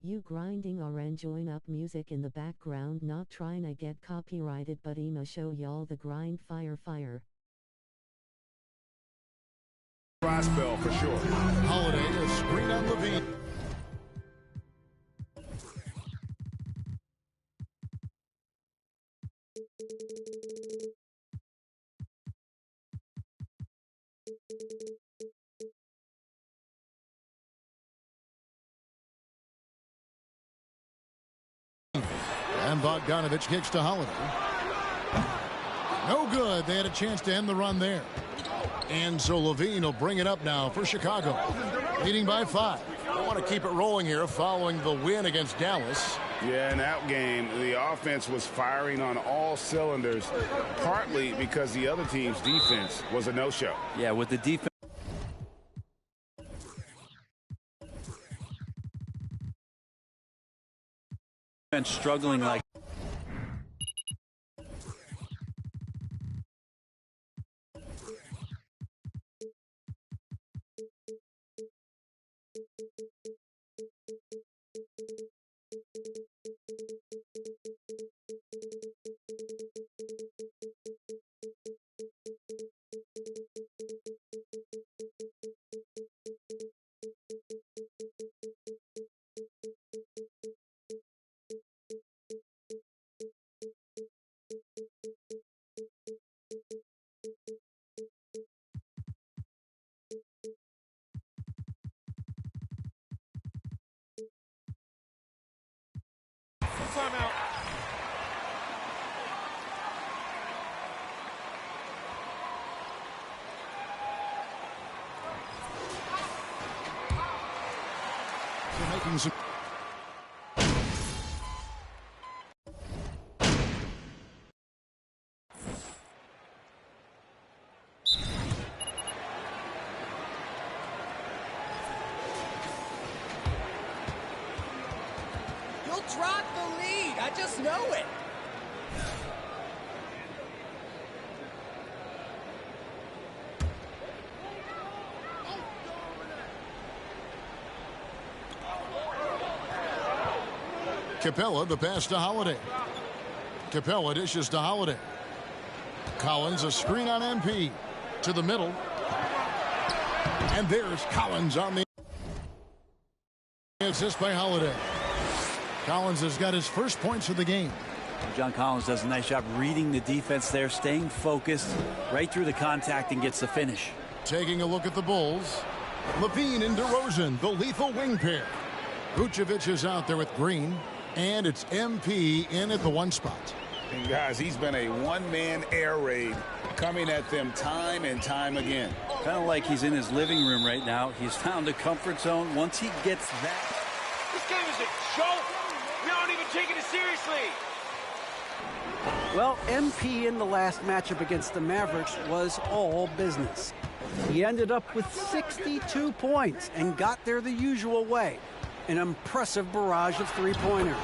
You grinding or enjoying up music in the background, not trying to get copyrighted, but I'ma show y'all the grind. Fire. Dry spell for sure. Holiday, a screen on Levine. And Bogdanovich kicks to Holiday. No good. They had a chance to end the run there. And so Levine will bring it up now for Chicago, leading by 5. They want to keep it rolling here following the win against Dallas. Yeah, in that game, the offense was firing on all cylinders, partly because the other team's defense was a no-show. Yeah, with the defense struggling like timeout. They're making some. You'll drop the lead. I just know it. Capella, the pass to Holiday. Capella dishes to Holiday. Collins, a screen on MP. To the middle. And there's Collins on the assist by Holiday. Collins has got his first points of the game. John Collins does a nice job reading the defense there, staying focused right through the contact and gets the finish. Taking a look at the Bulls. Levine and DeRozan, the lethal wing pair. Vucevic is out there with Green. And it's MP in at the 1 spot. And guys, he's been a one-man air raid coming at them time and time again. Kind of like he's in his living room right now. He's found a comfort zone. Once he gets that. This game is a joke. We aren't even taking it seriously. Well, MP in the last matchup against the Mavericks was all business. He ended up with 62 points and got there the usual way. An impressive barrage of three-pointers.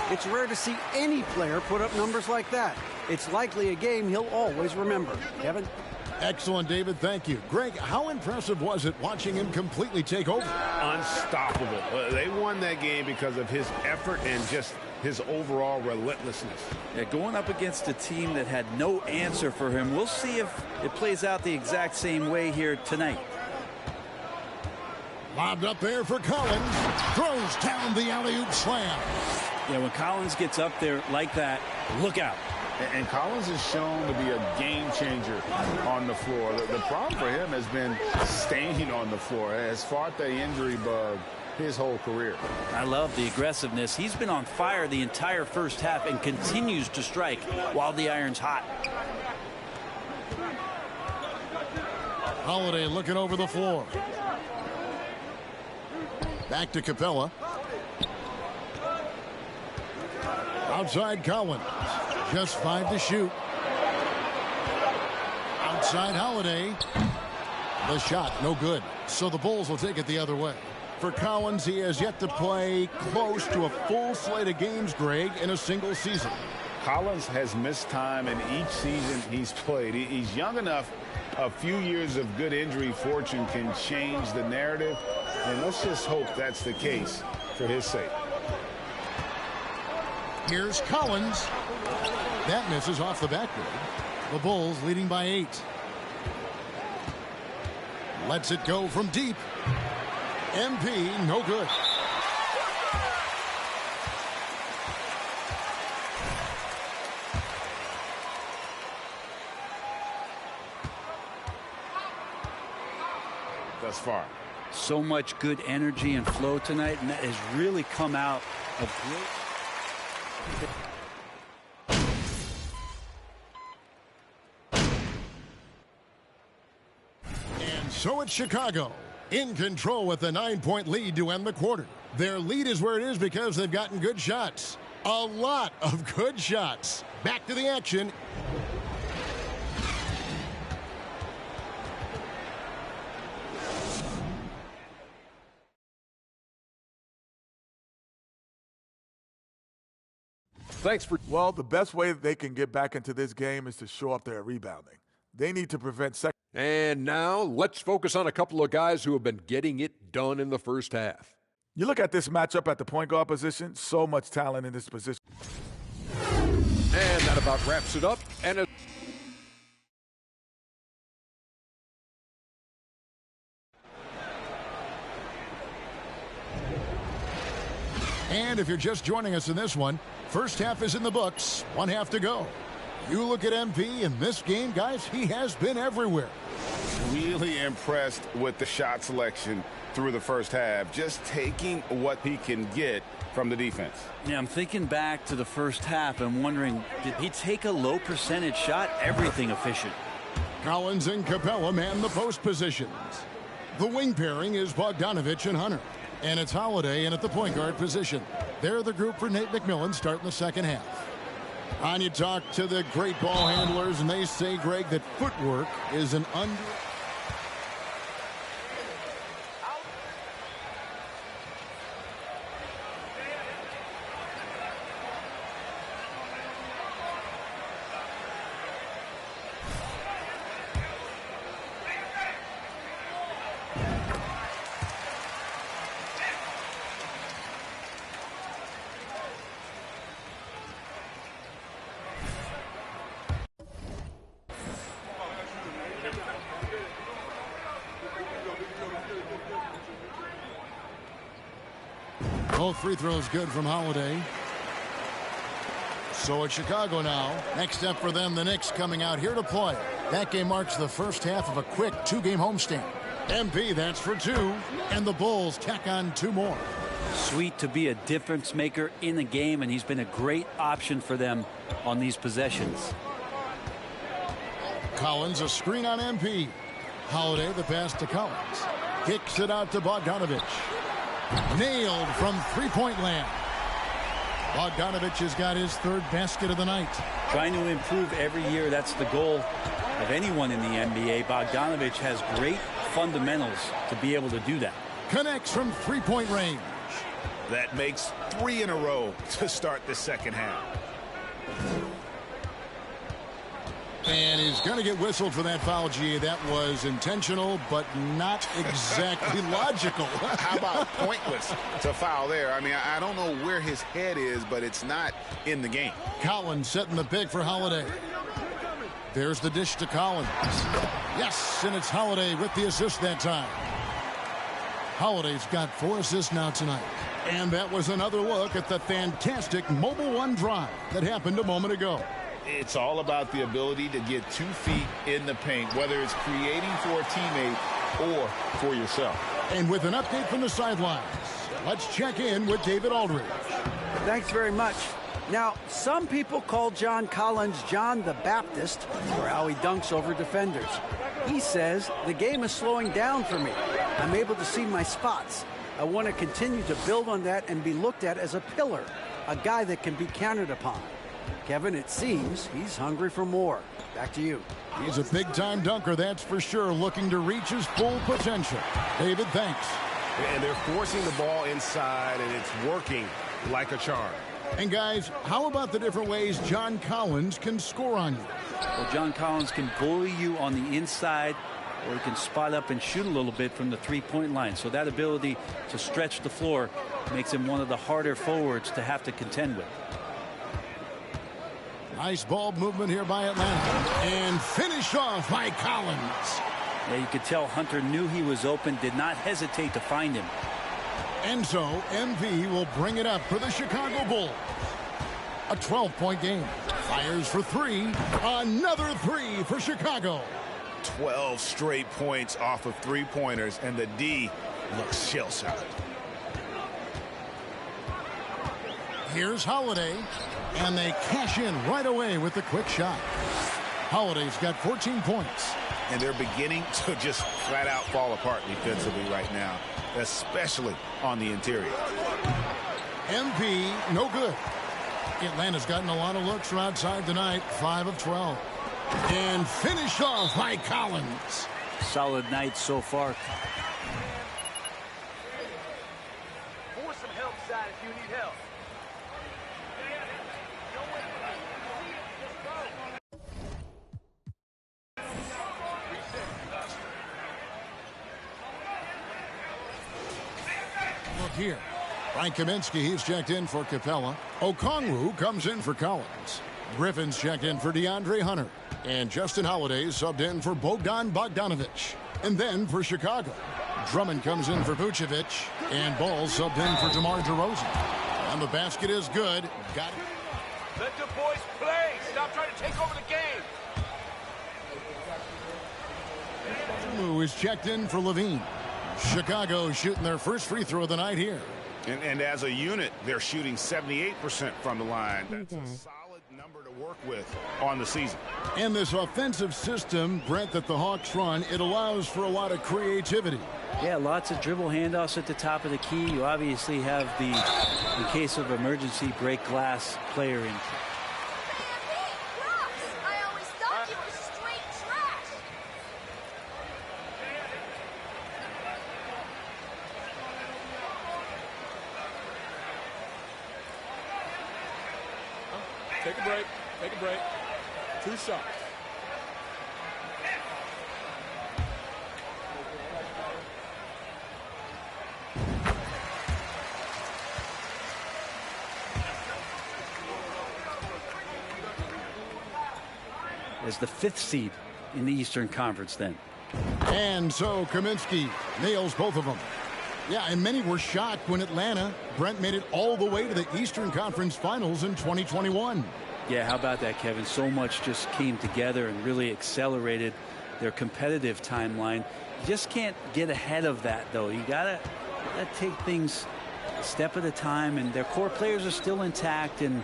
It's rare to see any player put up numbers like that. It's likely a game he'll always remember. Kevin? Excellent, David. Thank you. Greg, how impressive was it watching him completely take over? Unstoppable. They won that game because of his effort and just his overall relentlessness. Yeah, going up against a team that had no answer for him. We'll see if it plays out the exact same way here tonight. Lobbed up there for Collins. Throws down the alley-oop slam. Yeah, when Collins gets up there like that, look out. And Collins is shown to be a game changer on the floor. The problem for him has been staying on the floor. Has fought the injury bug his whole career. I love the aggressiveness. He's been on fire the entire first half and continues to strike while the iron's hot. Holiday looking over the floor. Back to Capella. Outside Collins. Just 5 to shoot. Outside Holiday. The shot, no good. So the Bulls will take it the other way. For Collins, he has yet to play close to a full slate of games, Greg, in a single season. Collins has missed time in each season he's played. He's young enough. A few years of good injury fortune can change the narrative. And let's just hope that's the case for his sake. Here's Collins. That misses off the backboard. The Bulls leading by 8. Lets it go from deep. MP, no good. Thus far. So much good energy and flow tonight, and that has really come out of great. And so it's Chicago in control with a 9-point lead to end the quarter. Their lead is where it is because they've gotten good shots. A lot of good shots. Back to the action. Well, the best way they can get back into this game is to show up there rebounding. They need to prevent second. And now let's focus on a couple of guys who have been getting it done in the first half. You look at this matchup at the point guard position, so much talent in this position. And that about wraps it up. And if you're just joining us in this one, first half is in the books. 1 half to go. You look at MP in this game, guys, he has been everywhere. Really impressed with the shot selection through the first half, just taking what he can get from the defense. Yeah, I'm thinking back to the first half and wondering, did he take a low percentage shot? Everything efficient. Collins and Capella man the post positions. The wing pairing is Bogdanovich and Hunter. And it's Holiday in at the point guard position. They're the group for Nate McMillan starting the second half. On you talk to the great ball handlers, and they say, Greg, that footwork is an under... Both free throws good from Holiday. So it's Chicago now. Next up for them, the Knicks coming out here to play. That game marks the first half of a quick 2-game homestand. MP, that's for 2. And the Bulls tack on 2 more. Sweet to be a difference maker in the game, and he's been a great option for them on these possessions. Collins, a screen on MP. Holiday, the pass to Collins. Kicks it out to Bogdanovich. Nailed from three-point land. Bogdanovich has got his 3rd basket of the night. Trying to improve every year, that's the goal of anyone in the NBA. Bogdanovich has great fundamentals to be able to do that. Connects from three-point range. That makes 3 in a row to start the second half. And he's going to get whistled for that foul, G. That was intentional, but not exactly logical. How about pointless to foul there? I mean, I don't know where his head is, but it's not in the game. Collins setting the pick for Holiday. There's the dish to Collins. Yes, and it's Holiday with the assist that time. Holiday's got 4 assists now tonight. And that was another look at the fantastic Mobile One drive that happened a moment ago. It's all about the ability to get 2 feet in the paint, whether it's creating for a teammate or for yourself. And with an update from the sidelines, let's check in with David Aldridge. Thanks very much. Now, some people call John Collins John the Baptist for how he dunks over defenders. He says, the game is slowing down for me. I'm able to see my spots. I want to continue to build on that and be looked at as a pillar, a guy that can be counted upon. Kevin, it seems he's hungry for more. Back to you. He's a big-time dunker, that's for sure, looking to reach his full potential. David, thanks. And they're forcing the ball inside, and it's working like a charm. And, guys, how about the different ways John Collins can score on you? Well, John Collins can bully you on the inside, or he can spot up and shoot a little bit from the three-point line. So that ability to stretch the floor makes him one of the harder forwards to have to contend with. Nice ball movement here by Atlanta. And finished off by Collins. Yeah, you could tell Hunter knew he was open, did not hesitate to find him. And so MP will bring it up for the Chicago Bulls. A 12-point game. Fires for three. Another three for Chicago. 12 straight points off of three-pointers, and the D looks shell-shocked. Here's Holiday, and they cash in right away with the quick shot. Holiday's got 14 points. And they're beginning to just flat-out fall apart defensively right now, especially on the interior. MP, no good. Atlanta's gotten a lot of looks from outside tonight, 5 of 12. And finished off by Collins. Solid night so far. For some help, side, if you need help. Look here. Frank Kaminsky, he's checked in for Capella. Okongwu comes in for Collins. Griffin's checked in for DeAndre Hunter. And Justin Holiday subbed in for Bogdan Bogdanovic. And then for Chicago, Drummond comes in for Vucevic. And Ball subbed in for DeMar DeRozan. And the basket is good. Got it. Let the boys play. Stop trying to take over the game. Who is checked in for Levine. Chicago shooting their first free throw of the night here. And as a unit, they're shooting 78% from the line. That's a solid number to work with on the season. And this offensive system, Brent, that the Hawks run, it allows for a lot of creativity. Yeah, lots of dribble handoffs at the top of the key. You obviously have the, in case of emergency, break glass player in. Take a break. Take a break. 2 shots. As the 5th seed in the Eastern Conference then. And so Kaminsky nails both of them. Yeah, and many were shocked when Atlanta, Brent, made it all the way to the Eastern Conference Finals in 2021. Yeah, how about that, Kevin? So much just came together and really accelerated their competitive timeline. You just can't get ahead of that, though. You gotta take things a step at a time, and their core players are still intact, and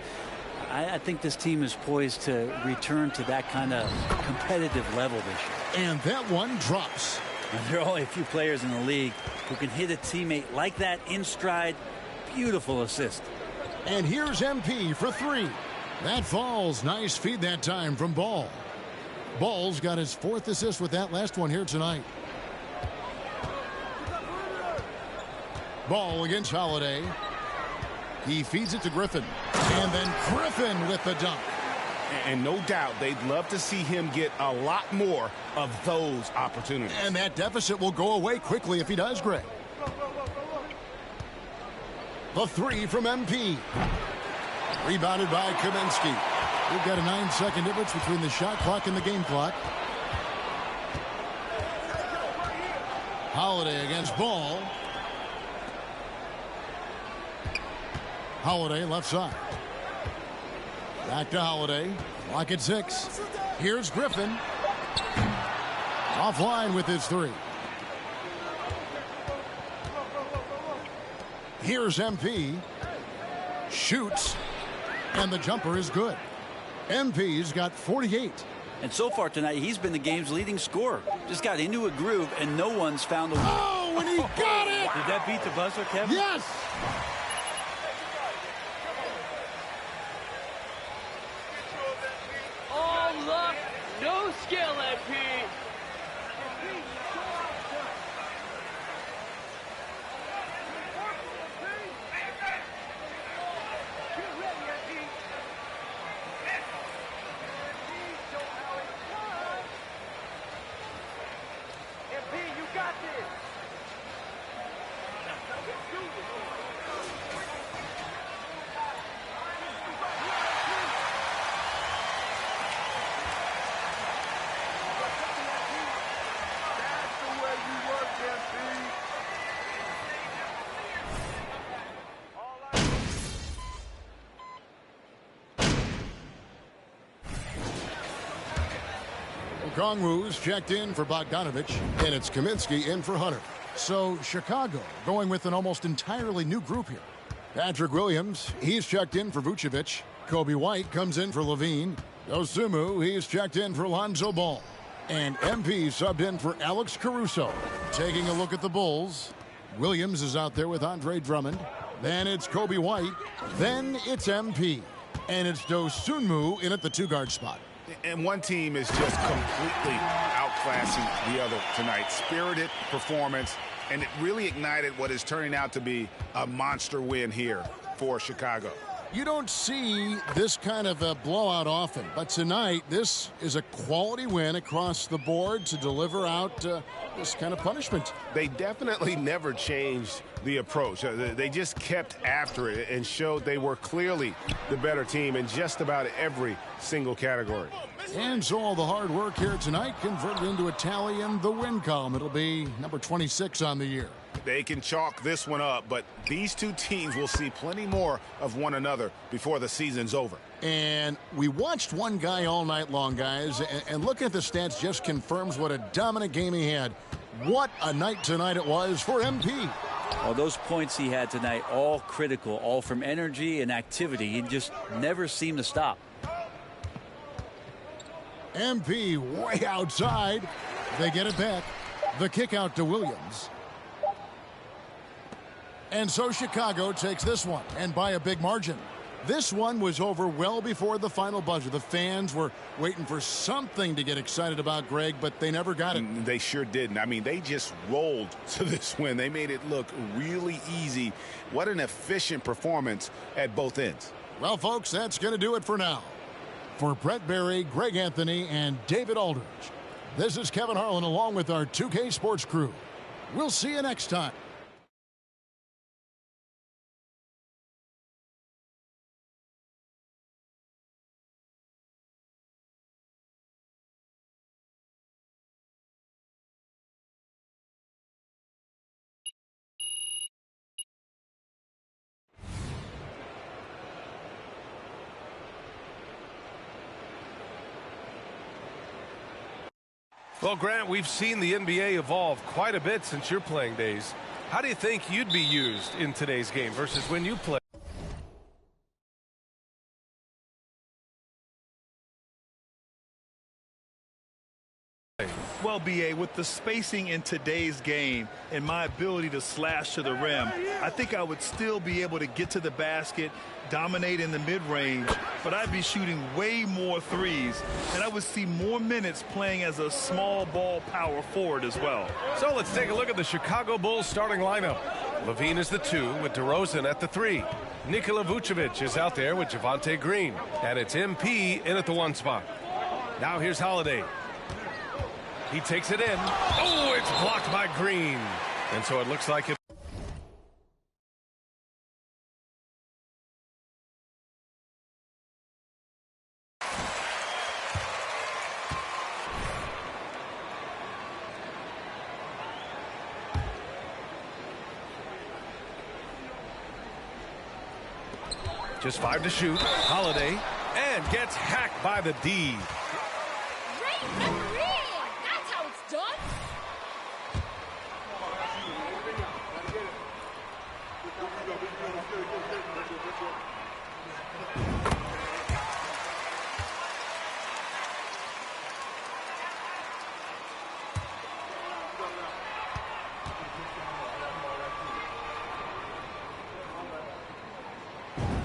I think this team is poised to return to that kind of competitive level this year. And that one drops. And there are only a few players in the league who can hit a teammate like that in stride. Beautiful assist. And here's MP for 3. That falls. Nice feed that time from Ball. Ball's got his 4th assist with that last one here tonight. Ball against Holiday. He feeds it to Griffin. And then Griffin with the dunk. And no doubt they'd love to see him get a lot more of those opportunities. And that deficit will go away quickly if he does, Greg. The 3 from MP. Rebounded by Kaminsky. We've got a 9-second difference between the shot clock and the game clock. Holiday against Ball. Holiday left side. Back to Holiday. Clock at 6. Here's Griffin. Offline with his 3. Here's MP. Shoots. And the jumper is good. MP's got 48. And so far tonight, he's been the game's leading scorer. Just got into a groove, and no one's found a... Oh, and he got it! Did that beat the buzzer, Kevin? Yes! All luck, no skill, MP. Okongwu's checked in for Bogdanovich, and it's Kaminsky in for Hunter. So Chicago going with an almost entirely new group here. Patrick Williams, he's checked in for Vucevic. Kobe White comes in for Levine. Dosunmu, he's checked in for Lonzo Ball. And MP subbed in for Alex Caruso. Taking a look at the Bulls, Williams is out there with Andre Drummond. Then it's Kobe White. Then it's MP. And it's Dosunmu in at the two-guard spot. And one team is just completely outclassing the other tonight. Spirited performance, and it really ignited what is turning out to be a monster win here for Chicago. You don't see this kind of a blowout often, but tonight this is a quality win across the board to deliver out this kind of punishment. They definitely never changed the approach. They just kept after it and showed they were clearly the better team in just about every single category. And so all the hard work here tonight converted into a tally in the win column. It'll be number 26 on the year. They can chalk this one up, but these two teams will see plenty more of one another before the season's over. And we watched one guy all night long, guys, and looking at the stats just confirms what a dominant game he had. What a night tonight it was for MP. Well, those points he had tonight, all critical, all from energy and activity. He just never seemed to stop. MP way outside. They get it back. The kick out to Williams. And so Chicago takes this one, and by a big margin. This one was over well before the final buzzer. The fans were waiting for something to get excited about, Greg, but they never got it. They sure didn't. I mean, they just rolled to this win. They made it look really easy. What an efficient performance at both ends. Well, folks, that's going to do it for now. For Brett Berry, Greg Anthony, and David Aldridge, this is Kevin Harlan along with our 2K Sports crew. We'll see you next time. Well, Grant, we've seen the NBA evolve quite a bit since your playing days. How do you think you'd be used in today's game versus when you played? Well, B.A., with the spacing in today's game and my ability to slash to the rim, I think I would still be able to get to the basket, dominate in the mid-range, but I'd be shooting way more threes, and I would see more minutes playing as a small ball power forward as well. So let's take a look at the Chicago Bulls starting lineup. Levine is the 2 with DeRozan at the 3. Nikola Vucevic is out there with Javonte Green, and it's MP in at the 1 spot. Now here's Holiday. He takes it in. Oh, it's blocked by Green. And so it looks like it. Just 5 to shoot. Holiday. And gets hacked by the D.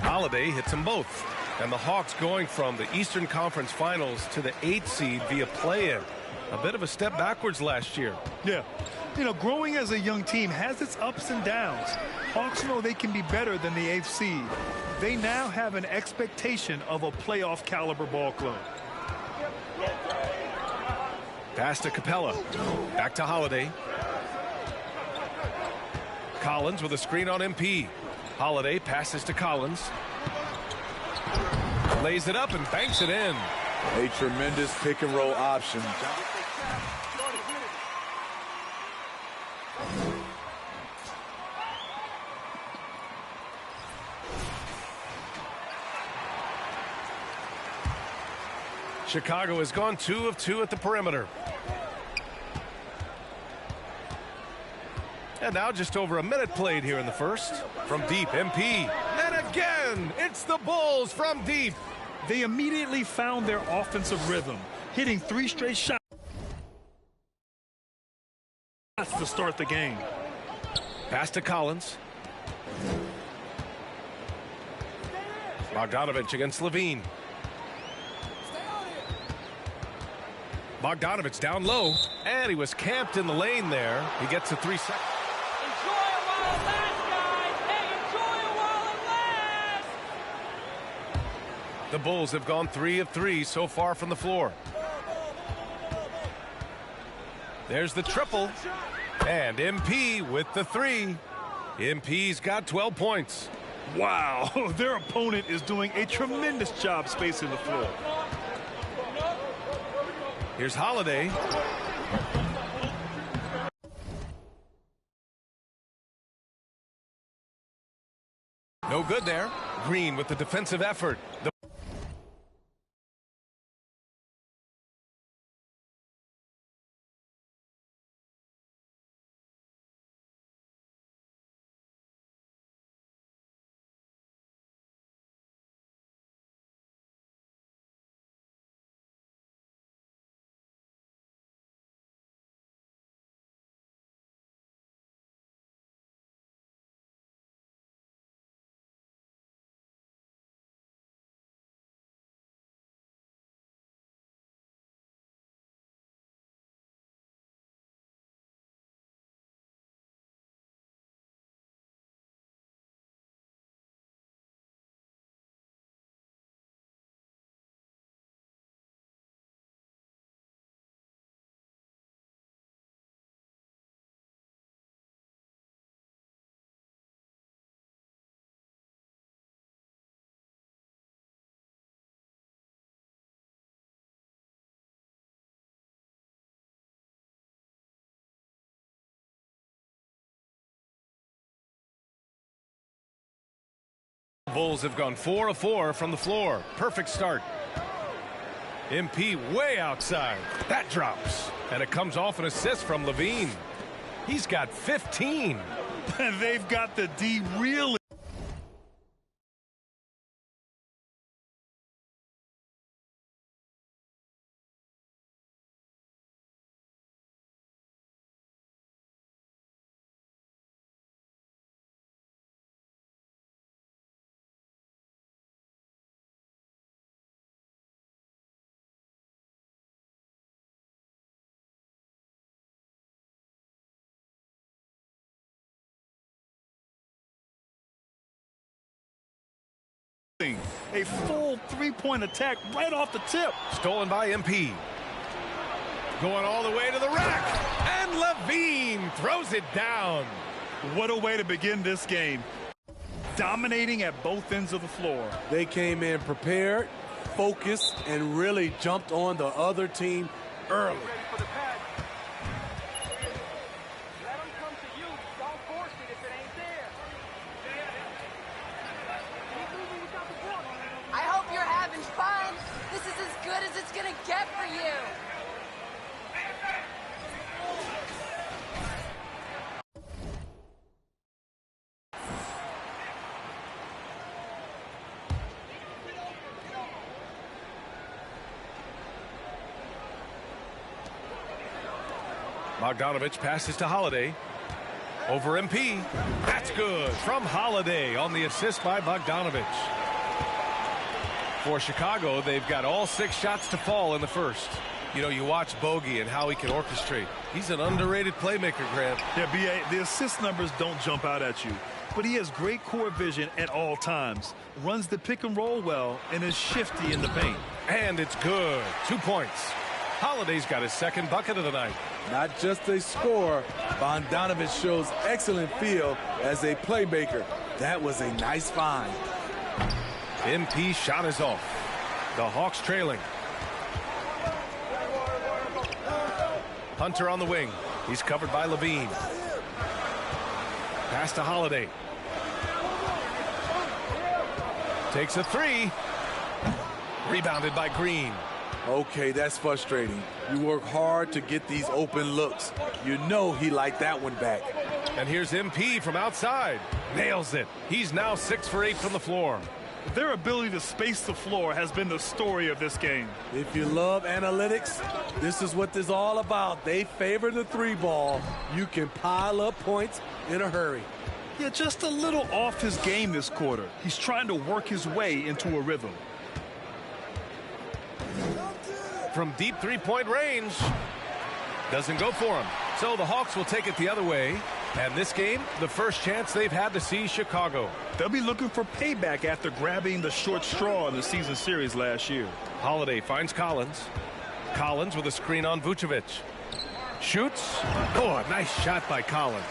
Holiday hits them both. And the Hawks going from the Eastern Conference Finals to the 8th seed via play-in. A bit of a step backwards last year. Yeah. You know, growing as a young team has its ups and downs. Hawks know they can be better than the 8th seed. They now have an expectation of a playoff caliber ball club. Pass to Capella. Back to Holiday. Collins with a screen on MP. Holiday passes to Collins. Lays it up and banks it in. A tremendous pick and roll option. Chicago has gone 2 of 2 at the perimeter. And now just over a minute played here in the first. From deep, MP. And again, it's the Bulls from deep. They immediately found their offensive rhythm, hitting 3 straight shots to start the game. Pass to Collins. Bogdanovich against Levine. Bogdanovich down low, and he was camped in the lane there. He gets a 3 seconds. Enjoy it while it lasts, guys. Hey, enjoy it while it lasts. The Bulls have gone 3 of 3 so far from the floor. There's the triple, and MP with the 3. MP's got 12 points. Wow, their opponent is doing a tremendous job spacing the floor. Here's Holiday. No good there. Green with the defensive effort. Bulls have gone 4 of 4 from the floor. Perfect start. MP way outside. That drops. And it comes off an assist from Levine. He's got 15. And they've got the D really. A full 3-point attack right off the tip. Stolen by MP. Going all the way to the rack. And Levine throws it down. What a way to begin this game. Dominating at both ends of the floor. They came in prepared, focused, and really jumped on the other team early. Bogdanovich passes to Holiday. Over MP. That's good from Holiday on the assist by Bogdanovich. For Chicago, they've got all 6 shots to fall in the first. You know, you watch Bogey and how he can orchestrate. He's an underrated playmaker, Grant. Yeah, B.A., the assist numbers don't jump out at you, but he has great court vision at all times, runs the pick and roll well, and is shifty in the paint. And it's good. 2 points. Holiday's got his second bucket of the night. Not just a scorer, Bogdanovich shows excellent feel as a playmaker. That was a nice find. MP shot is off. The Hawks trailing. Hunter on the wing. He's covered by Levine. Pass to Holiday. Takes a 3. Rebounded by Green. Okay, that's frustrating. You work hard to get these open looks. You know he liked that one back. And here's MP from outside. Nails it. He's now 6 for 8 from the floor. Their ability to space the floor has been the story of this game. If you love analytics, this is what this is all about. They favor the 3-ball. You can pile up points in a hurry. Yeah, just a little off his game this quarter. He's trying to work his way into a rhythm. From deep 3-point range. Doesn't go for him. So the Hawks will take it the other way. And this game, the first chance they've had to see Chicago. They'll be looking for payback after grabbing the short straw in the season series last year. Holiday finds Collins. Collins with a screen on Vucevic. Shoots. Oh, a nice shot by Collins.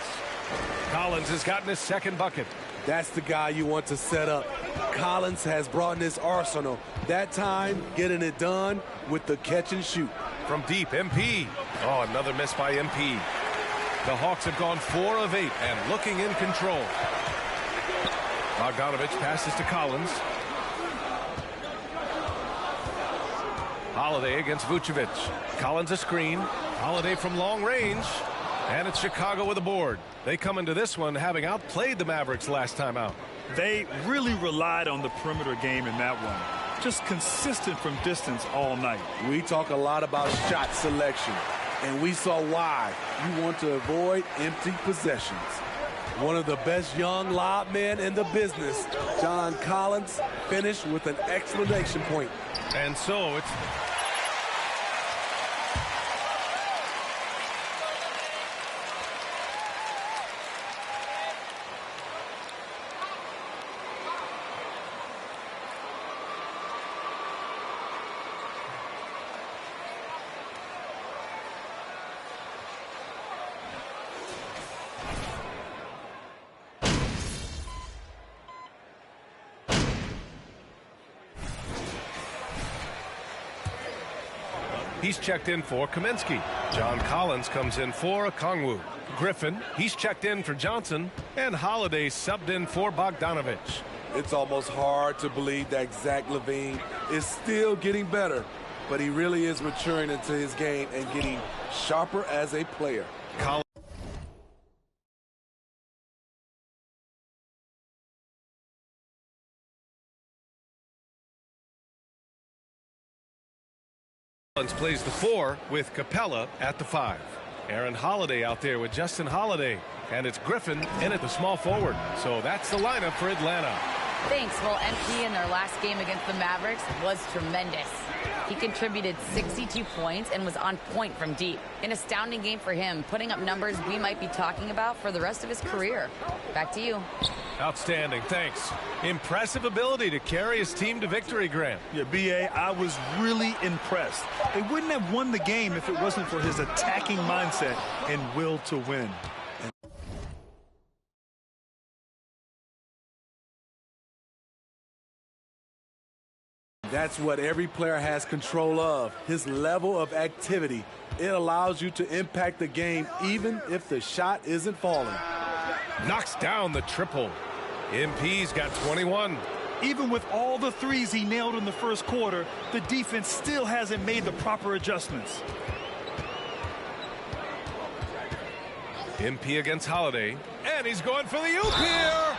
Collins has gotten his second bucket. That's the guy you want to set up. Collins has brought in his arsenal. That time, getting it done with the catch and shoot. From deep, MP. Oh, another miss by MP. The Hawks have gone 4 of 8 and looking in control. Bogdanovich passes to Collins. Holiday against Vucevic. Collins a screen. Holiday from long range. And it's Chicago with a board. They come into this one having outplayed the Mavericks last time out. They really relied on the perimeter game in that one. Just consistent from distance all night. We talk a lot about shot selection, and we saw why. You want to avoid empty possessions. One of the best young lob men in the business, John Collins, finished with an exclamation point. And so it's... He's checked in for Kaminsky. John Collins comes in for Okongwu. Griffin, he's checked in for Johnson. And Holiday subbed in for Bogdanovich. It's almost hard to believe that Zach LaVine is still getting better, but he really is maturing into his game and getting sharper as a player. Collins. Plays the 4 with Capella at the 5. Aaron Holiday out there with Justin Holiday. And it's Griffin in at the small forward. So that's the lineup for Atlanta. Thanks. Well, MP in their last game against the Mavericks was tremendous. He contributed 62 points and was on point from deep. An astounding game for him, putting up numbers we might be talking about for the rest of his career. Back to you. Outstanding. Thanks. Impressive ability to carry his team to victory, Grant. Yeah, B.A., I was really impressed. They wouldn't have won the game if it wasn't for his attacking mindset and will to win. That's what every player has control of, his level of activity. It allows you to impact the game even if the shot isn't falling. Knocks down the triple. MP's got 21. Even with all the threes he nailed in the first quarter, the defense still hasn't made the proper adjustments. MP against Holiday. And he's going for the oop here.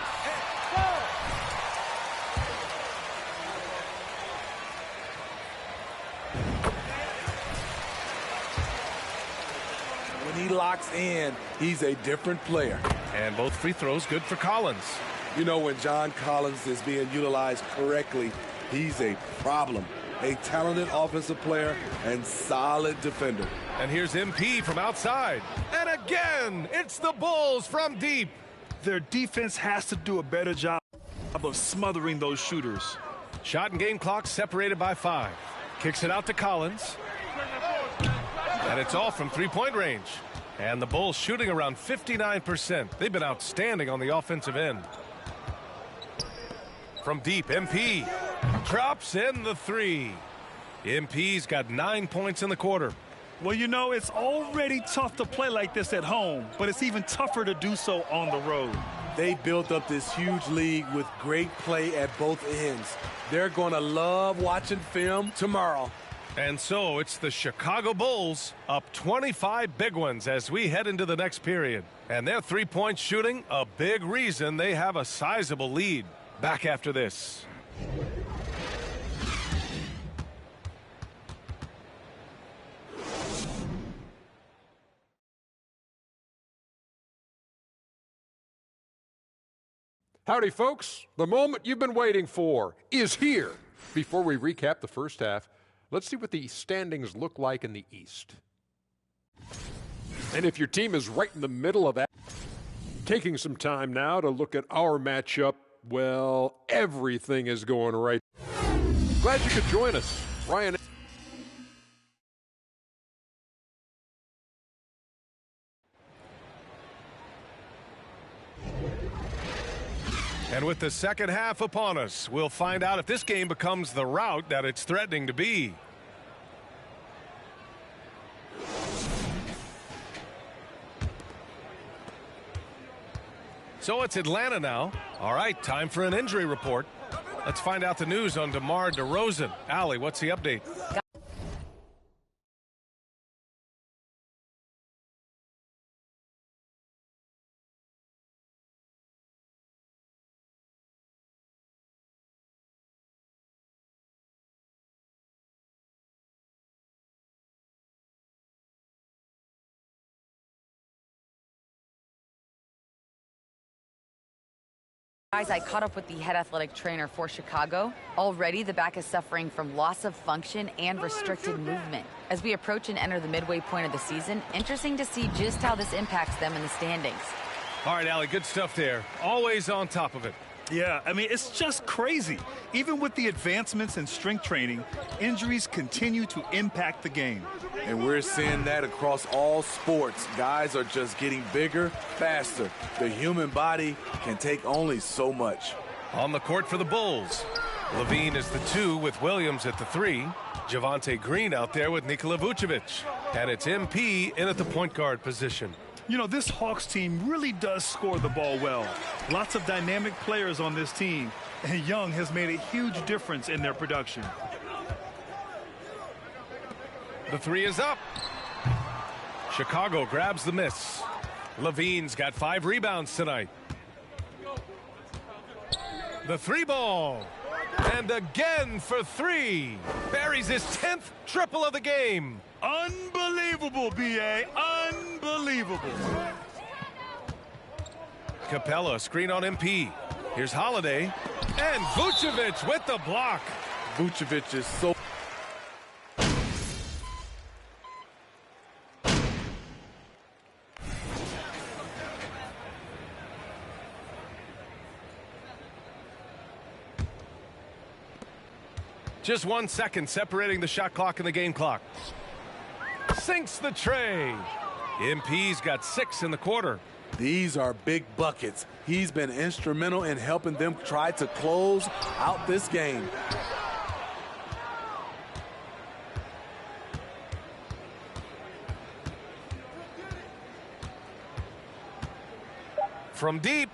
When he locks in, he's a different player. And both free throws good for Collins. You know, when John Collins is being utilized correctly, he's a problem. A talented offensive player and solid defender. And here's MP from outside. And again, it's the Bulls from deep. Their defense has to do a better job of smothering those shooters. Shot and game clock separated by 5. Kicks it out to Collins. And it's all from three-point range. And the Bulls shooting around 59%. They've been outstanding on the offensive end. From deep, MP drops in the 3. MP's got 9 points in the quarter. Well, you know, it's already tough to play like this at home, but it's even tougher to do so on the road. They built up this huge league with great play at both ends. They're going to love watching film tomorrow. And so it's the Chicago Bulls up 25 big ones as we head into the next period. And their three-point shooting, a big reason they have a sizable lead. Back after this. Howdy, folks. The moment you've been waiting for is here. Before we recap the first half, let's see what the standings look like in the East. And if your team is right in the middle of that, taking some time now to look at our matchup, well, everything is going right. Glad you could join us. Ryan. And with the second half upon us, we'll find out if this game becomes the rout that it's threatening to be. So it's Atlanta now. All right, time for an injury report. Let's find out the news on DeMar DeRozan. Allie, what's the update? Guys, I caught up with the head athletic trainer for Chicago. Already, the back is suffering from loss of function and restricted movement. As we approach and enter the midway point of the season, interesting to see just how this impacts them in the standings. All right, Allie, good stuff there. Always on top of it. Yeah, I mean, it's just crazy. Even with the advancements in strength training, injuries continue to impact the game. And we're seeing that across all sports. Guys are just getting bigger, faster. The human body can take only so much. On the court for the Bulls, Levine is the 2 with Williams at the 3. Javonte Green out there with Nikola Vucevic. And it's MP in at the point guard position. You know, this Hawks team really does score the ball well. Lots of dynamic players on this team, and Young has made a huge difference in their production. The 3 is up. Chicago grabs the miss. Levine's got 5 rebounds tonight. The 3 ball. And again for 3. Buries his 10th triple of the game. Unbelievable, B.A. Unbelievable. Capella, screen on MP. Here's Holiday. And Vucevic with the block. Vucevic is so... Just 1 second separating the shot clock and the game clock. Sinks the tray. MP's got 6 in the quarter. These are big buckets. He's been instrumental in helping them try to close out this game. From deep.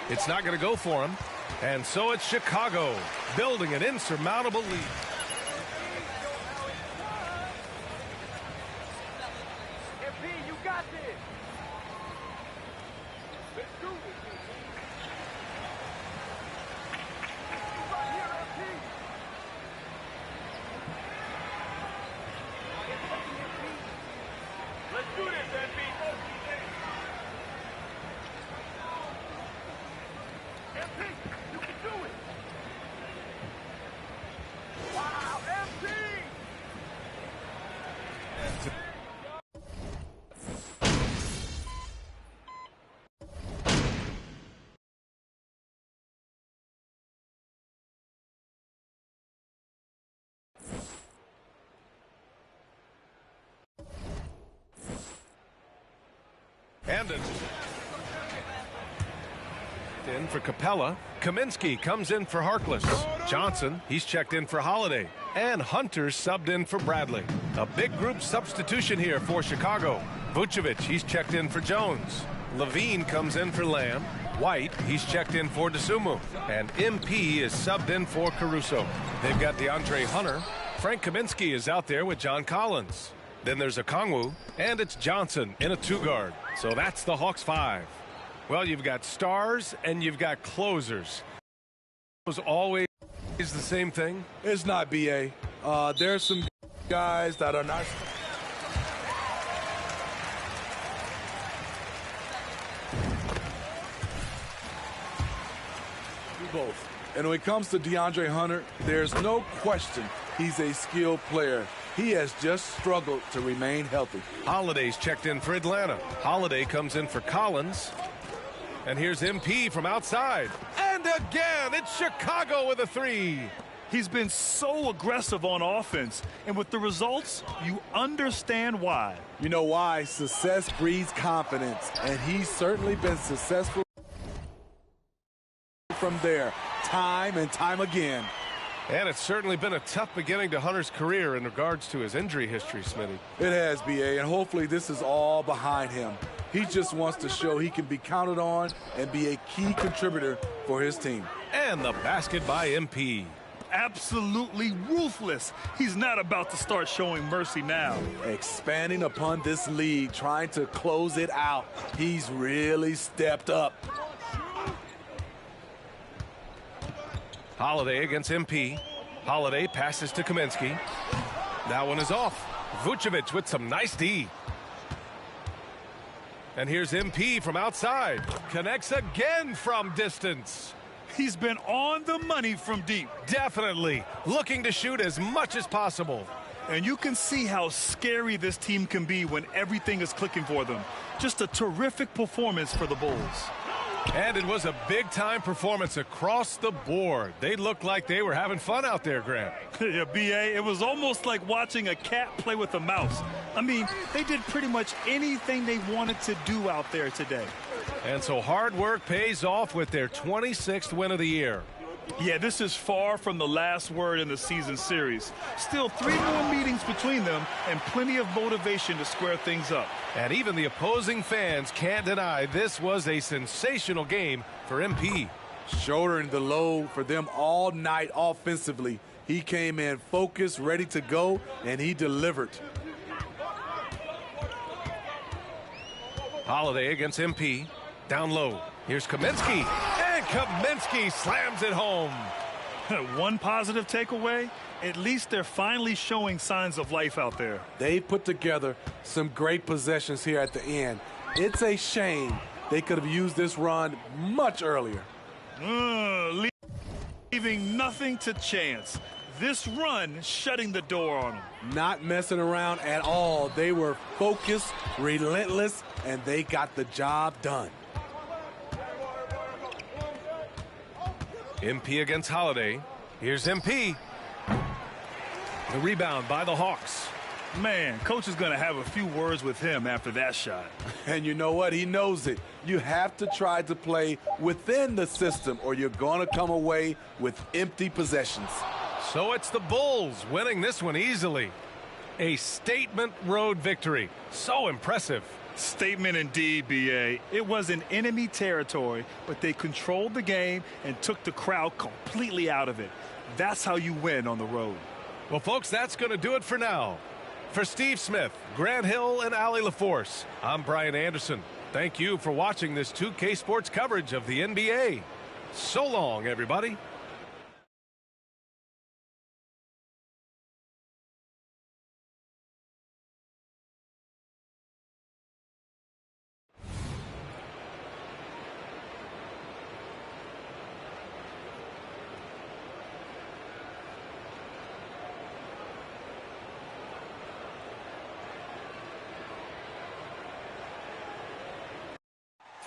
It's not going to go for him. And so it's Chicago building an insurmountable lead. MP, you got this. Let's do it. Right here, MP. Let's do this, MP. MP, you can do it. Wow, MP. And in for Capella. Kaminsky comes in for Harkless. Johnson, he's checked in for Holiday. And Hunter subbed in for Bradley. A big group substitution here for Chicago. Vucevic, he's checked in for Jones. Levine comes in for Lamb. White, he's checked in for DeSumo. And MP is subbed in for Caruso. They've got DeAndre Hunter. Frank Kaminsky is out there with John Collins. Then there's Okongwu, and it's Johnson in a 2-guard. So that's the Hawks 5. Well, you've got stars and you've got closers. It was always the same thing. It's not, BA. There's some guys that are not. Both. And when it comes to DeAndre Hunter, there's no question he's a skilled player. He has just struggled to remain healthy. Holiday's checked in for Atlanta. Holiday comes in for Collins. And here's MP from outside. And again, it's Chicago with a 3. He's been so aggressive on offense, and with the results, you understand why. You know why? Success breeds confidence, and he's certainly been successful from there, time and time again. And it's certainly been a tough beginning to Hunter's career in regards to his injury history, Smitty. It has, BA, and hopefully this is all behind him. He just wants to show he can be counted on and be a key contributor for his team. And the basket by MP. Absolutely ruthless. He's not about to start showing mercy now. Expanding upon this lead, trying to close it out. He's really stepped up. Holiday against MP. Holiday passes to Kaminsky. That one is off. Vucevic with some nice D. And here's MP from outside. Connects again from distance. He's been on the money from deep. Definitely. Looking to shoot as much as possible. And you can see how scary this team can be when everything is clicking for them. Just a terrific performance for the Bulls. And it was a big-time performance across the board. They looked like they were having fun out there, Grant. Yeah, B.A., it was almost like watching a cat play with a mouse. I mean, they did pretty much anything they wanted to do out there today. And so hard work pays off with their 26th win of the year. Yeah, this is far from the last word in the season series. Still 3 more meetings between them and plenty of motivation to square things up. And even the opposing fans can't deny this was a sensational game for MP. Shouldering the load for them all night offensively. He came in focused, ready to go, and he delivered. Holiday against MP. Down low. Here's Kaminsky. And Kaminsky slams it home. One positive takeaway, at least they're finally showing signs of life out there. They put together some great possessions here at the end. It's a shame they could have used this run much earlier. Leaving nothing to chance. This run shutting the door on them. Not messing around at all. They were focused, relentless, and they got the job done. MP against Holiday. Here's MP. The rebound by the Hawks. Man, coach is going to have a few words with him after that shot. And you know what? He knows it. You have to try to play within the system or you're going to come away with empty possessions. So it's the Bulls winning this one easily. A statement road victory. So impressive. Statement indeed, B.A. It was in enemy territory, but they controlled the game and took the crowd completely out of it. That's how you win on the road. Well, folks, that's going to do it for now. For Steve Smith, Grant Hill, and Allie LaForce, I'm Brian Anderson. Thank you for watching this 2K Sports coverage of the NBA. So long, everybody.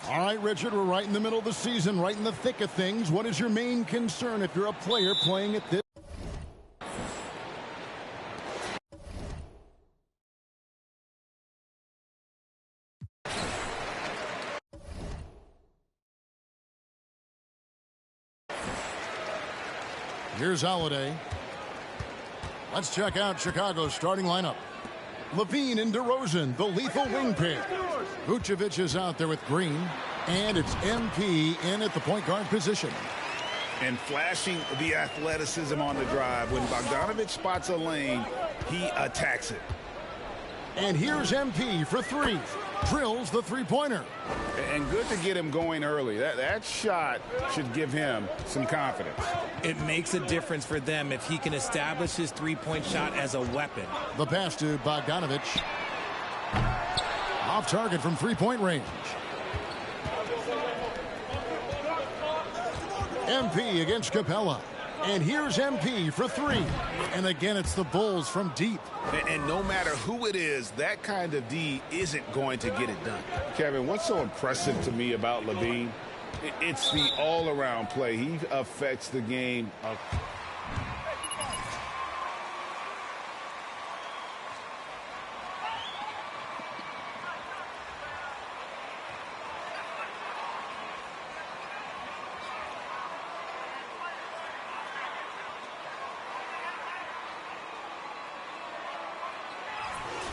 All right, Richard, we're right in the middle of the season, right in the thick of things. What is your main concern if you're a player playing at this? Here's Holiday. Let's check out Chicago's starting lineup. LaVine and DeRozan, the lethal wing pair. Vucevic is out there with Green. And it's MP in at the point guard position. And flashing the athleticism on the drive. When Bogdanovic spots a lane, he attacks it. And here's MP for three. Drills the three-pointer. And good to get him going early. That shot should give him some confidence. It makes a difference for them if he can establish his three-point shot as a weapon. The pass to Bogdanovic. Off target from three-point range. MP against Capella. And here's MP for three. And again, it's the Bulls from deep. And no matter who it is, that kind of D isn't going to get it done. Kevin, what's so impressive to me about LaVine? It's the all-around play. He affects the game.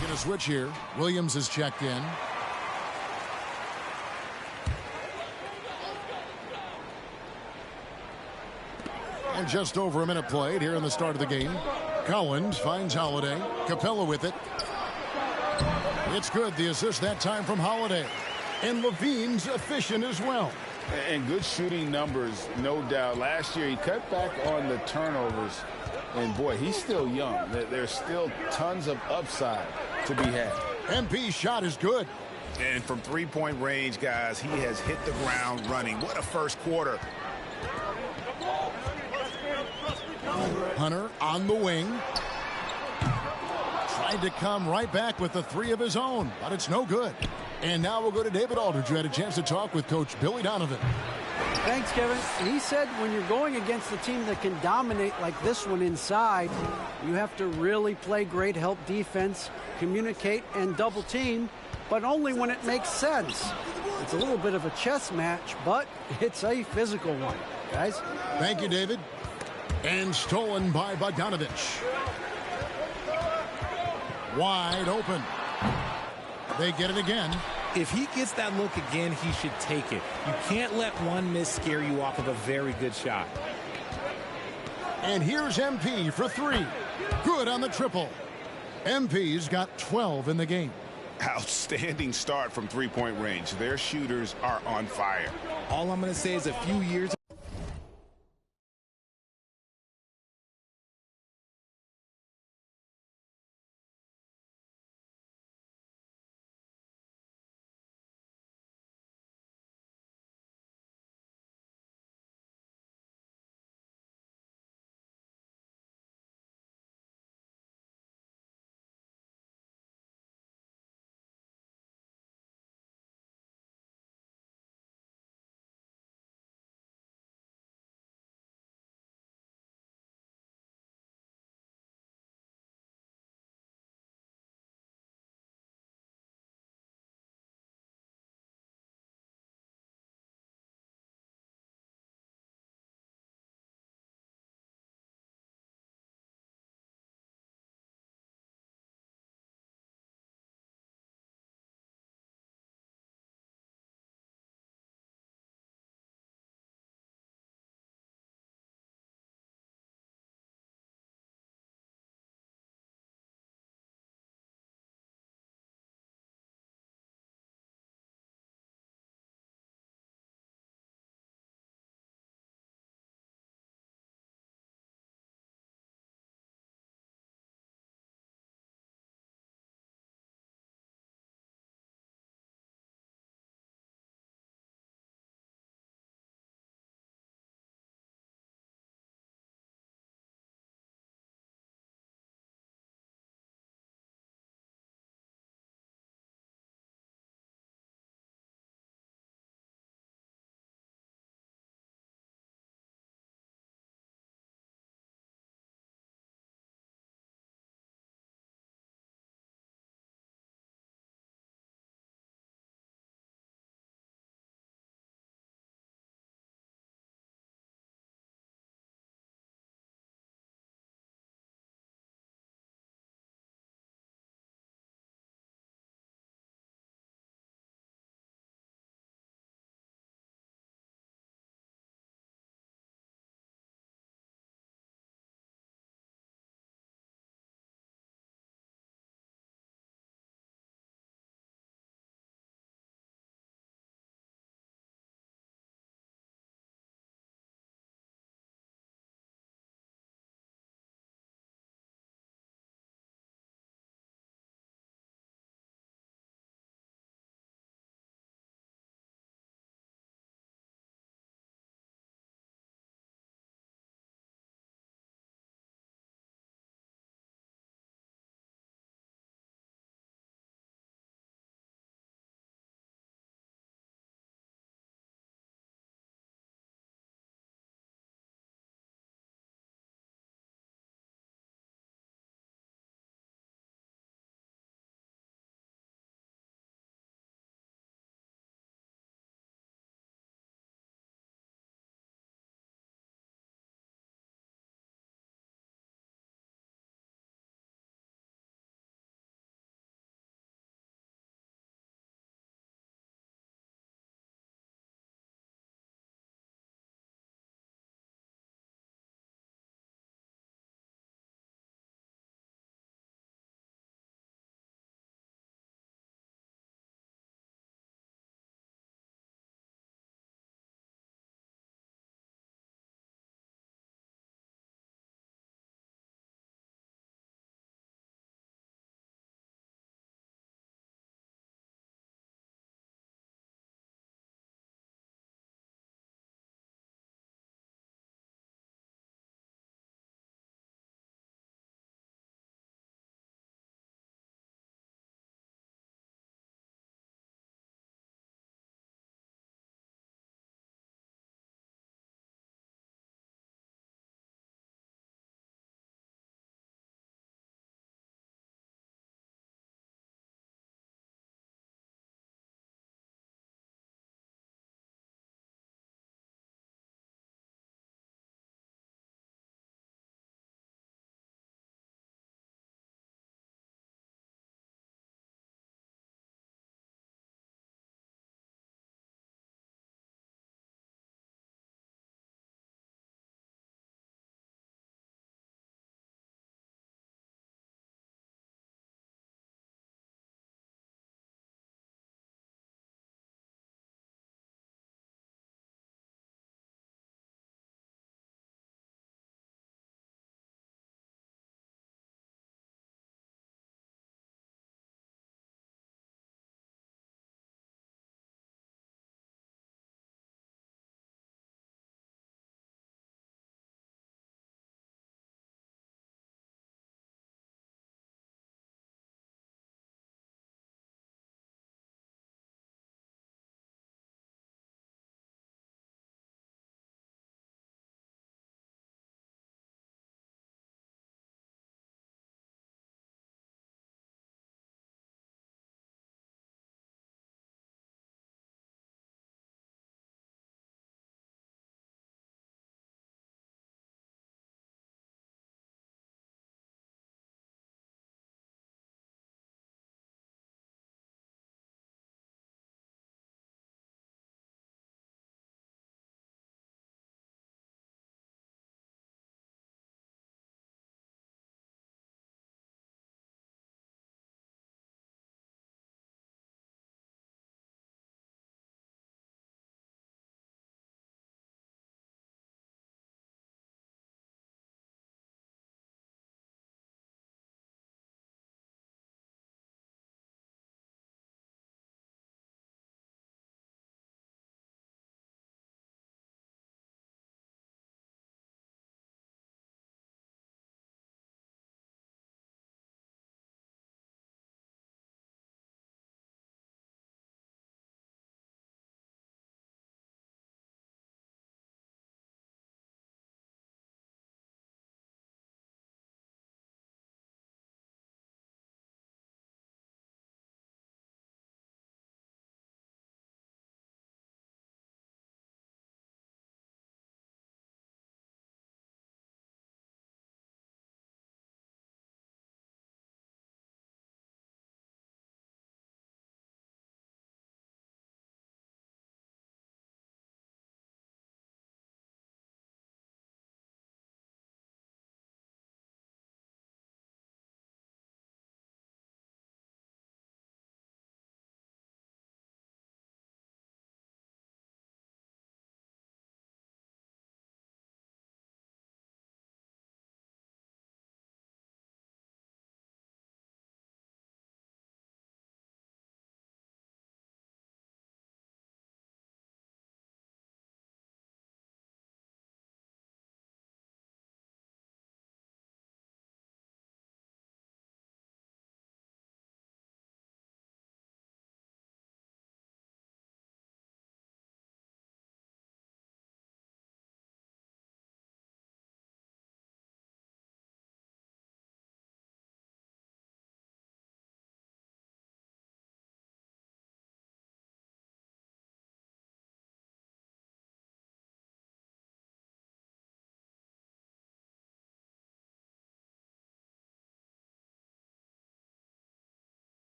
Going to switch here. Williams is checked in. And just over a minute played here in the start of the game. Collins finds Holiday. Capella with it. It's good. The assist that time from Holiday. And LaVine's efficient as well. And good shooting numbers, no doubt. Last year, he cut back on the turnovers. And, boy, he's still young. There's still tons of upside to be had. MP's shot is good. And from three-point range, guys, he has hit the ground running. What a first quarter. Hunter on the wing. Tried to come right back with the three of his own, but it's no good. And now we'll go to David Aldridge, who had a chance to talk with Coach Billy Donovan. Thanks, Kevin. He said when you're going against a team that can dominate like this one inside, you have to really play great help defense, communicate, and double team, but only when it makes sense. It's a little bit of a chess match, but it's a physical one, guys. Thank you, David. And stolen by Bogdanovic. Wide open. They get it again. If he gets that look again, he should take it. You can't let one miss scare you off of a very good shot. And here's MP for three. Good on the triple. MP's got 12 in the game. Outstanding start from three-point range. Their shooters are on fire. All I'm going to say is a few years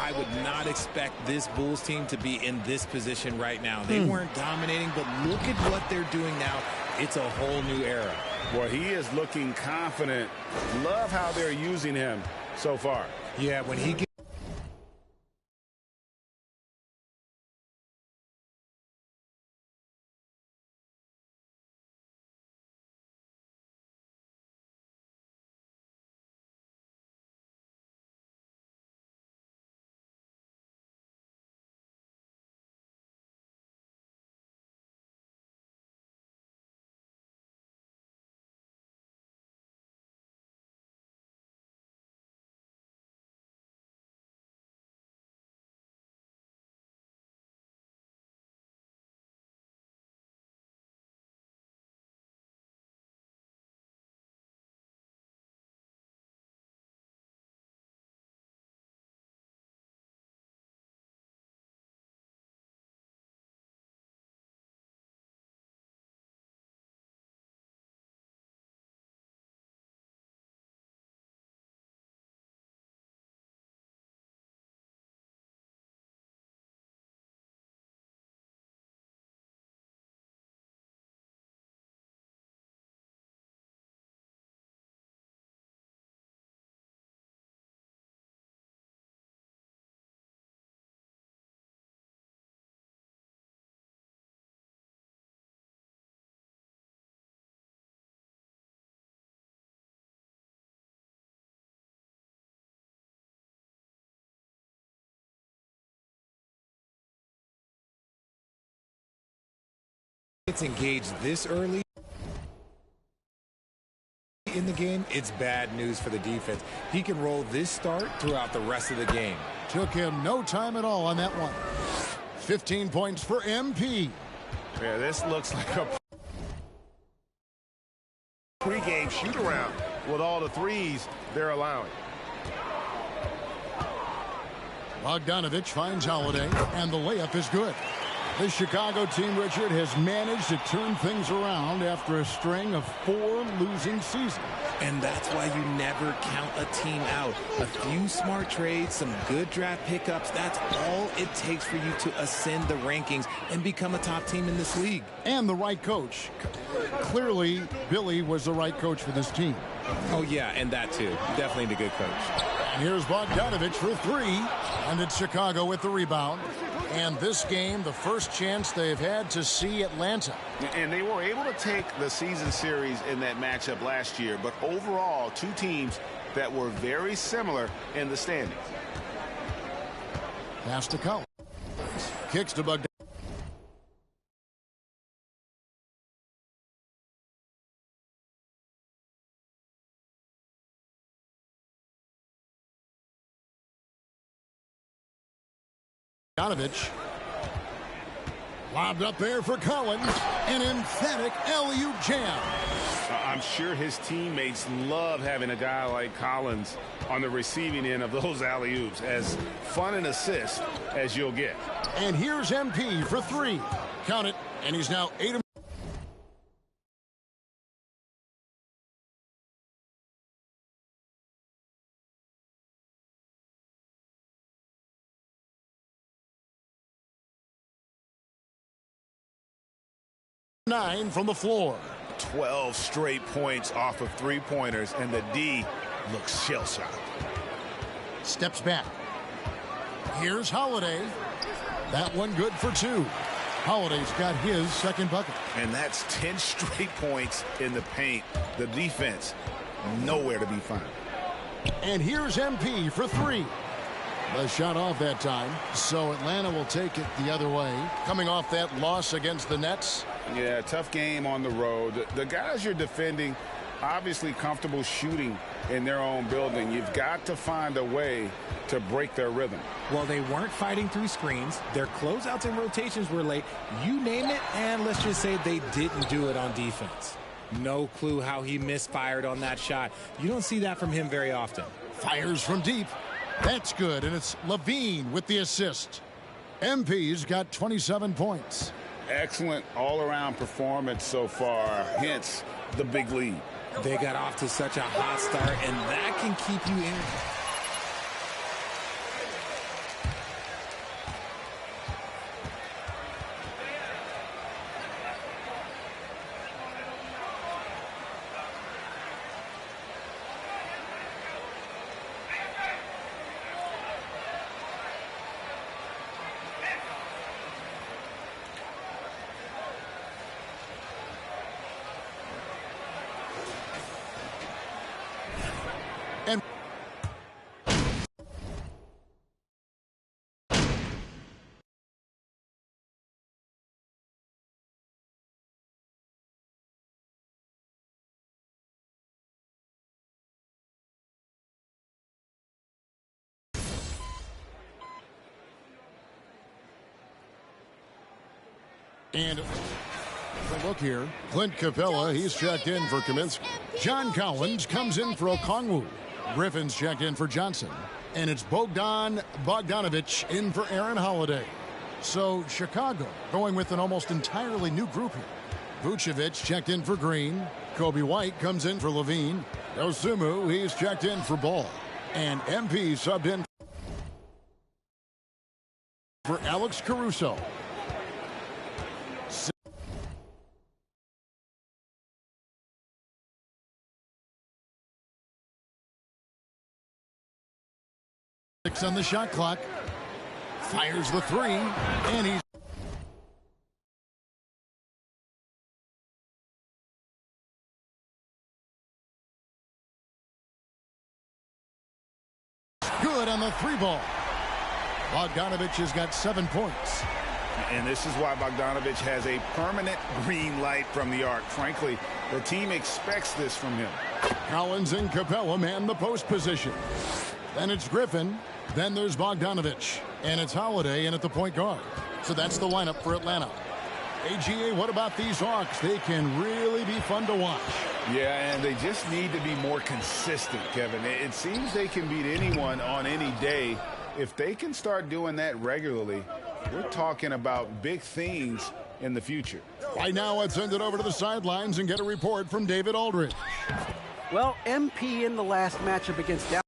I would not expect this Bulls team to be in this position right now. They weren't dominating, but look at what they're doing now. It's a whole new era. Well, he is looking confident. Love how they're using him so far. Yeah, when he gets engaged this early in the game, it's bad news for the defense. He can roll this start throughout the rest of the game. Took him no time at all on that one. 15 points for MP. Yeah, this looks like a pregame shoot-around with all the threes they're allowing. Bogdanovich finds Holiday, and the layup is good. The Chicago team, Richard, has managed to turn things around after a string of 4 losing seasons. And that's why you never count a team out. A few smart trades, some good draft pickups, that's all it takes for you to ascend the rankings and become a top team in this league. And the right coach. Clearly, Billy was the right coach for this team. Oh, yeah, and that too. Definitely the good coach. And here's Bogdanovich for 3. And it's Chicago with the rebound. And this game, the first chance they've had to see Atlanta. And they were able to take the season series in that matchup last year. But overall, 2 teams that were very similar in the standings. Pass to Collins. Kicks to Bogdanovich. Bogdanovich lobbed up there for Collins. An emphatic alley-oop jam. I'm sure his teammates love having a guy like Collins on the receiving end of those alley-oops. As fun an assist as you'll get. And here's MP for 3. Count it, and he's now 8 of 9 from the floor. 12 straight points off of 3-pointers, and the D looks shell-shocked. Steps back. Here's Holiday. That one good for 2. Holiday's got his second bucket. And that's 10 straight points in the paint. The defense, nowhere to be found. And here's MP for 3. The shot off that time, so Atlanta will take it the other way. Coming off that loss against the Nets. Yeah, tough game on the road. The guys you're defending, obviously comfortable shooting in their own building. You've got to find a way to break their rhythm. Well, they weren't fighting through screens. Their closeouts and rotations were late. You name it, and let's just say they didn't do it on defense. No clue how he misfired on that shot. You don't see that from him very often. Fires from deep. That's good, and it's Levine with the assist. MP's got 27 points. Excellent all-around performance so far, hence the big lead. They got off to such a hot start, and that can keep you in. And a look here. Clint Capella, he's checked in for Kaminsky. John Collins comes in for Okongwu. Griffin's checked in for Johnson. And it's Bogdan Bogdanovic in for Aaron Holiday. So Chicago going with an almost entirely new group here. Vucevic checked in for Green. Kobe White comes in for Levine. Osumu, he's checked in for Ball. And MP subbed in for Alex Caruso. Six on the shot clock. Fires the three, and he's good on the three ball. Bogdanovic has got 7 points. And this is why Bogdanovic has a permanent green light from the arc. Frankly, the team expects this from him. Collins and Capella man the post position. Then it's Griffin. Then there's Bogdanovic. And it's Holiday in at the point guard. So that's the lineup for Atlanta. AGA, what about these Hawks? They can really be fun to watch. Yeah, and they just need to be more consistent, Kevin. It seems they can beat anyone on any day. If they can start doing that regularly, we're talking about big things in the future. Right now, let's send it over to the sidelines and get a report from David Aldridge. Well, MP in the last matchup against Dallas.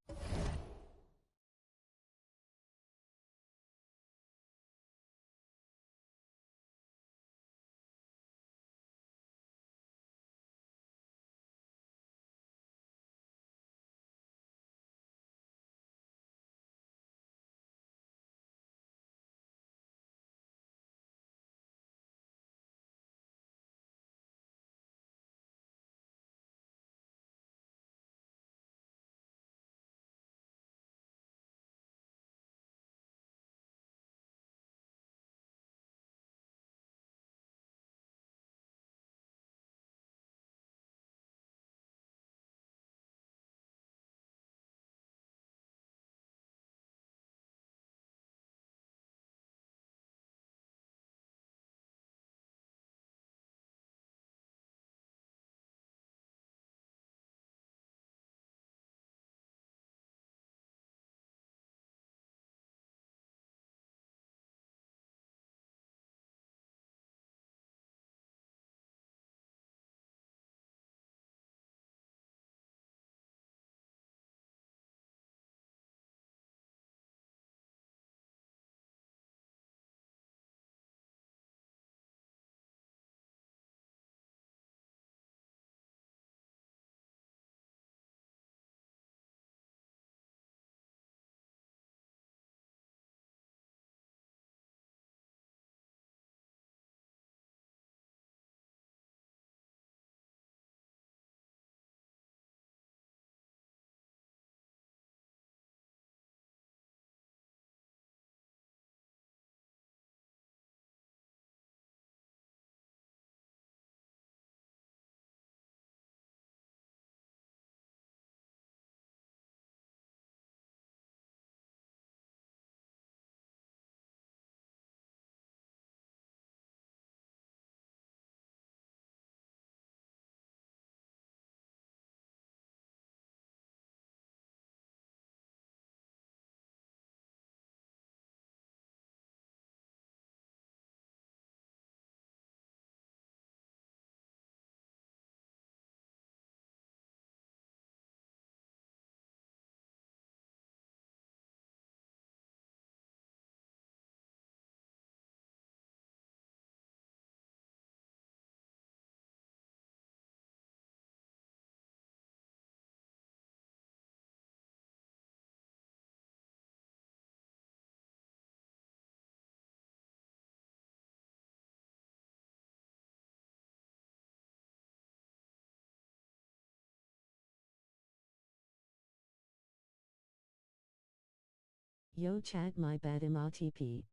Yo chat my bad MRTP.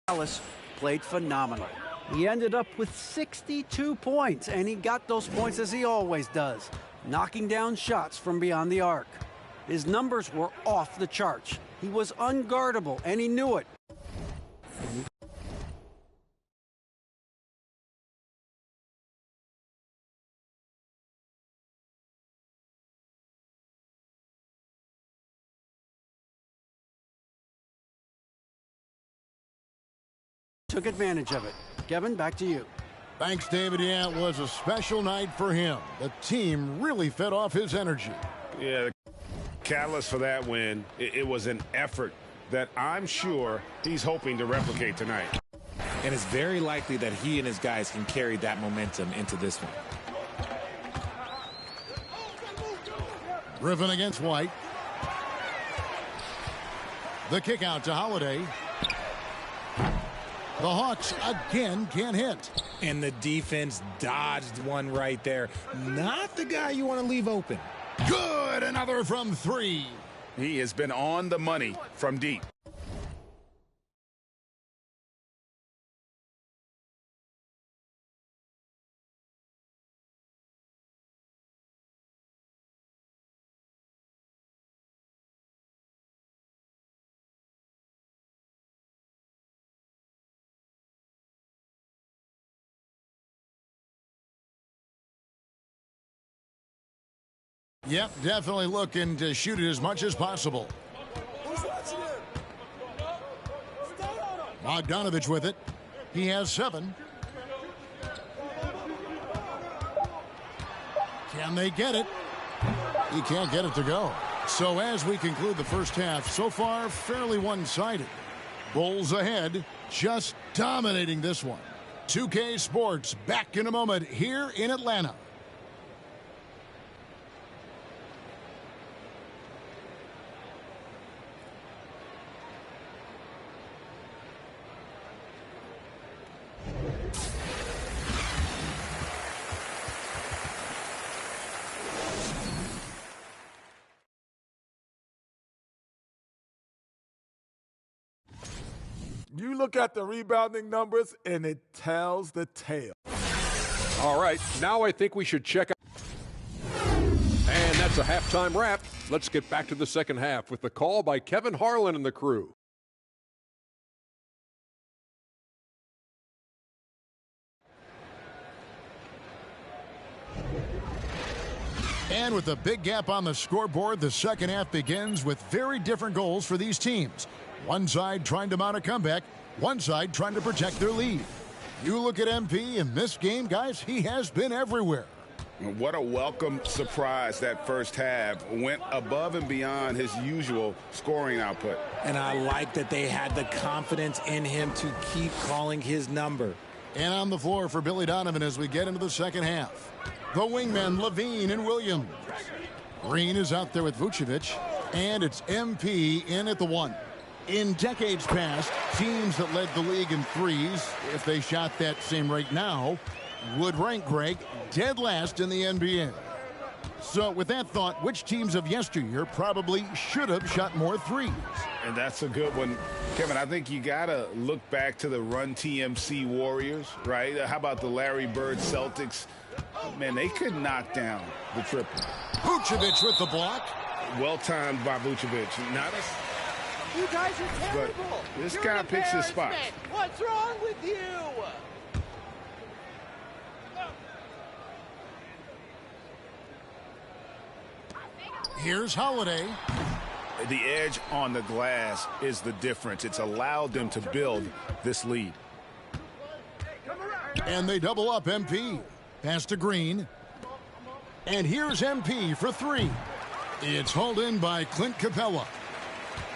Dallas played phenomenal. He ended up with 62 points, and he got those points as he always does, knocking down shots from beyond the arc. His numbers were off the charts. He was unguardable, and he knew it. Took advantage of it. Kevin, back to you. Thanks, David. Yeah, it was a special night for him. The team really fed off his energy. Yeah, the catalyst for that win, it was an effort that I'm sure he's hoping to replicate tonight. And it's very likely that he and his guys can carry that momentum into this one. Griffin against White. The kick out to Holiday. The Hawks again can't hit. And the defense dodged one right there. Not the guy you want to leave open. Good, another from three. He has been on the money from deep. Yep, definitely looking to shoot it as much as possible. Bogdanovich with it. He has 7. Can they get it? He can't get it to go. So as we conclude the first half, so far fairly one-sided. Bulls ahead, just dominating this one. 2K Sports back in a moment here in Atlanta. You look at the rebounding numbers, and it tells the tale. All right, now I think we should check out. And that's a halftime wrap. Let's get back to the second half with the call by Kevin Harlan and the crew. And with a big gap on the scoreboard, the second half begins with very different goals for these teams. One side trying to mount a comeback, one side trying to protect their lead. You look at MP in this game, guys, he has been everywhere. What a welcome surprise that first half. Went above and beyond his usual scoring output. And I like that they had the confidence in him to keep calling his number. And on the floor for Billy Donovan as we get into the second half. The wingmen, Levine and Williams. Green is out there with Vucevic, and it's MP in at the 1. In decades past, teams that led the league in threes, if they shot that same rate now, would rank, Greg, dead last in the NBA. So with that thought, which teams of yesteryear probably should have shot more threes? And that's a good one. Kevin, I think you got to look back to the Run TMC Warriors, right? How about the Larry Bird Celtics? Man, they could knock down the triple. Vucevic with the block. Well timed by Vucevic. Not a... You guys are terrible. But this guy picks his spots. What's wrong with you? Here's Holiday. The edge on the glass is the difference. It's allowed them to build this lead. And they double up MP. Pass to Green. And here's MP for 3. It's hauled in by Clint Capella.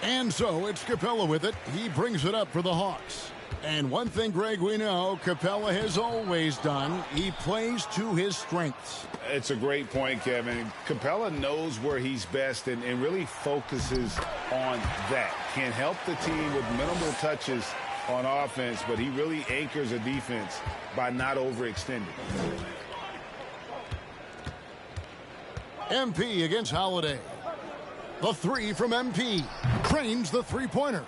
And so it's Capella with it. He brings it up for the Hawks. And one thing, Greg, we know Capella has always done. He plays to his strengths. It's a great point, Kevin. Capella knows where he's best and really focuses on that. Can help the team with minimal touches on offense, but he really anchors a defense by not overextending. MP against Holiday. The 3 from MP. Trains the three-pointer.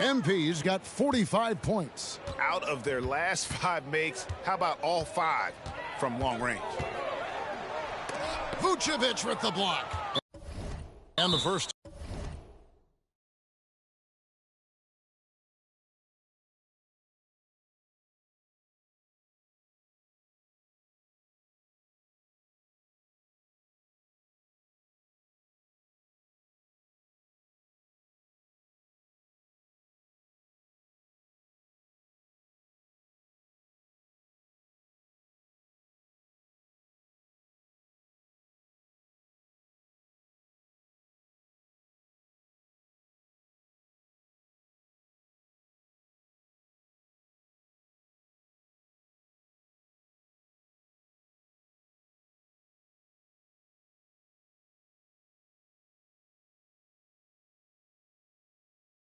MP's got 45 points. Out of their last 5 makes, how about all 5 from long range? Vucevic with the block. And the first.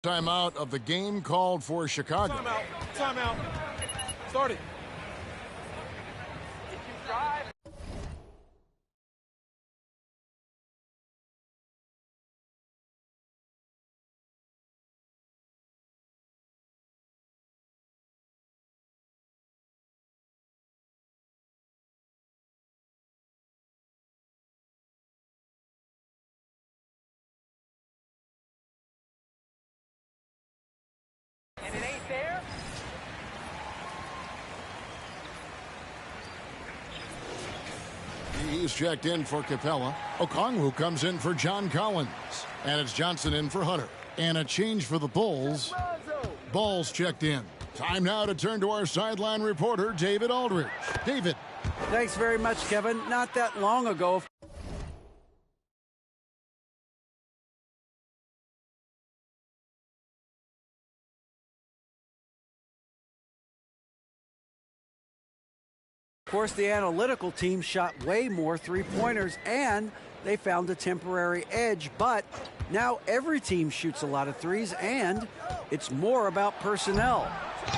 Timeout of the game called for Chicago. Timeout. Timeout. Start it. And it ain't there. He's checked in for Capella. Okongwu comes in for John Collins. And it's Johnson in for Hunter. And a change for the Bulls. Ball's checked in. Time now to turn to our sideline reporter, David Aldridge. David. Thanks very much, Kevin. Not that long ago. Of course, the analytical team shot way more three-pointers, and they found a temporary edge. But now every team shoots a lot of threes, and it's more about personnel.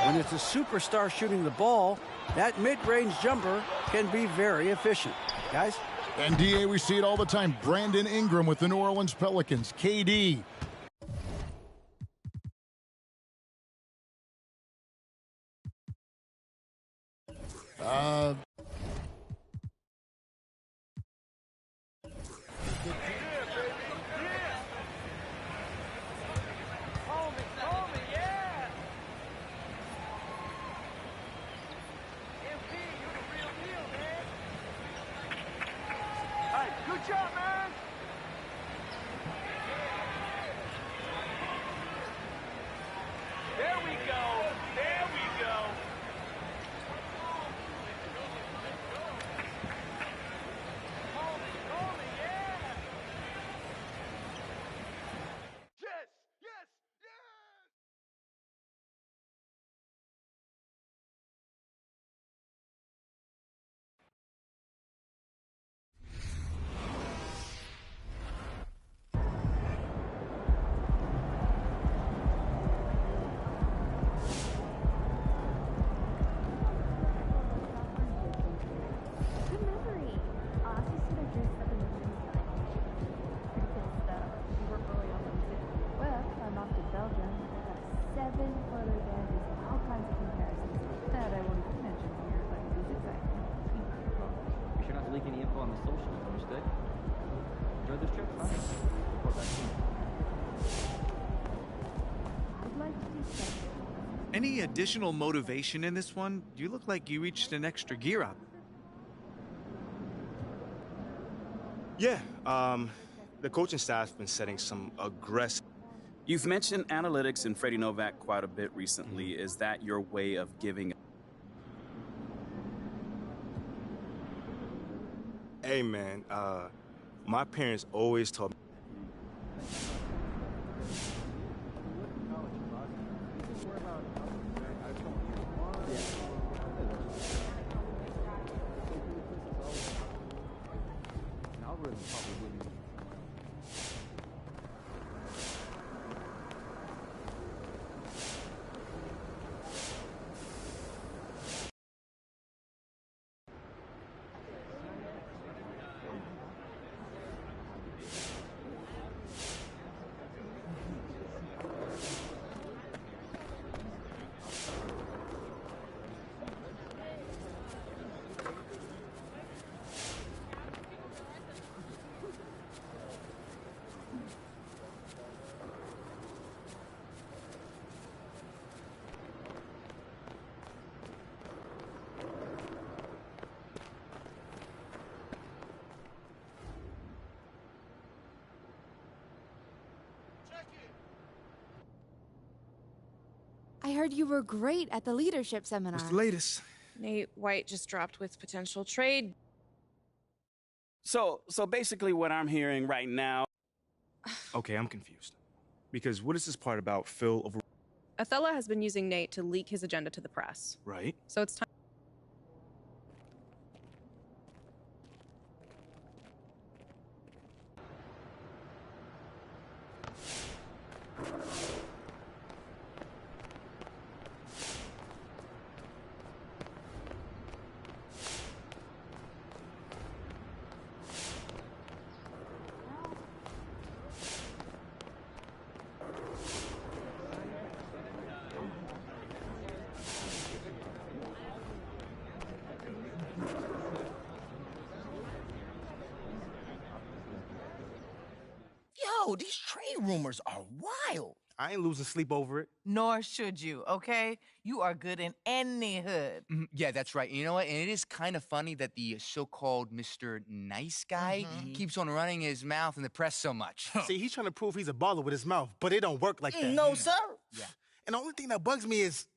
When it's a superstar shooting the ball, that mid-range jumper can be very efficient. Guys? And, DA, we see it all the time. Brandon Ingram with the New Orleans Pelicans. KD. Good job, man. There we go. There we go. Any additional motivation in this one? You look like you reached an extra gear up. Yeah, the coaching staff's been setting some aggressive. You've mentioned analytics and Freddie Novak quite a bit recently. Is that your way of giving? Hey, man, my parents always told me. I heard you were great at the leadership seminar. What's the latest? Nate White just dropped with potential trade. So basically what I'm hearing right now... Okay, I'm confused. Because what is this part about Phil over... Othello has been using Nate to leak his agenda to the press. Right. So it's time... Yo, these trade rumors are wild. I ain't losing sleep over it. Nor should you, okay? You are good in any hood. Yeah, that's right. You know what? And it is kind of funny that the so-called Mr. Nice Guy keeps on running his mouth in the press so much. See, he's trying to prove he's a baller with his mouth, but it don't work like that. No, sir. Yeah. And the only thing that bugs me is...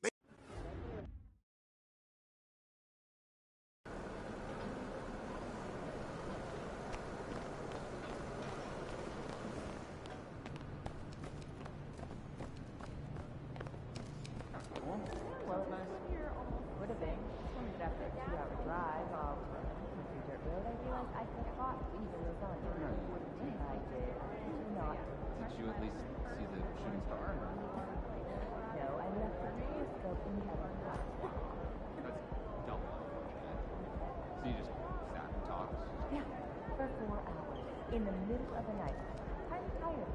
Would have been. After a 2-hour drive off country dirt road, I realized I forgot even was on it. No, you wouldn't. I did. Did you not? Did you at least see the shooting star? No, I left the telescope in the other class. That's dumb. So you just sat and talked? Yeah, for 4 hours. In the middle of the night. I'm tired.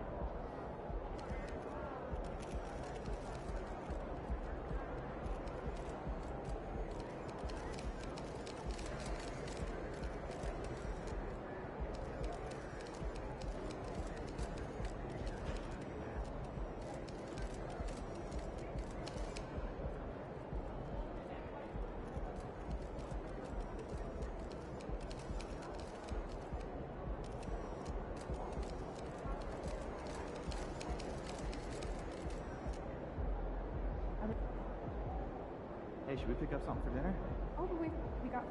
Hey, should we pick up something for dinner? Oh, but we got...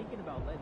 thinking about letting.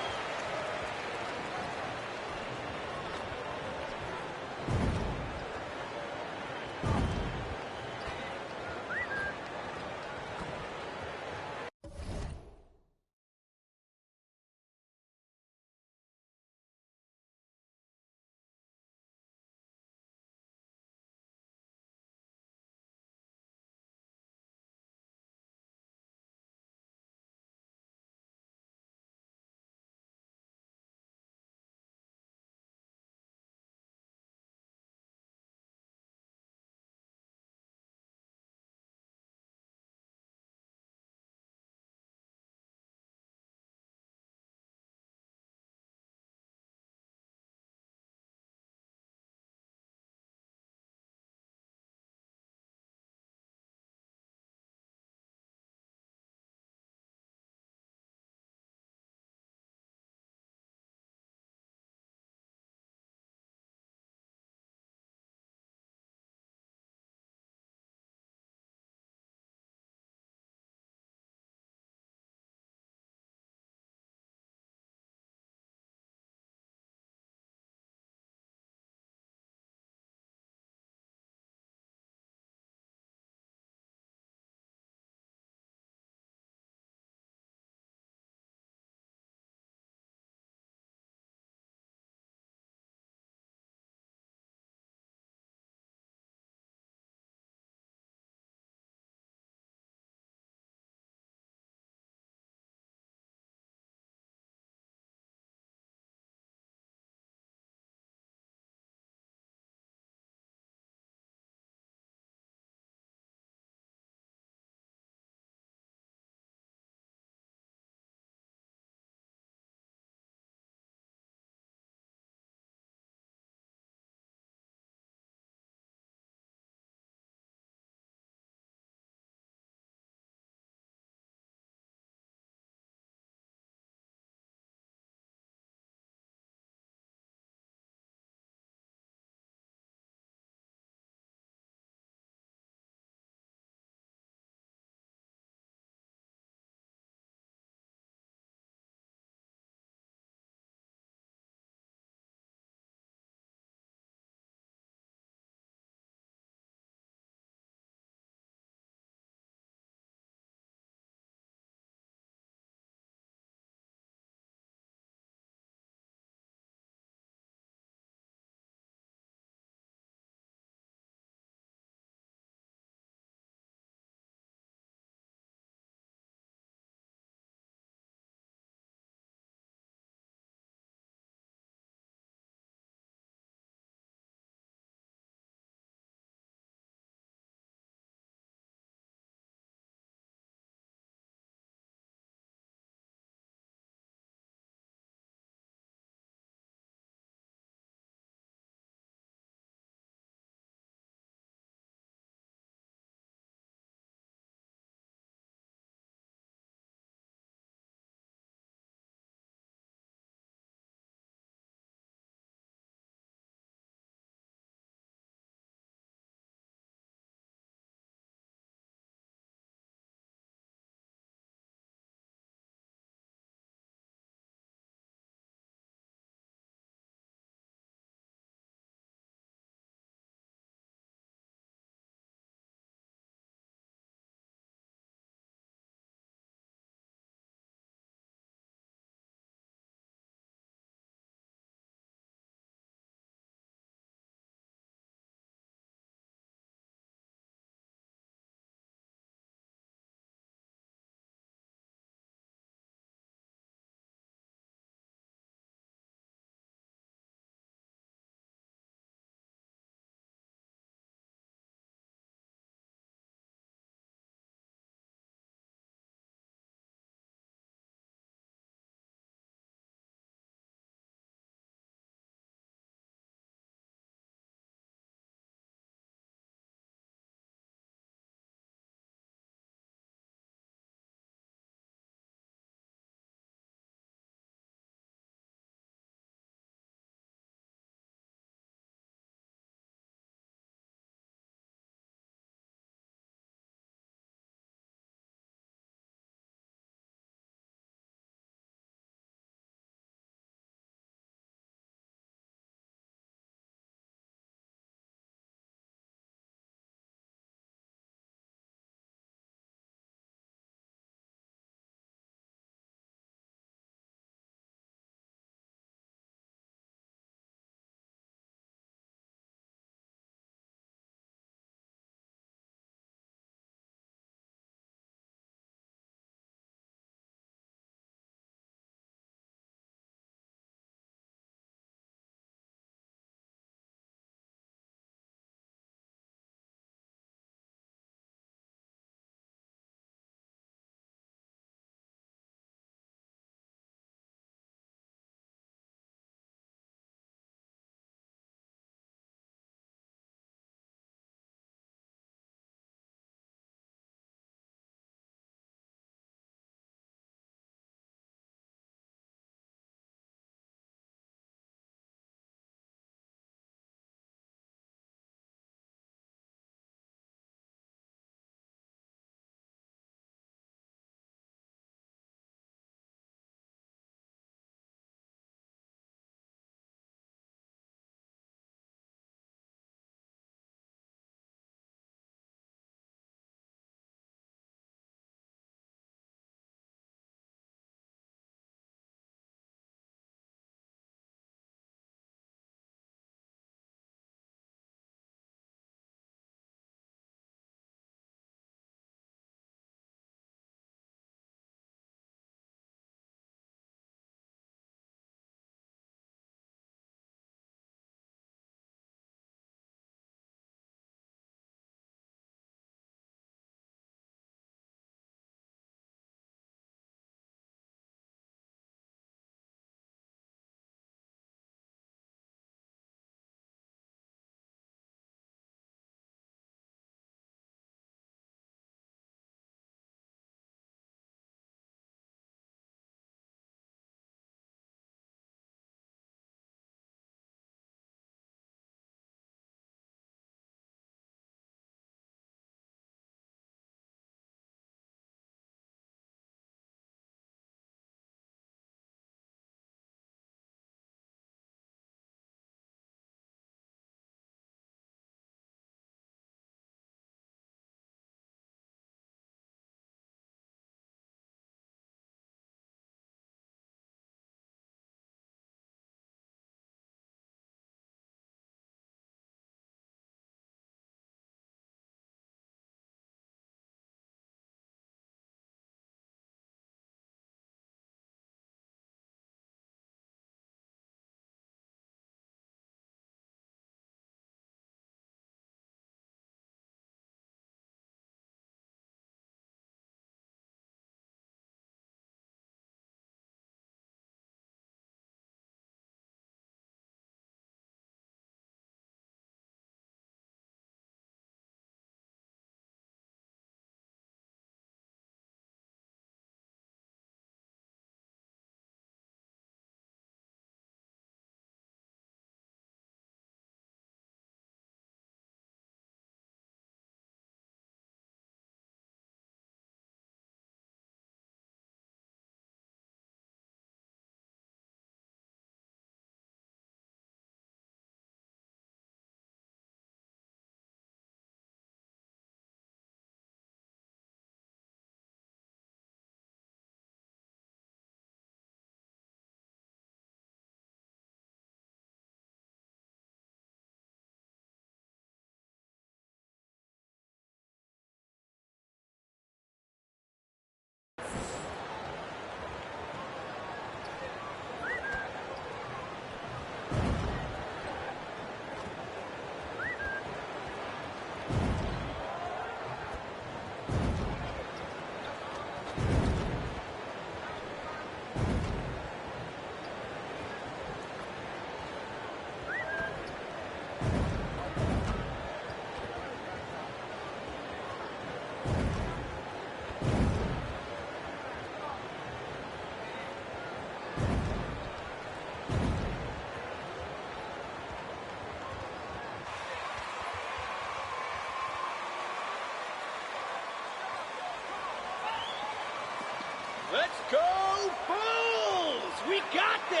Let's go, Bulls! We got this!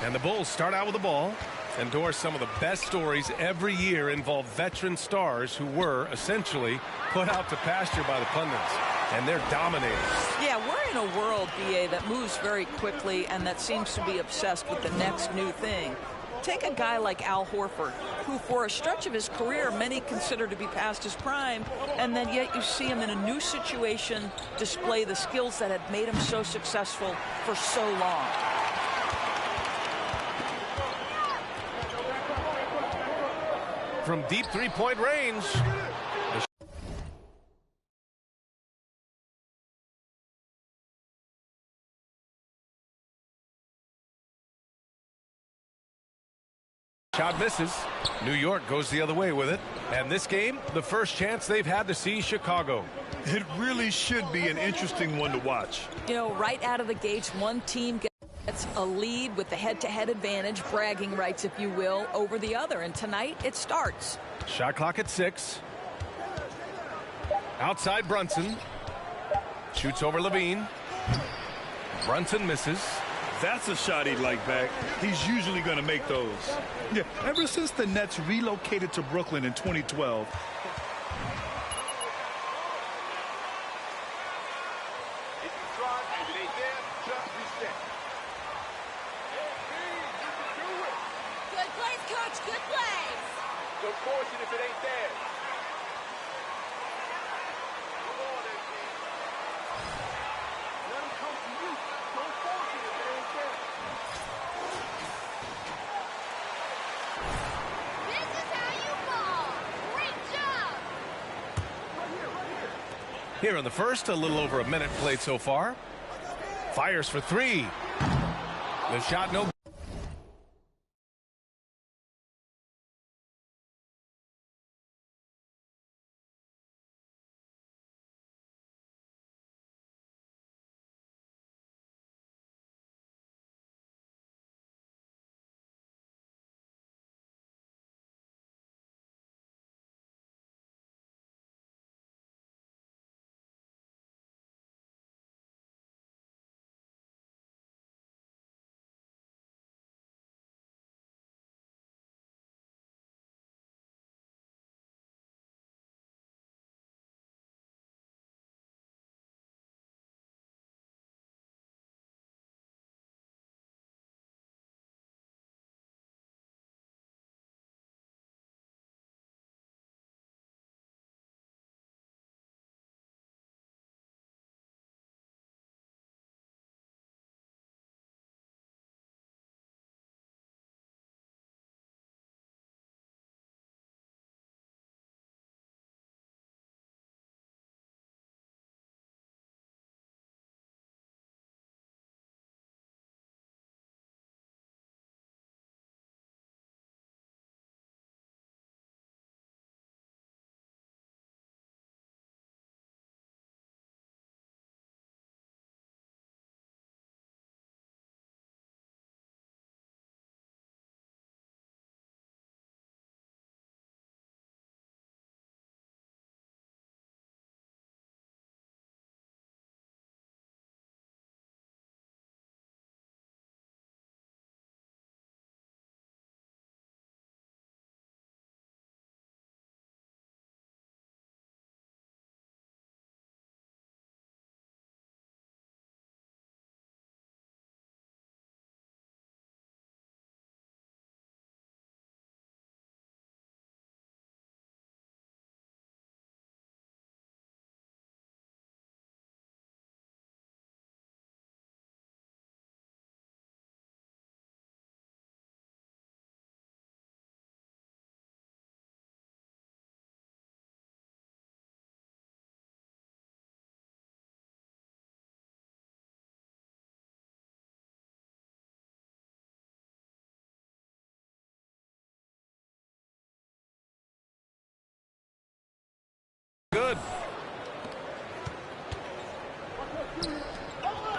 And the Bulls start out with the ball. Endorse some of the best stories every year involve veteran stars who were essentially put out to pasture by the pundits. And they're dominating. Yeah, we're in a world, BA, that moves very quickly and that seems to be obsessed with the next new thing. Take a guy like Al Horford, who for a stretch of his career many consider to be past his prime, and then yet you see him in a new situation display the skills that had made him so successful for so long. From deep three-point range. Shot misses. New York goes the other way with it. And this game, the first chance they've had to see Chicago. It really should be an interesting one to watch. You know, right out of the gates, one team gets a lead with the head-to-head advantage, bragging rights, if you will, over the other. And tonight, it starts. Shot clock at 6. Outside Brunson. Shoots over Levine. Brunson misses. That's a shot he'd like back. He's usually going to make those. Yeah, ever since the Nets relocated to Brooklyn in 2012. Good plays, Coach. Good plays. Don't force it if it ain't there. Come on, MP. Let him come to you. Don't force it if it ain't there. This is how you ball. Great job. Here in the first, a little over a minute played so far. Fires for 3. The shot no. Good.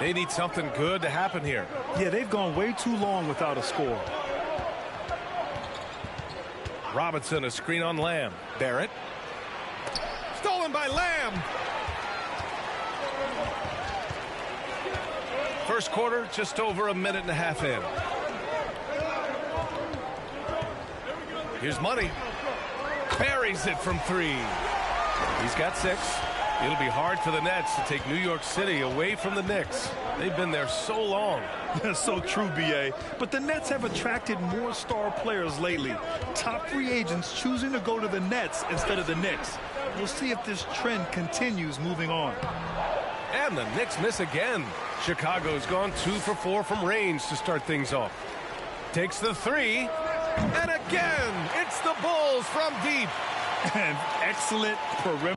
They need something good to happen here. Yeah, they've gone way too long without a score. Robinson, a screen on Lamb. Barrett. Stolen by Lamb. First quarter, just over a minute and a half in. Here's Money. Buries it from 3. He's got 6. It'll be hard for the Nets to take New York City away from the Knicks. They've been there so long. That's so true, B.A. But the Nets have attracted more star players lately. Top free agents choosing to go to the Nets instead of the Knicks. We'll see if this trend continues moving on. And the Knicks miss again. Chicago's gone 2 for 4 from range to start things off. Takes the 3. And again, it's the Bulls from deep. An excellent perimeter.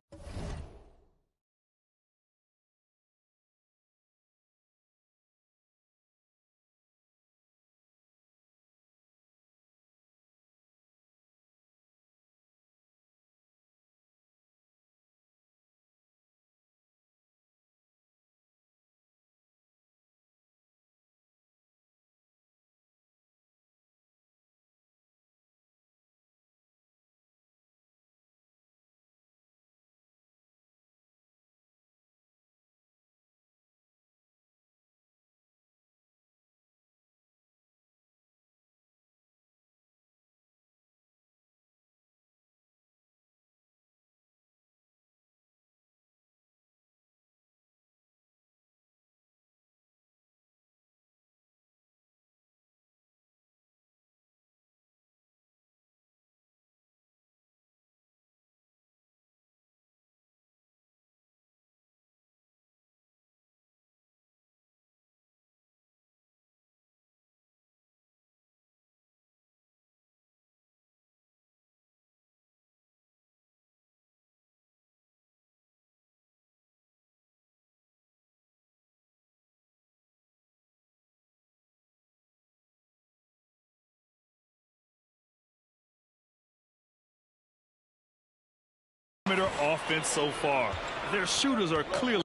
Offense so far. Their shooters are clearly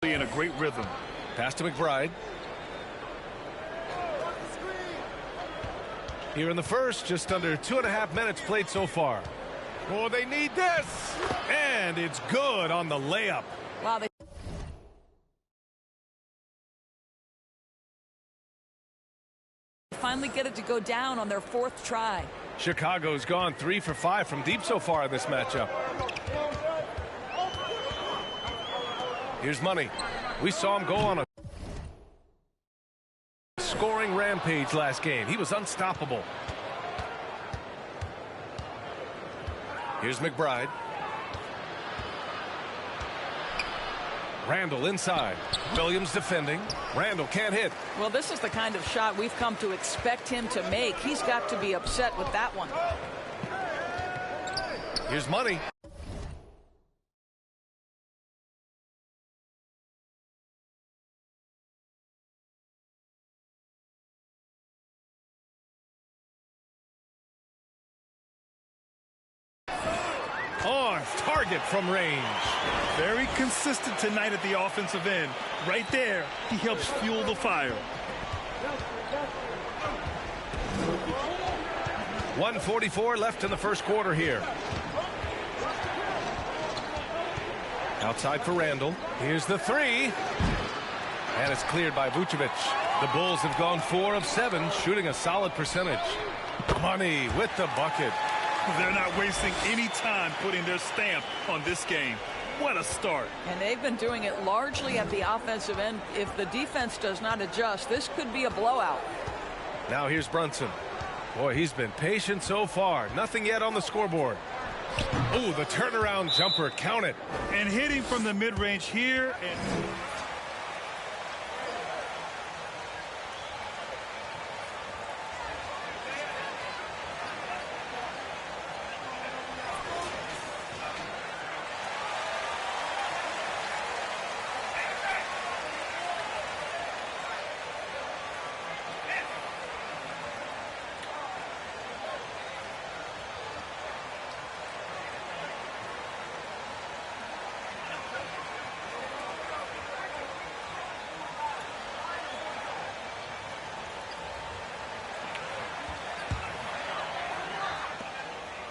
in a great rhythm. Pass to McBride. Here in the first, just under 2.5 minutes played so far. Oh, they need this. And it's good on the layup. Wow, they finally get it to go down on their 4th try. Chicago's gone 3 for 5 from deep so far in this matchup. Here's Money. We saw him go on a scoring rampage last game. He was unstoppable. Here's McBride. Randall inside. Williams defending. Randall can't hit. Well, this is the kind of shot we've come to expect him to make. He's got to be upset with that one. Here's Money. On target from range. Very consistent tonight at the offensive end. Right there, he helps fuel the fire. 1:44 left in the first quarter here. Outside for Randall. Here's the 3. And it's cleared by Vucevic. The Bulls have gone 4 of 7, shooting a solid percentage. Money with the bucket. They're not wasting any time putting their stamp on this game. What a start. And they've been doing it largely at the offensive end. If the defense does not adjust, this could be a blowout. Now here's Brunson. Boy, he's been patient so far. Nothing yet on the scoreboard. Oh, the turnaround jumper. Count it. And hitting from the mid-range here. And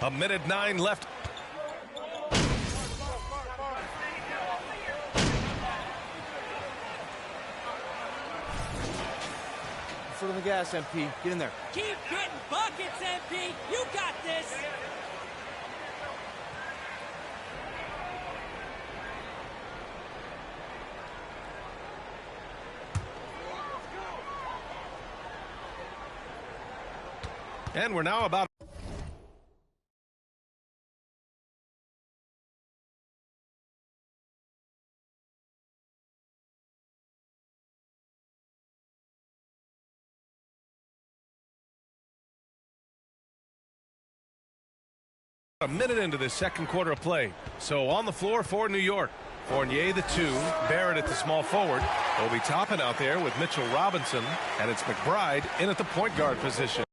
A minute 9 left. Foot on the gas, MP. Get in there. Keep getting buckets, MP. You got this. And we're now about a minute into the second quarter of play. So on the floor for New York. Fournier the 2, Barrett at the small forward. Obi Toppin out there with Mitchell Robinson, and it's McBride in at the point guard position.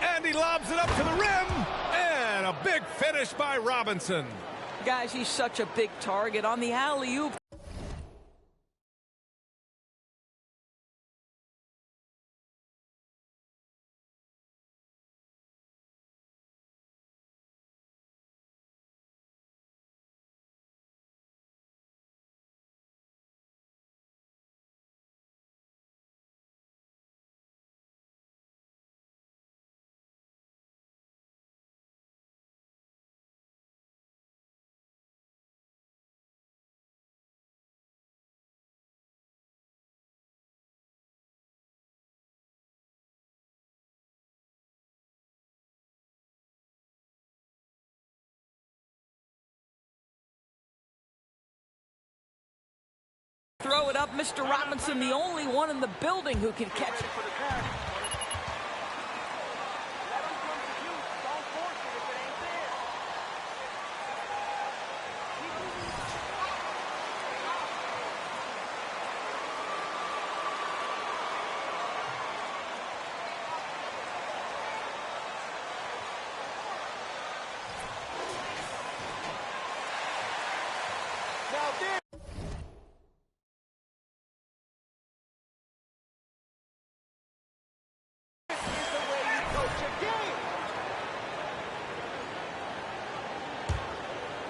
And he lobs it up to the rim. And a big finish by Robinson. Guys, he's such a big target on the alley-oop. Throw it up, Mr. Robinson, the only one in the building who can catch it.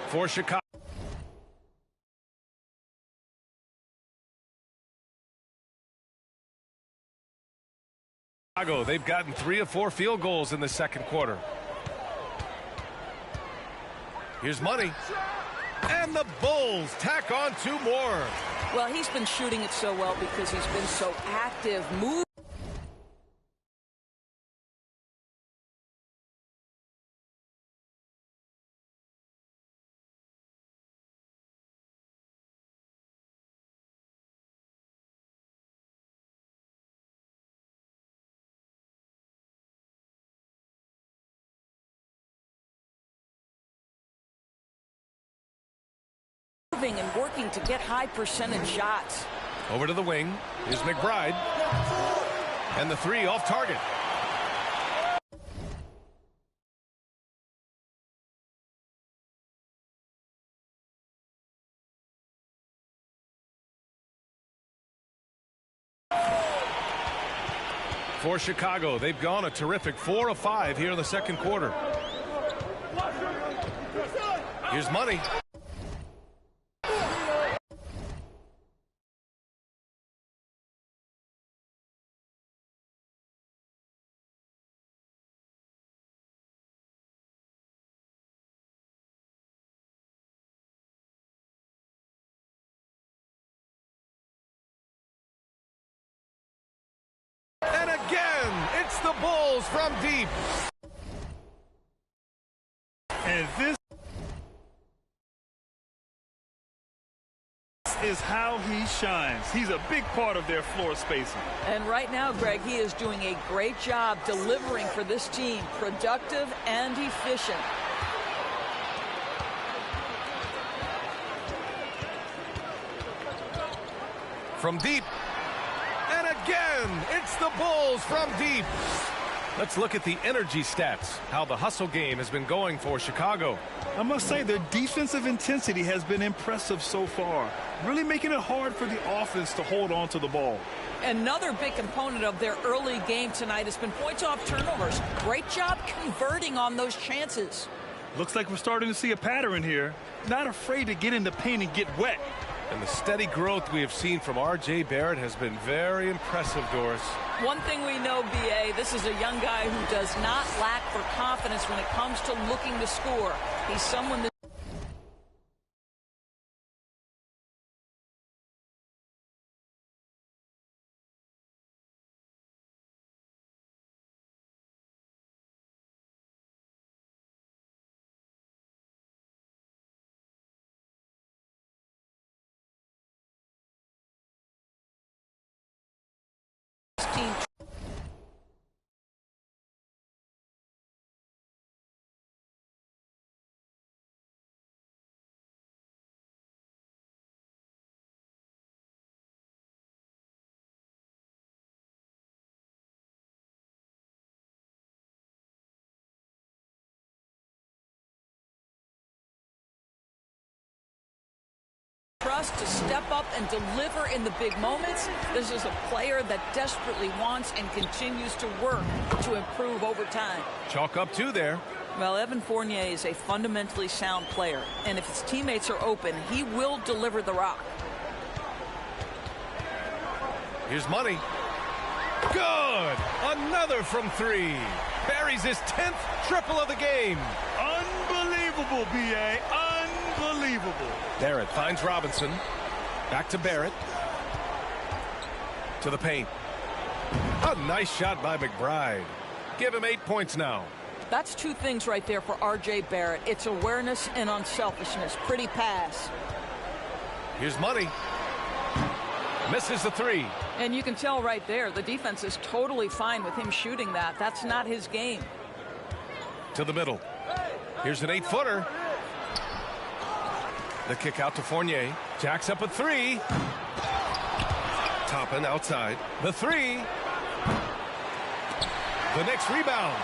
For Chicago. They've gotten 3 of 4 field goals in the second quarter. Here's Money. And the Bulls tack on 2 more. Well, he's been shooting it so well because he's been so active, moving. And working to get high percentage shots. Over to the wing. Here's McBride. And the 3 off target. for Chicago. They've gone a terrific 4 of 5 here in the second quarter. Here's Money. And again, it's the Bulls from deep. And this is how he shines. He's a big part of their floor spacing. And right now, Greg, he is doing a great job delivering for this team, productive and efficient. From deep. And again, it's the Bulls from deep. Let's look at the energy stats, how the hustle game has been going for Chicago. I must say their defensive intensity has been impressive so far, really making it hard for the offense to hold on to the ball. Another big component of their early game tonight has been points off turnovers. Great job converting on those chances. Looks like we're starting to see a pattern here. Not afraid to get in the paint and get wet. And the steady growth we have seen from R.J. Barrett has been very impressive, Doris. One thing we know, B.A., this is a young guy who does not lack for confidence when it comes to looking to score. He's someone that team. Trust to step up and deliver in the big moments. This is a player that desperately wants and continues to work to improve over time. Chalk up 2 there. Well, Evan Fournier is a fundamentally sound player, and if his teammates are open, he will deliver the rock. Here's Money. Good! Another from 3. Buries his 10th triple of the game. Unbelievable, B.A. Unbelievable. Barrett finds Robinson. Back to Barrett. To the paint. A nice shot by McBride. Give him 8 points now. That's 2 things right there for R.J. Barrett. It's awareness and unselfishness. Pretty pass. Here's Money. Misses the 3. And you can tell right there, the defense is totally fine with him shooting that. That's not his game. To the middle. Here's an 8-footer. The kick out to Fournier. Jacks up a 3. Toppin outside. The 3. The Knicks rebound.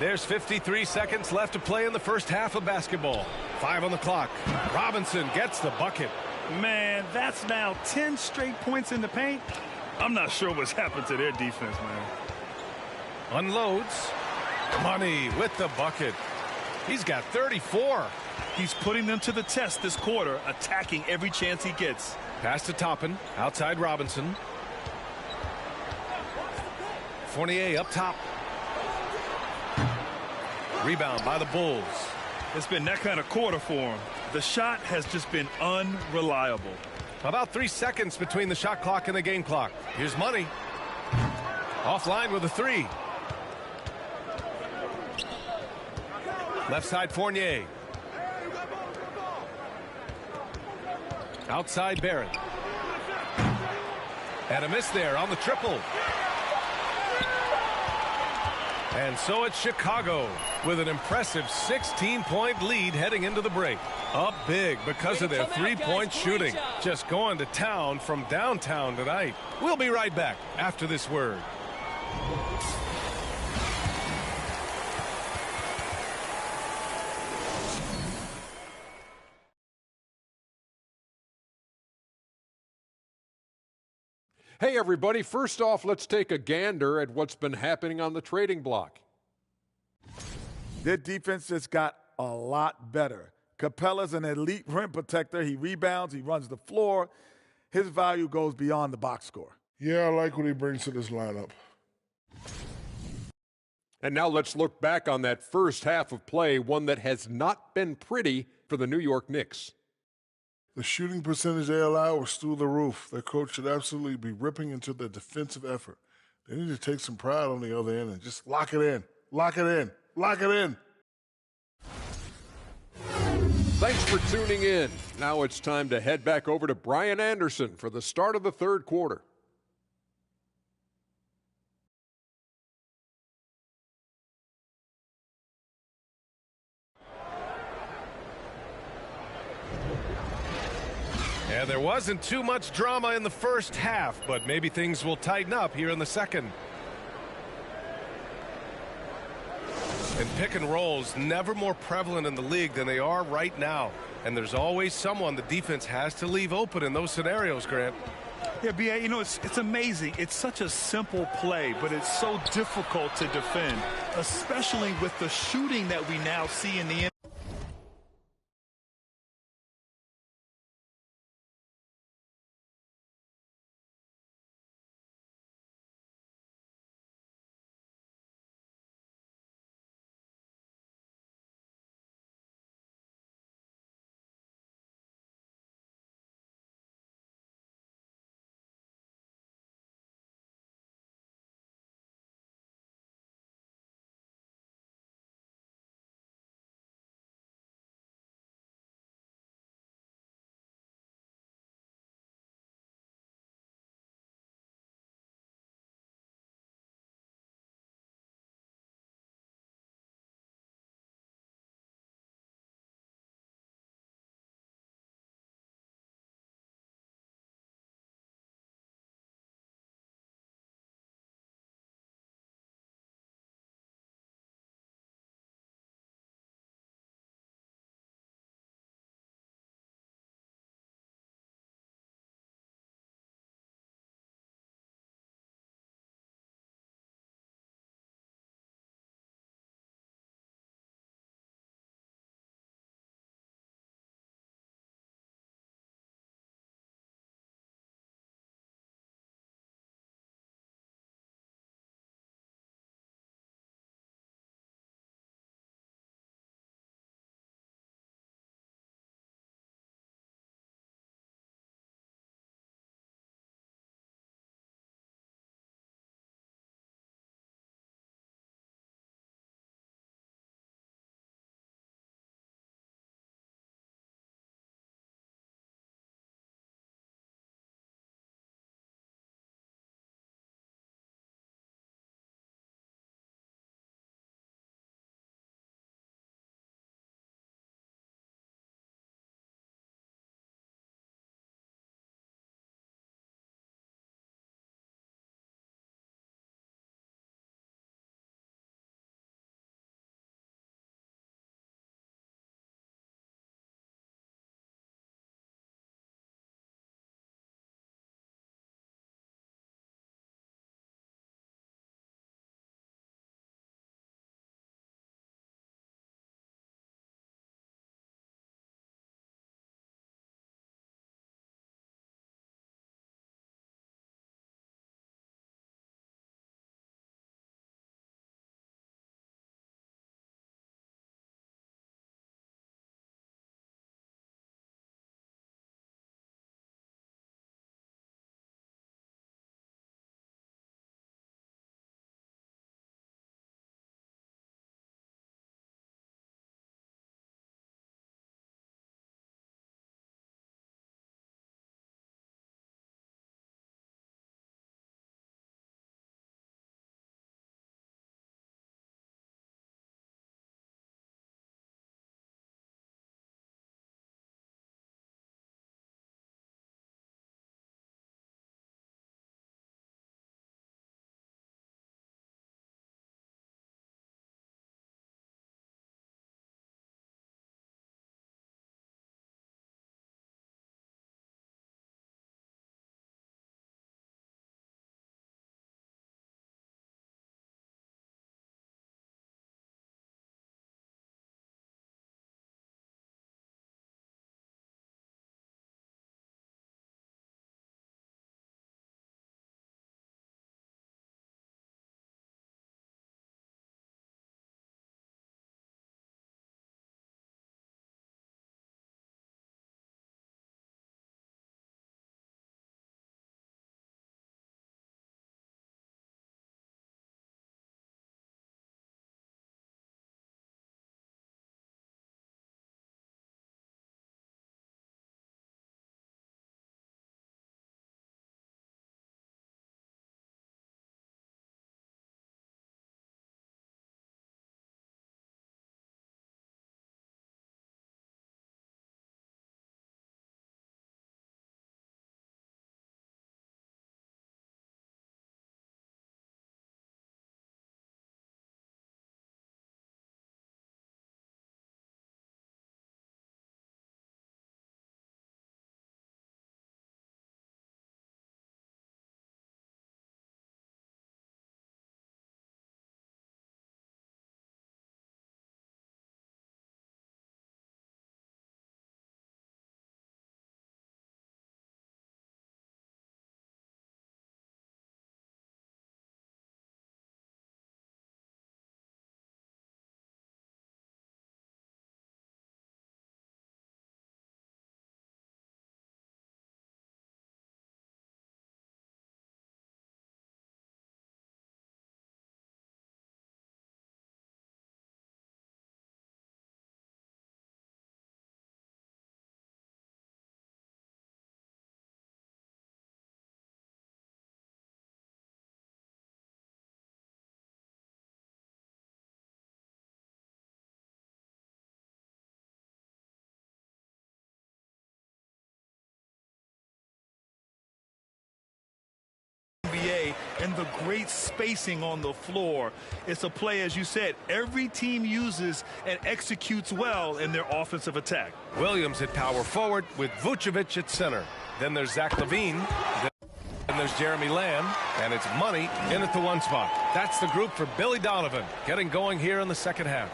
There's 53 seconds left to play in the first half of basketball. 5 on the clock. Robinson gets the bucket. Man, that's now 10 straight points in the paint. I'm not sure what's happened to their defense, man. Unloads. Money with the bucket. He's got 34. He's putting them to the test this quarter, attacking every chance he gets. Pass to Toppin. Outside Robinson. Fournier up top. Rebound by the Bulls. It's been that kind of quarter for him. The shot has just been unreliable. About 3 seconds between the shot clock and the game clock. Here's Money. Offline with a 3. Left side Fournier. Outside Barrett. And a miss there on the triple. And so it's Chicago with an impressive 16-point lead heading into the break. Up big because of their three-point shooting. Just going to town from downtown tonight. We'll be right back after this word. Hey, everybody. First off, let's take a gander at what's been happening on the trading block. Their defense just got a lot better. Capella's an elite rim protector. He rebounds. He runs the floor. His value goes beyond the box score. Yeah, I like what he brings to this lineup. And now let's look back on that first half of play, one that has not been pretty for the New York Knicks. The shooting percentage they allow was through the roof. Their coach should absolutely be ripping into their defensive effort. They need to take some pride on the other end and just lock it in. Lock it in. Lock it in. Thanks for tuning in. Now it's time to head back over to Brian Anderson for the start of the third quarter. And there wasn't too much drama in the first half, but maybe things will tighten up here in the second. And pick and rolls never more prevalent in the league than they are right now. And there's always someone the defense has to leave open in those scenarios, Grant. Yeah, B.A., you know, it's amazing. It's such a simple play, but it's so difficult to defend, especially with the shooting that we now see in the end. play and the great spacing on the floor. It's a play, as you said, every team uses and executes well in their offensive attack. Williams at power forward with Vucevic at center. Then there's Zach LaVine. Then there's Jeremy Lamb. And it's Money in at the 1 spot. That's the group for Billy Donovan getting going here in the second half.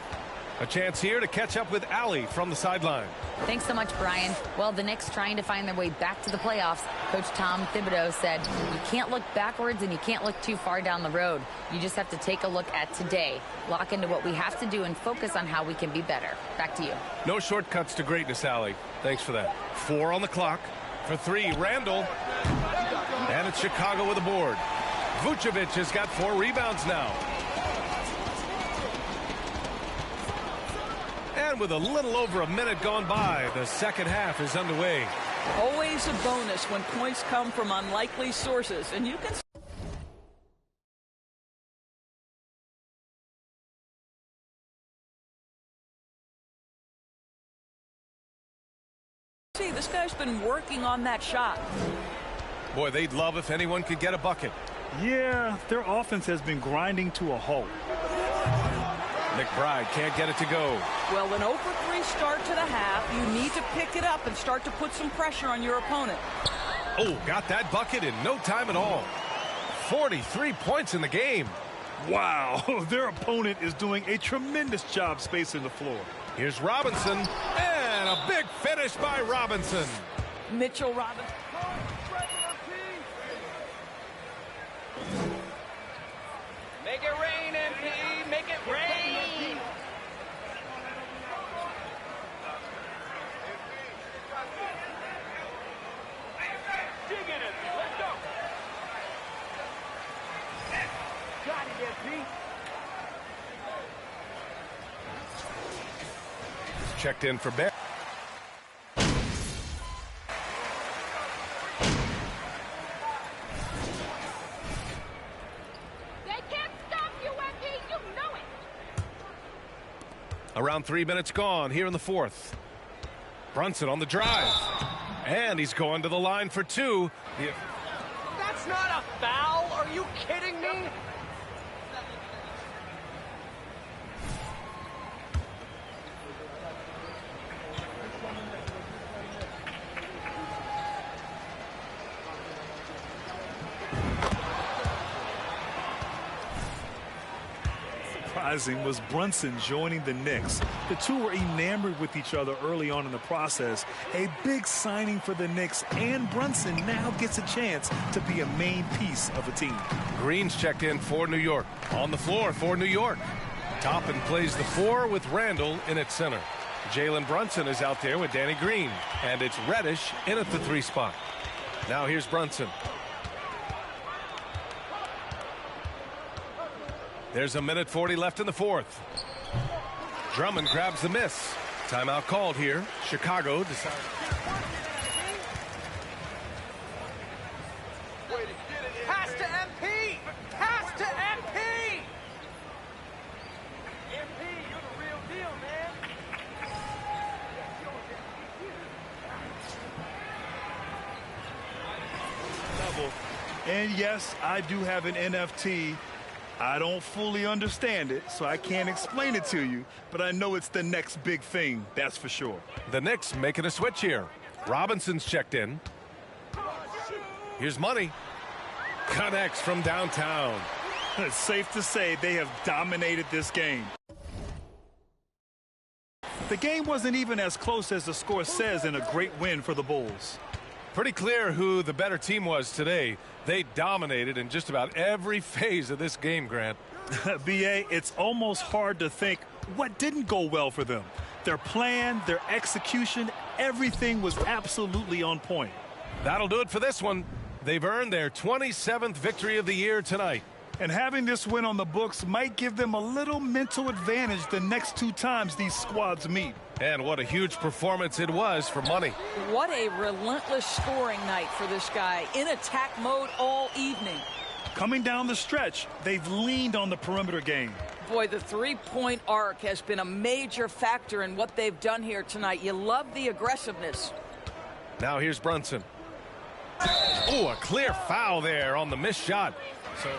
A chance here to catch up with Allie from the sideline. Thanks so much, Brian. Well, the Knicks trying to find their way back to the playoffs. Coach Tom Thibodeau said, you can't look backwards and you can't look too far down the road. You just have to take a look at today, lock into what we have to do, and focus on how we can be better. Back to you. No shortcuts to greatness, Allie. Thanks for that. 4 on the clock. For 3, Randall. And it's Chicago with a board. Vucevic has got 4 rebounds now. And with a little over a minute gone by, the second half is underway. Always a bonus when points come from unlikely sources, and you can see this guy's been working on that shot. Boy, they'd love if anyone could get a bucket. Yeah, their offense has been grinding to a halt. McBride can't get it to go. Well, an 0-for-3 start to the half. You need to pick it up and start to put some pressure on your opponent. Oh, got that bucket in no time at all. 43 points in the game. Wow, their opponent is doing a tremendous job spacing the floor. Here's Robinson, and a big finish by Robinson. Mitchell Robinson. Make it rain, MP. Make it rain. Dig it in. Let's go. Got it, MP. Checked in for Bear. Around 3 minutes gone here in the fourth. Brunson on the drive. And he's going to the line for 2. That's not a foul. Are you kidding me? Surprising was Brunson joining the Knicks. The two were enamored with each other early on in the process. A big signing for the Knicks, and Brunson now gets a chance to be a main piece of a team. Green's checked in for New York. On the floor for New York. Toppin plays the 4 with Randall in at center. Jalen Brunson is out there with Danny Green. And it's Reddish in at the 3 spot. Now here's Brunson. There's a minute 40 left in the fourth. Drummond grabs the miss. Timeout called here. Chicago decides. Pass to MP. Pass to MP. MP, you're the real deal, man. And yes, I do have an NFT. I don't fully understand it, so I can't explain it to you, but I know it's the next big thing, that's for sure. The Knicks making a switch here. Robinson's checked in. Here's Money. Connects from downtown. It's safe to say they have dominated this game. The game wasn't even as close as the score says in a great win for the Bulls. Pretty clear who the better team was today. They dominated in just about every phase of this game, Grant. B.A., it's almost hard to think what didn't go well for them. Their plan, their execution, everything was absolutely on point. That'll do it for this one. They've earned their 27th victory of the year tonight. And having this win on the books might give them a little mental advantage the next 2 times these squads meet. And what a huge performance it was for Money. What a relentless scoring night for this guy. In attack mode all evening. Coming down the stretch, they've leaned on the perimeter game. Boy, the three-point arc has been a major factor in what they've done here tonight. You love the aggressiveness. Now here's Brunson. Oh, a clear foul there on the missed shot. So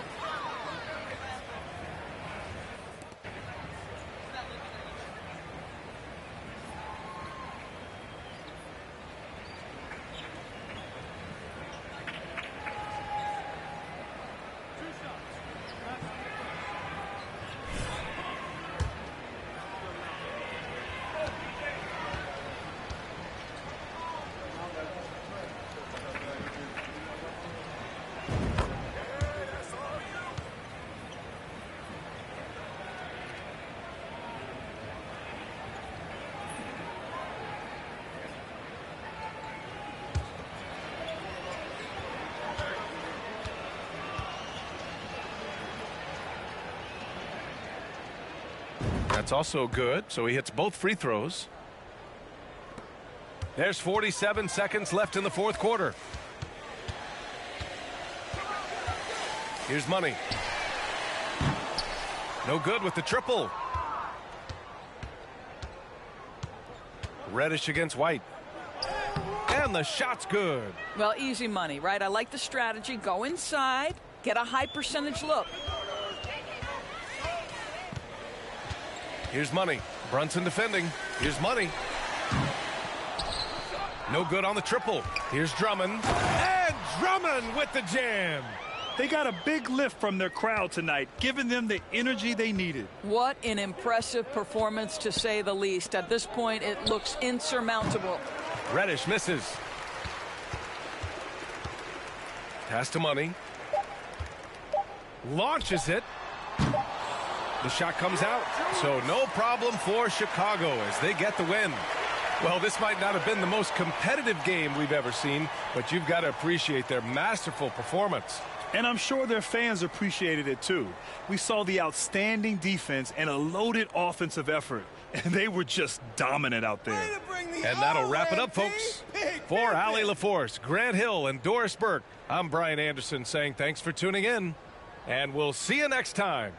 that's also good. So he hits both free throws. There's 47 seconds left in the fourth quarter. Here's Money. No good with the triple. Reddish against White. And the shot's good. Well, easy money, right? I like the strategy. Go inside, get a high percentage look. Here's Money. Brunson defending. Here's Money. No good on the triple. Here's Drummond. And Drummond with the jam. They got a big lift from their crowd tonight, giving them the energy they needed. What an impressive performance, to say the least. At this point, it looks insurmountable. Reddish misses. Pass to Money. Launches it. The shot comes out, so no problem for Chicago as they get the win. Well, this might not have been the most competitive game we've ever seen, but you've got to appreciate their masterful performance. And I'm sure their fans appreciated it too. We saw the outstanding defense and a loaded offensive effort, and they were just dominant out there. And that'll wrap it up, folks. For Allie LaForce, Grant Hill, and Doris Burke, I'm Brian Anderson saying thanks for tuning in, and we'll see you next time.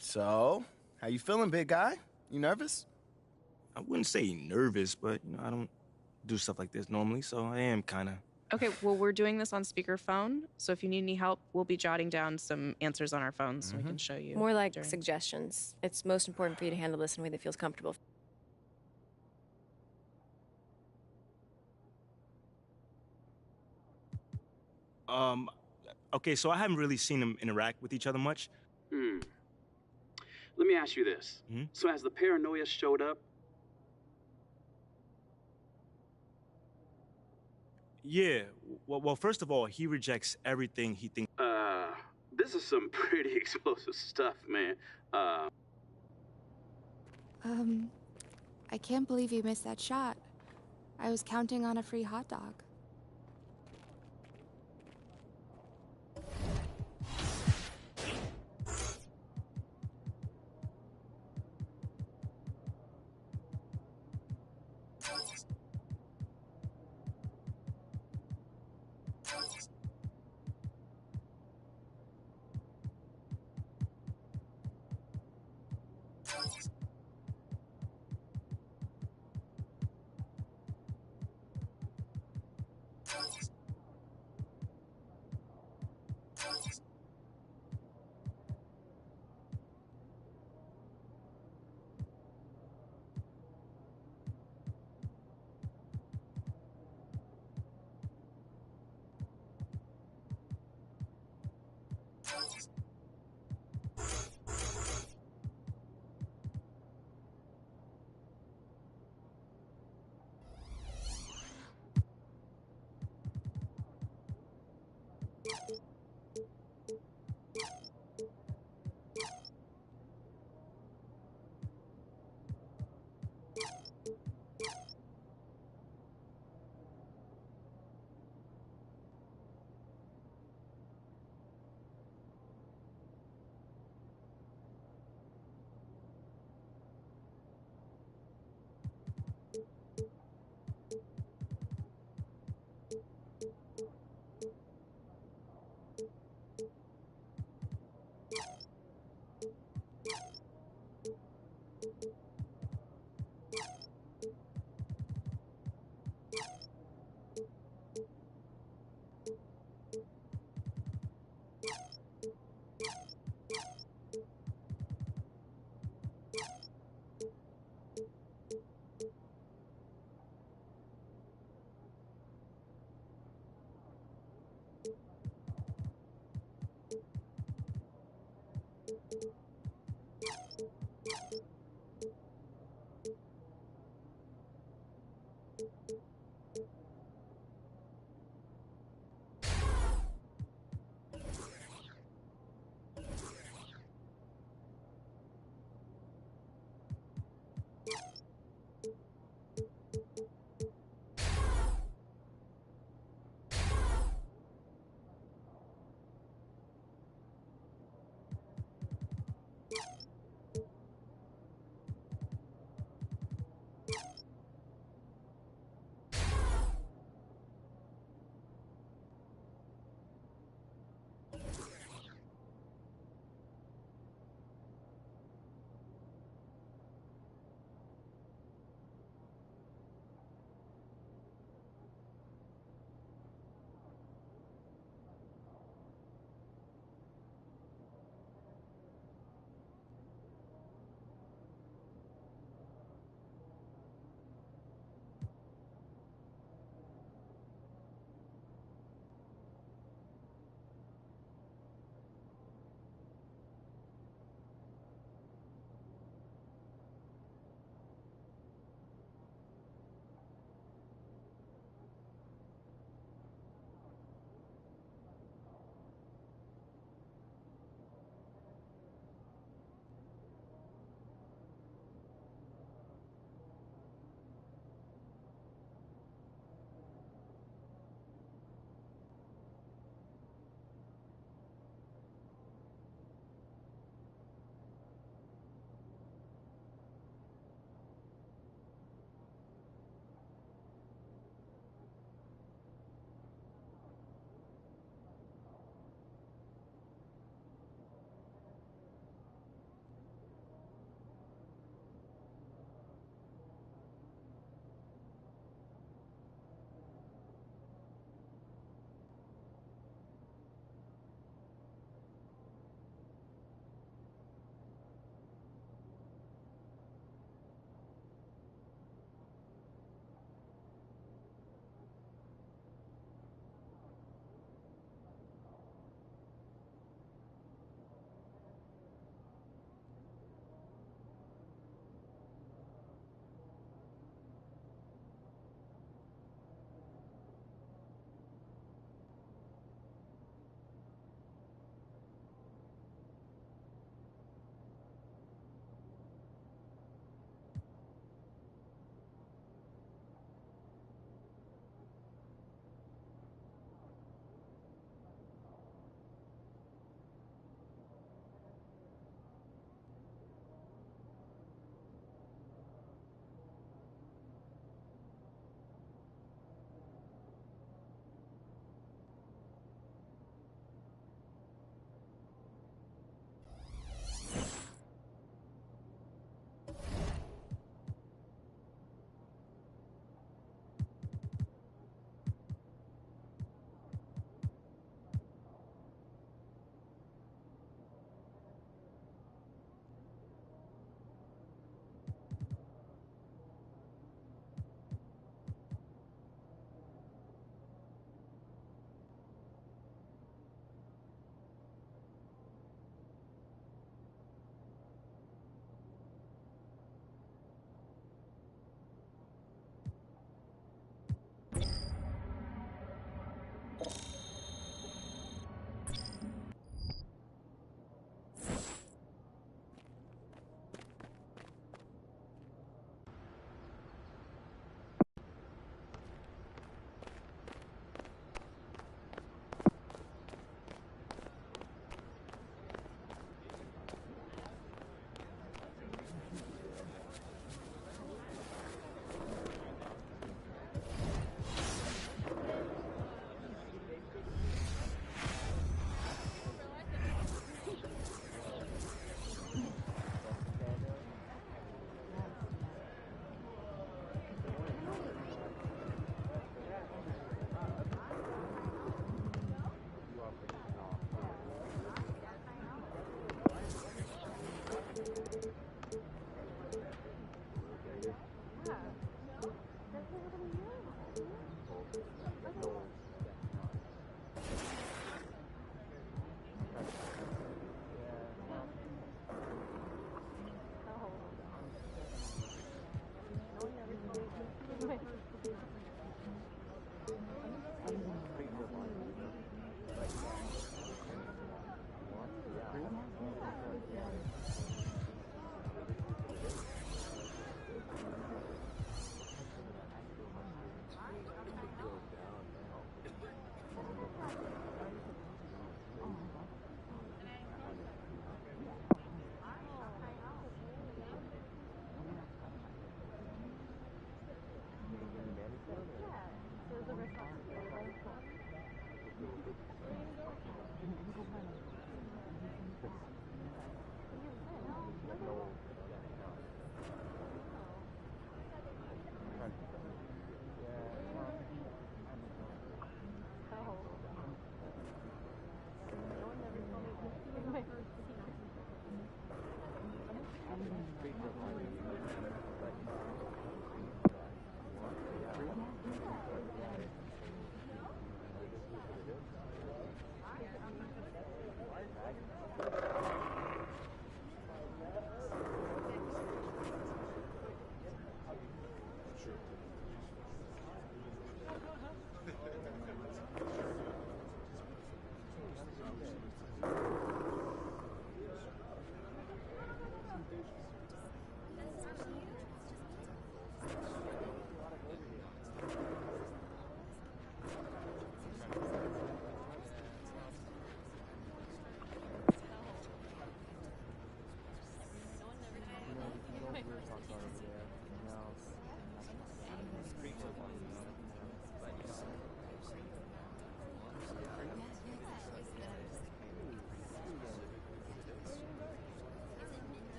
So, how you feeling, big guy? You nervous? I wouldn't say nervous, but I don't do stuff like this normally, so I am kind of. Okay, well, we're doing this on speakerphone, so if you need any help, we'll be jotting down some answers on our phones so we can show you. More like suggestions. It's most important for you to handle this in a way that feels comfortable. Okay, so I haven't really seen them interact with each other much. Let me ask you this. So has the paranoia showed up? Yeah, well, first of all, he rejects everything he thinks. This is some pretty explosive stuff, man. I can't believe you missed that shot. I was counting on a free hot dog.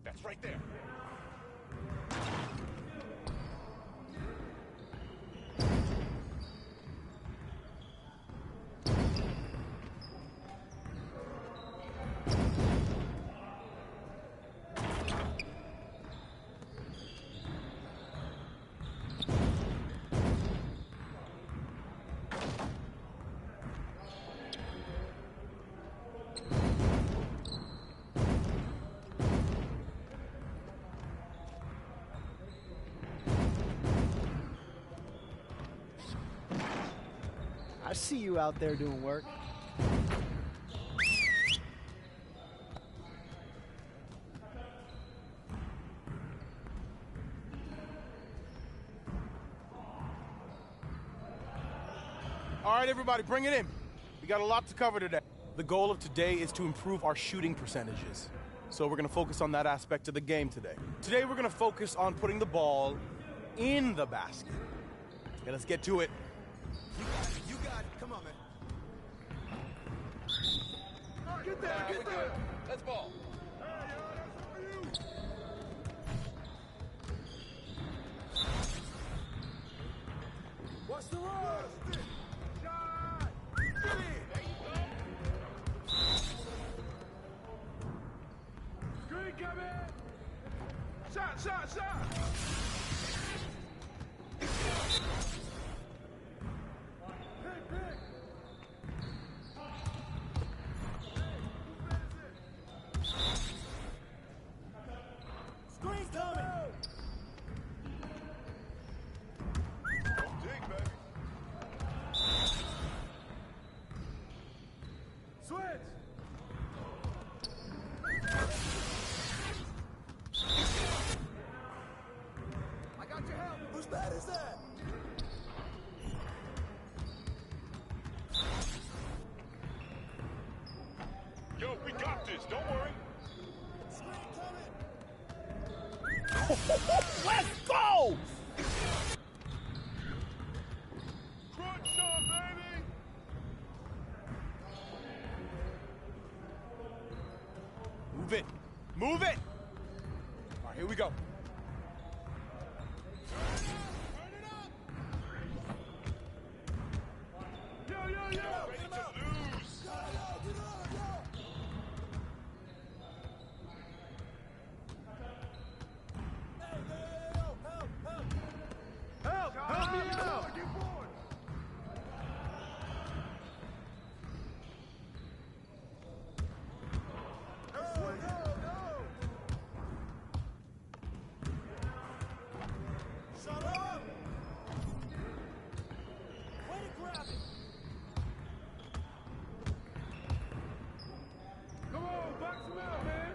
That's right there. I see you out there doing work. All right, everybody, bring it in. We got a lot to cover today. The goal of today is to improve our shooting percentages. So we're going to focus on that aspect of the game today. Today, we're going to focus on putting the ball in the basket. Okay, let's get to it. You got it. Come on, man. Get there, get there. Let's ball. Watch the run. Screen coming. Shot. Screen's coming. Dig, baby. Switch. I got your help. Whose bat is that? Yo, we got this. Don't worry. Let's go! Crunch shot, baby. Move it. Move it. All right, here we go. Help me out! Shut up! Way to grab it! Come on, box him out, man!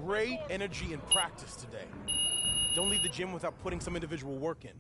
Great energy in practice today. Don't leave the gym without putting some individual work in.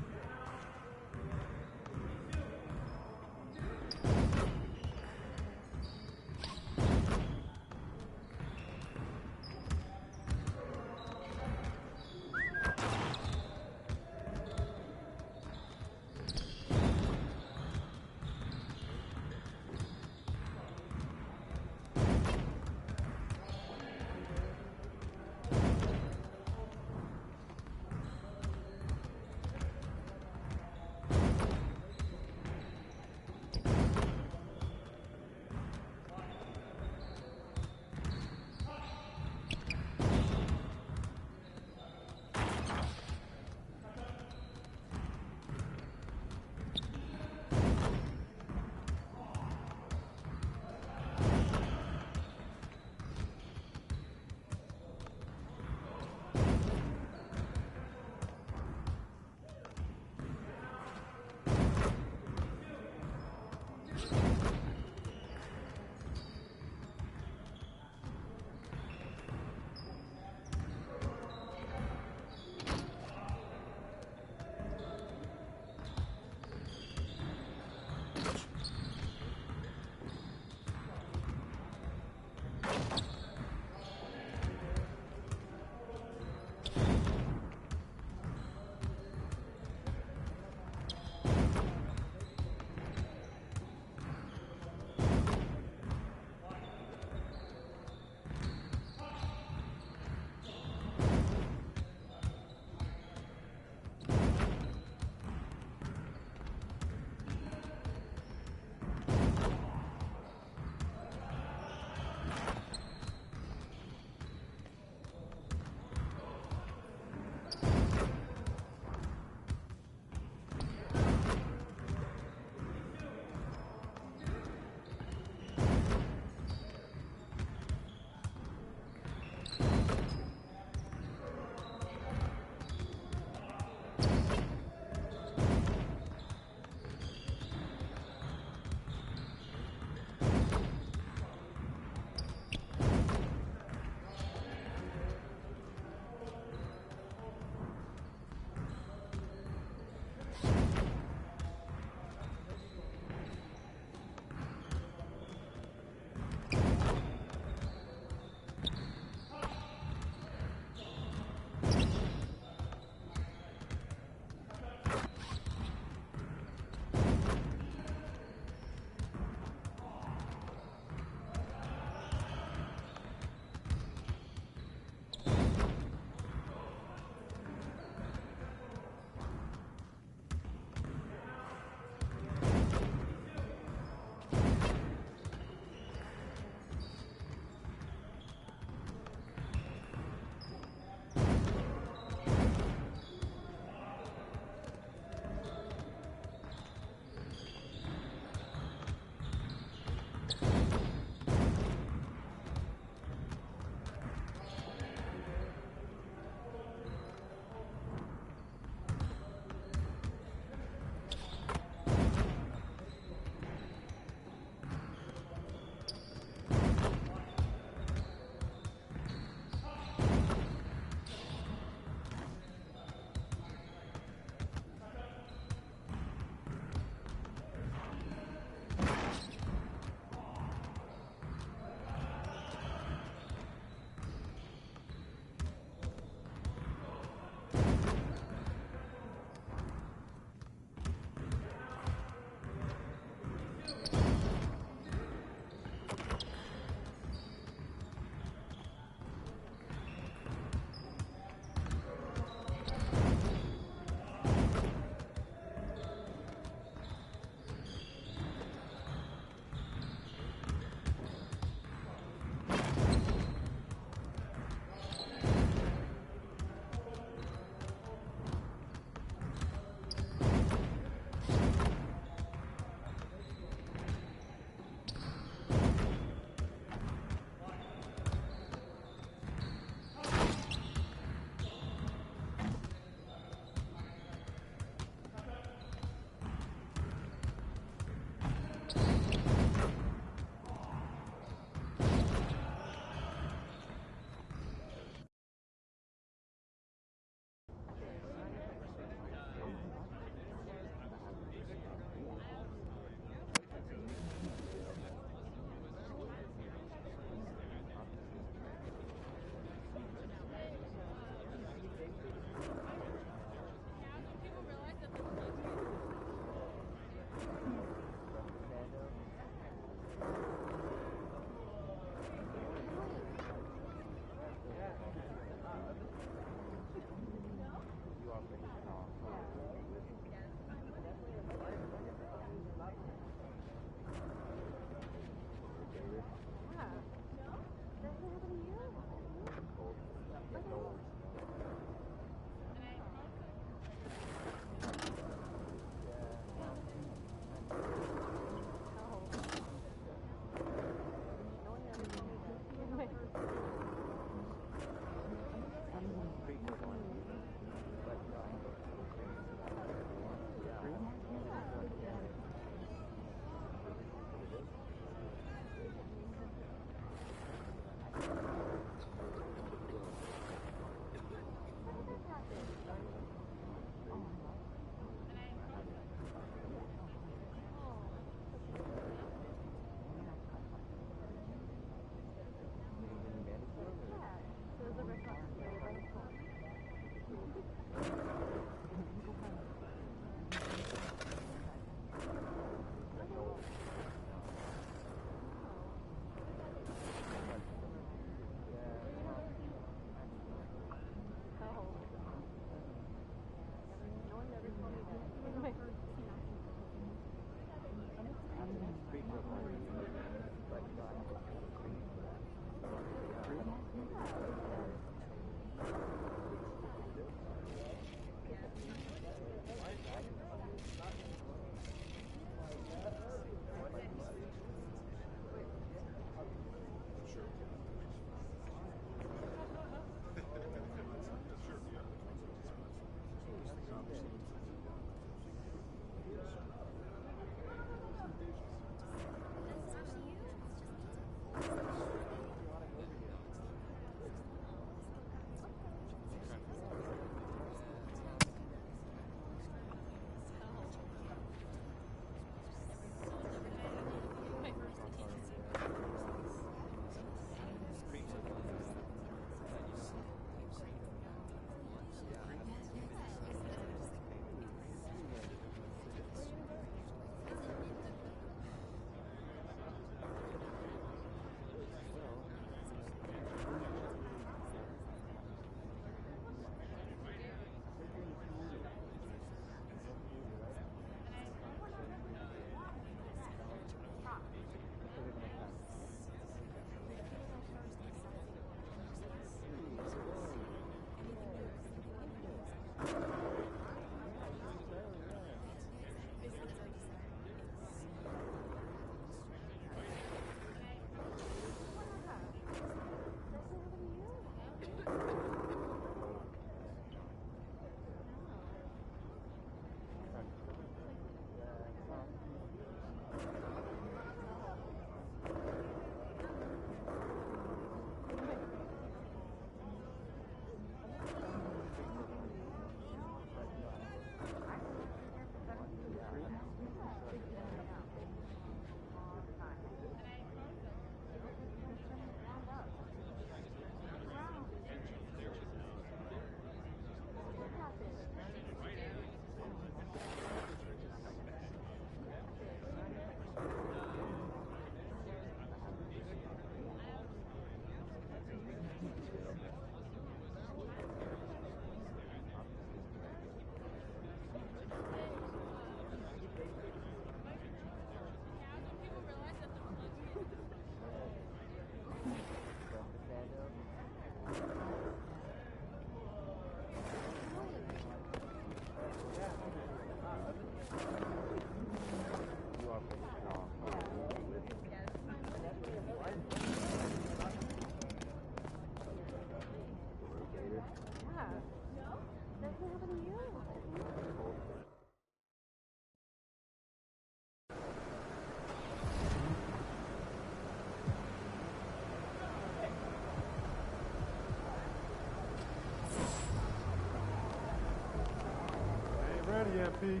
P.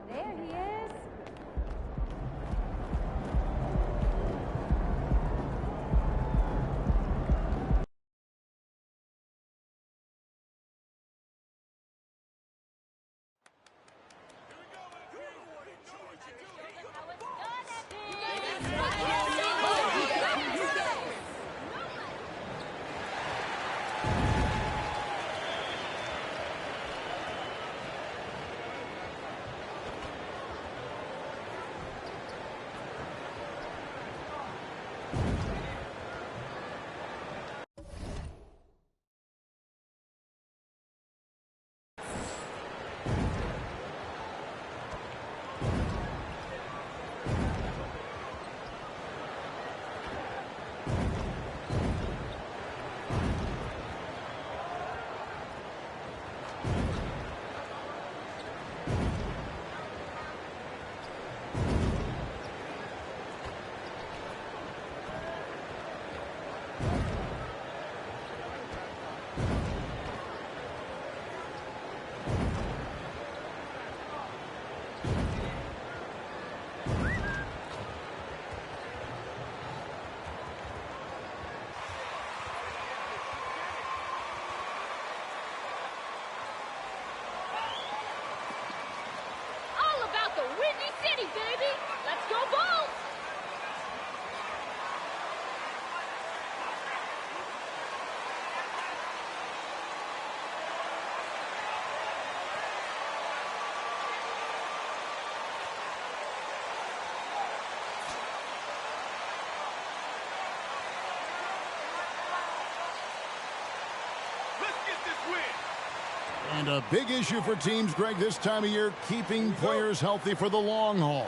There he is. All about the Windy City, baby! Let's go Bulls! Let's get this win! And a big issue for teams, Greg, this time of year, keeping players healthy for the long haul.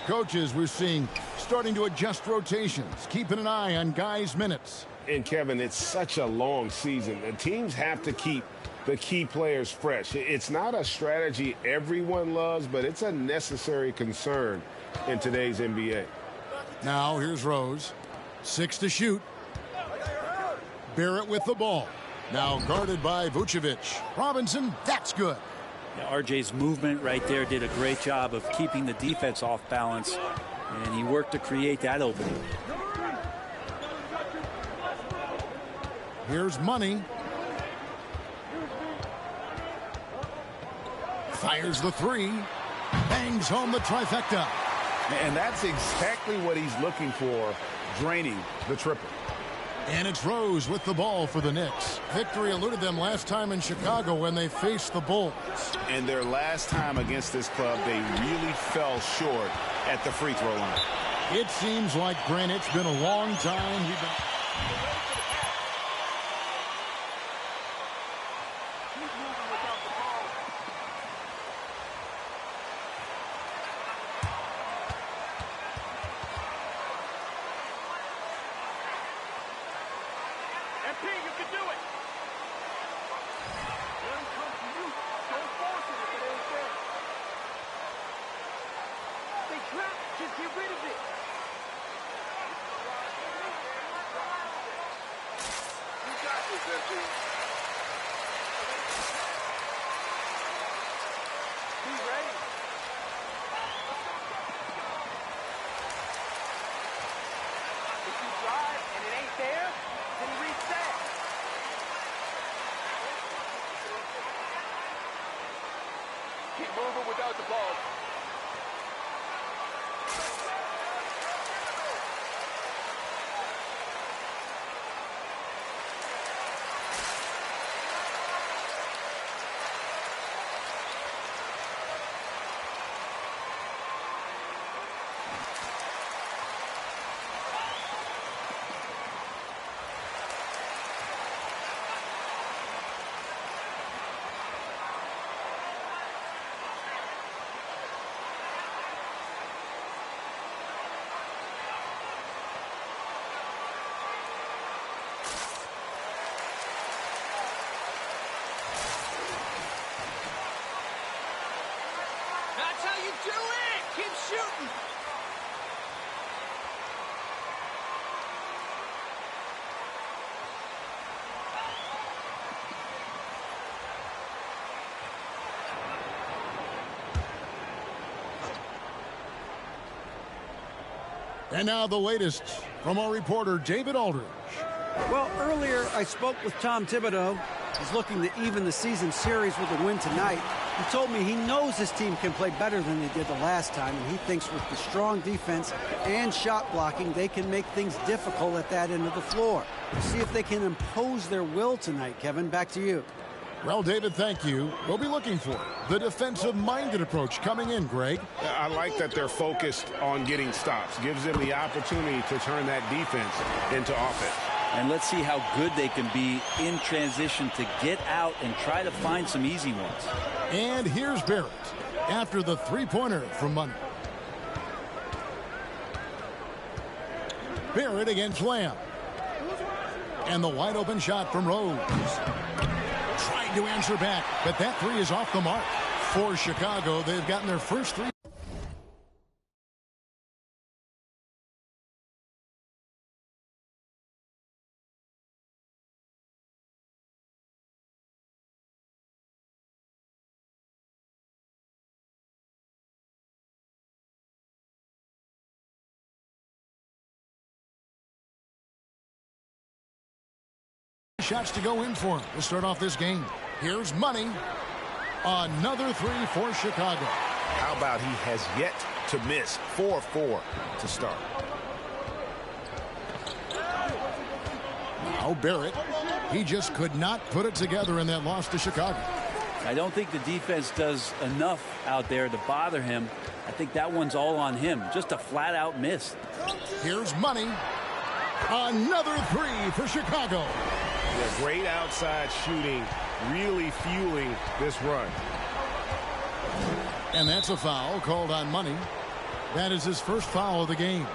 Coaches, we're seeing, starting to adjust rotations, keeping an eye on guys' minutes. And, Kevin, it's such a long season. The teams have to keep the key players fresh. It's not a strategy everyone loves, but it's a necessary concern in today's NBA. Now, here's Rose. 6 to shoot. Barrett with the ball. Now guarded by Vucevic. Robinson, that's good. Yeah, RJ's movement right there did a great job of keeping the defense off balance, and he worked to create that opening. Here's Money. Fires the 3. Bangs home the trifecta. And that's exactly what he's looking for, draining the triple. And it's Rose with the ball for the Knicks. Victory eluded them last time in Chicago when they faced the Bulls. And their last time against this club, they really fell short at the free throw line. It seems like, Grant, it's been a long time. MP, you can do it! Let him come to you. Don't force it if it ain't there. They trapped. Just get rid of it. You got this, MP. Be ready. If you drive and it ain't there, then reset. Keep moving without the ball. That's how you do it! Keep shooting! And now the latest from our reporter, David Aldridge. Well, earlier I spoke with Tom Thibodeau. He's looking to even the season series with a win tonight. He told me he knows his team can play better than they did the last time, and he thinks with the strong defense and shot blocking, they can make things difficult at that end of the floor. We'll see if they can impose their will tonight. Kevin, back to you. Well, David, thank you. We'll be looking for the defensive-minded approach coming in, Greg. I like that they're focused on getting stops. Gives them the opportunity to turn that defense into offense. And let's see how good they can be in transition to get out and try to find some easy ones. And here's Barrett after the three-pointer from Money. Barrett against Lamb. And the wide-open shot from Rose. Trying to answer back, but that three is off the mark. For Chicago, they've gotten their first three. Shots to go in for him to start off this game. Here's Money. Another three for Chicago. How about he has yet to miss 4-4 to start. Now Barrett. He just could not put it together in that loss to Chicago. I don't think the defense does enough out there to bother him. I think that one's all on him. Just a flat-out miss. Here's Money. Another three for Chicago. Yeah, great outside shooting, really fueling this run. And that's a foul called on Money. That is his first foul of the game.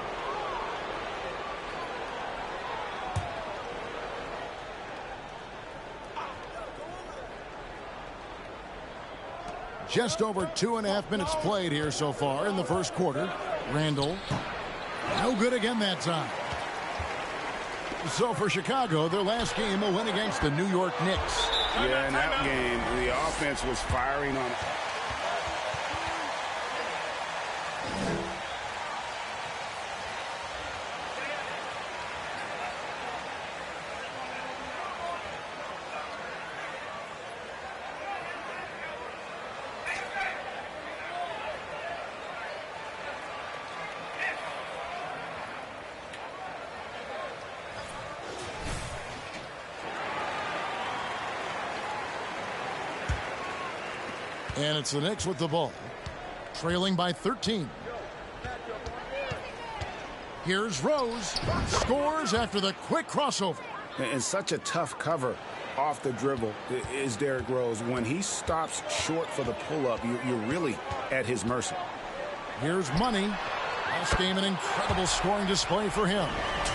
Just over 2.5 minutes played here so far in the first quarter. Randall, no good again that time. So for Chicago, their last game will win against the New York Knicks. Yeah, in that game, the offense was firing on. And it's the Knicks with the ball, trailing by 13. Here's Rose, scores after the quick crossover. And such a tough cover off the dribble is Derrick Rose. When he stops short for the pull-up, you're really at his mercy. Here's Money. Last game, an incredible scoring display for him.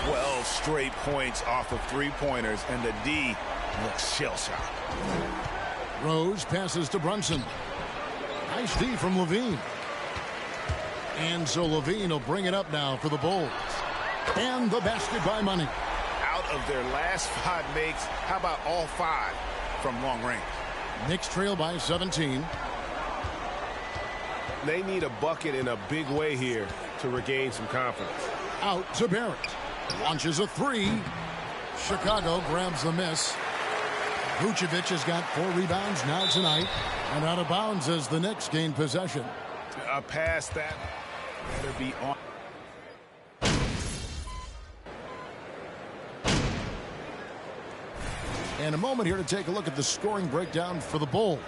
12 straight points off of three-pointers, and the D looks shell-shocked. Rose passes to Brunson. Nice D from Levine. And so Levine will bring it up now for the Bulls. And the basket by Money. Out of their last 5 makes, how about all 5 from long range? Knicks trail by 17. They need a bucket in a big way here to regain some confidence. Out to Barrett. Launches a three. Chicago grabs the miss. Vucevic has got 4 rebounds now tonight. And out of bounds as the Knicks gain possession. A pass that better be on. And a moment here to take a look at the scoring breakdown for the Bulls.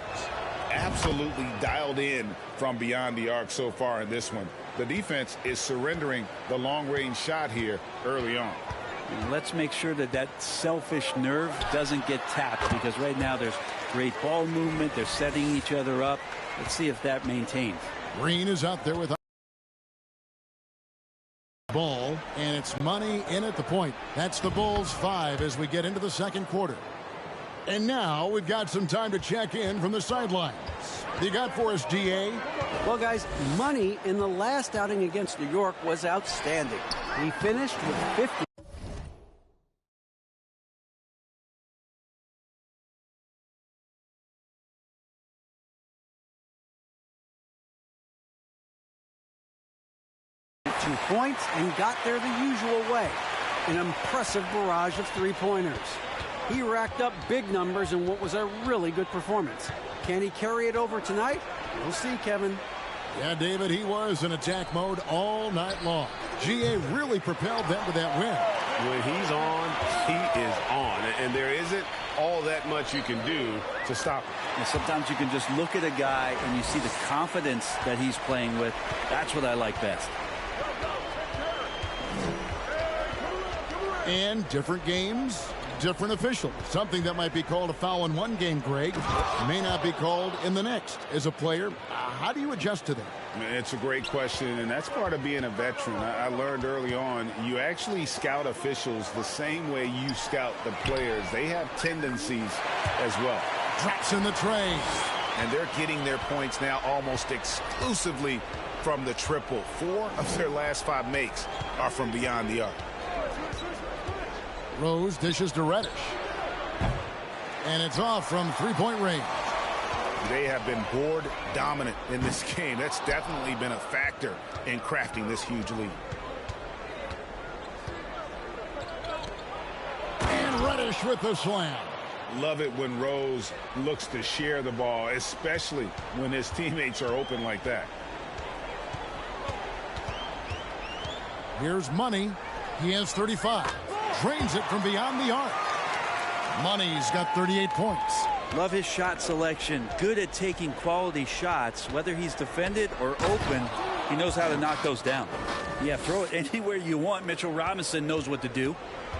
Absolutely dialed in from beyond the arc so far in this one. The defense is surrendering the long-range shot here early on. Let's make sure that that selfish nerve doesn't get tapped, because right now there's great ball movement. They're setting each other up. Let's see if that maintains. Green is out there with ball, and it's Money in at the point. That's the Bulls 5 as we get into the second quarter. And now we've got some time to check in from the sidelines. You got for us, DA? Well, guys, Money in the last outing against New York was outstanding. He finished with 50. some points and got there the usual way. An impressive barrage of three-pointers. He racked up big numbers in what was a really good performance. Can he carry it over tonight? We'll see, Kevin. Yeah, David, he was in attack mode all night long. GA really propelled them to that win. When he's on, he is on. And there isn't all that much you can do to stop him. And sometimes you can just look at a guy and you see the confidence that he's playing with. That's what I like best. And different games, different officials. Something that might be called a foul in one game, Greg, may not be called in the next. As a player, how do you adjust to that? It's a great question, and that's part of being a veteran. I learned early on, you actually scout officials the same way you scout the players. They have tendencies as well. Drops in the tray. And they're getting their points now almost exclusively from the triple. 4 of their last 5 makes are from beyond the arc. Rose dishes to Reddish. And it's off from three-point range. They have been board dominant in this game. That's definitely been a factor in crafting this huge lead. And Reddish with the slam. Love it when Rose looks to share the ball, especially when his teammates are open like that. Here's Money. He has 35. Drains it from beyond the arc. Money's got 38 points. Love his shot selection. Good at taking quality shots. Whether he's defended or open, he knows how to knock those down. Yeah, throw it anywhere you want. Mitchell Robinson knows what to do.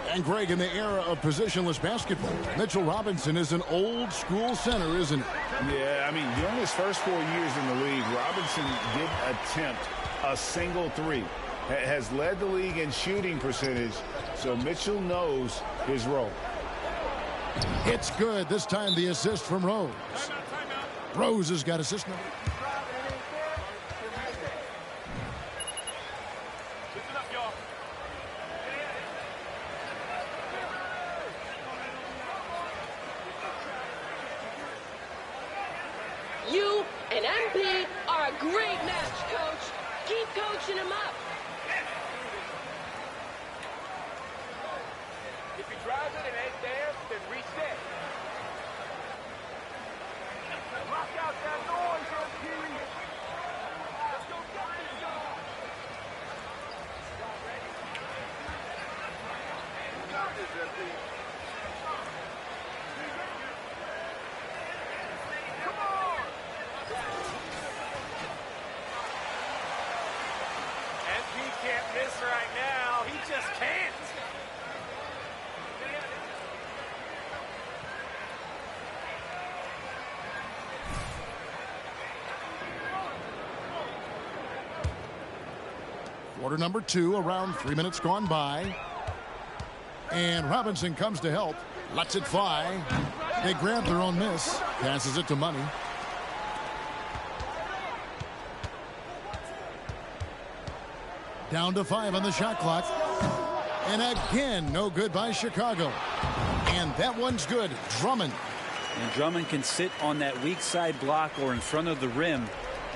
And Greg, in the era of positionless basketball, Mitchell Robinson is an old school center, isn't he? Yeah, I mean, during his first 4 years in the league, Robinson did attempt a single three. Has led the league in shooting percentage, so Mitchell knows his role. It's good. This time the assist from Rose. Rose has got assist number. You and MP are a great match, Coach. Keep coaching him up. If he drives it and ain't there, then reset. Lock out that noise, MP. Let's go get this guy. You got this, MP. Come on. MP can't miss right now. He just can't. Quarter number 2, around 3 minutes gone by. And Robinson comes to help. Lets it fly. They grab their own miss. Passes it to Money. Down to 5 on the shot clock. And again, no good by Chicago. And that one's good. Drummond. And Drummond can sit on that weak side block or in front of the rim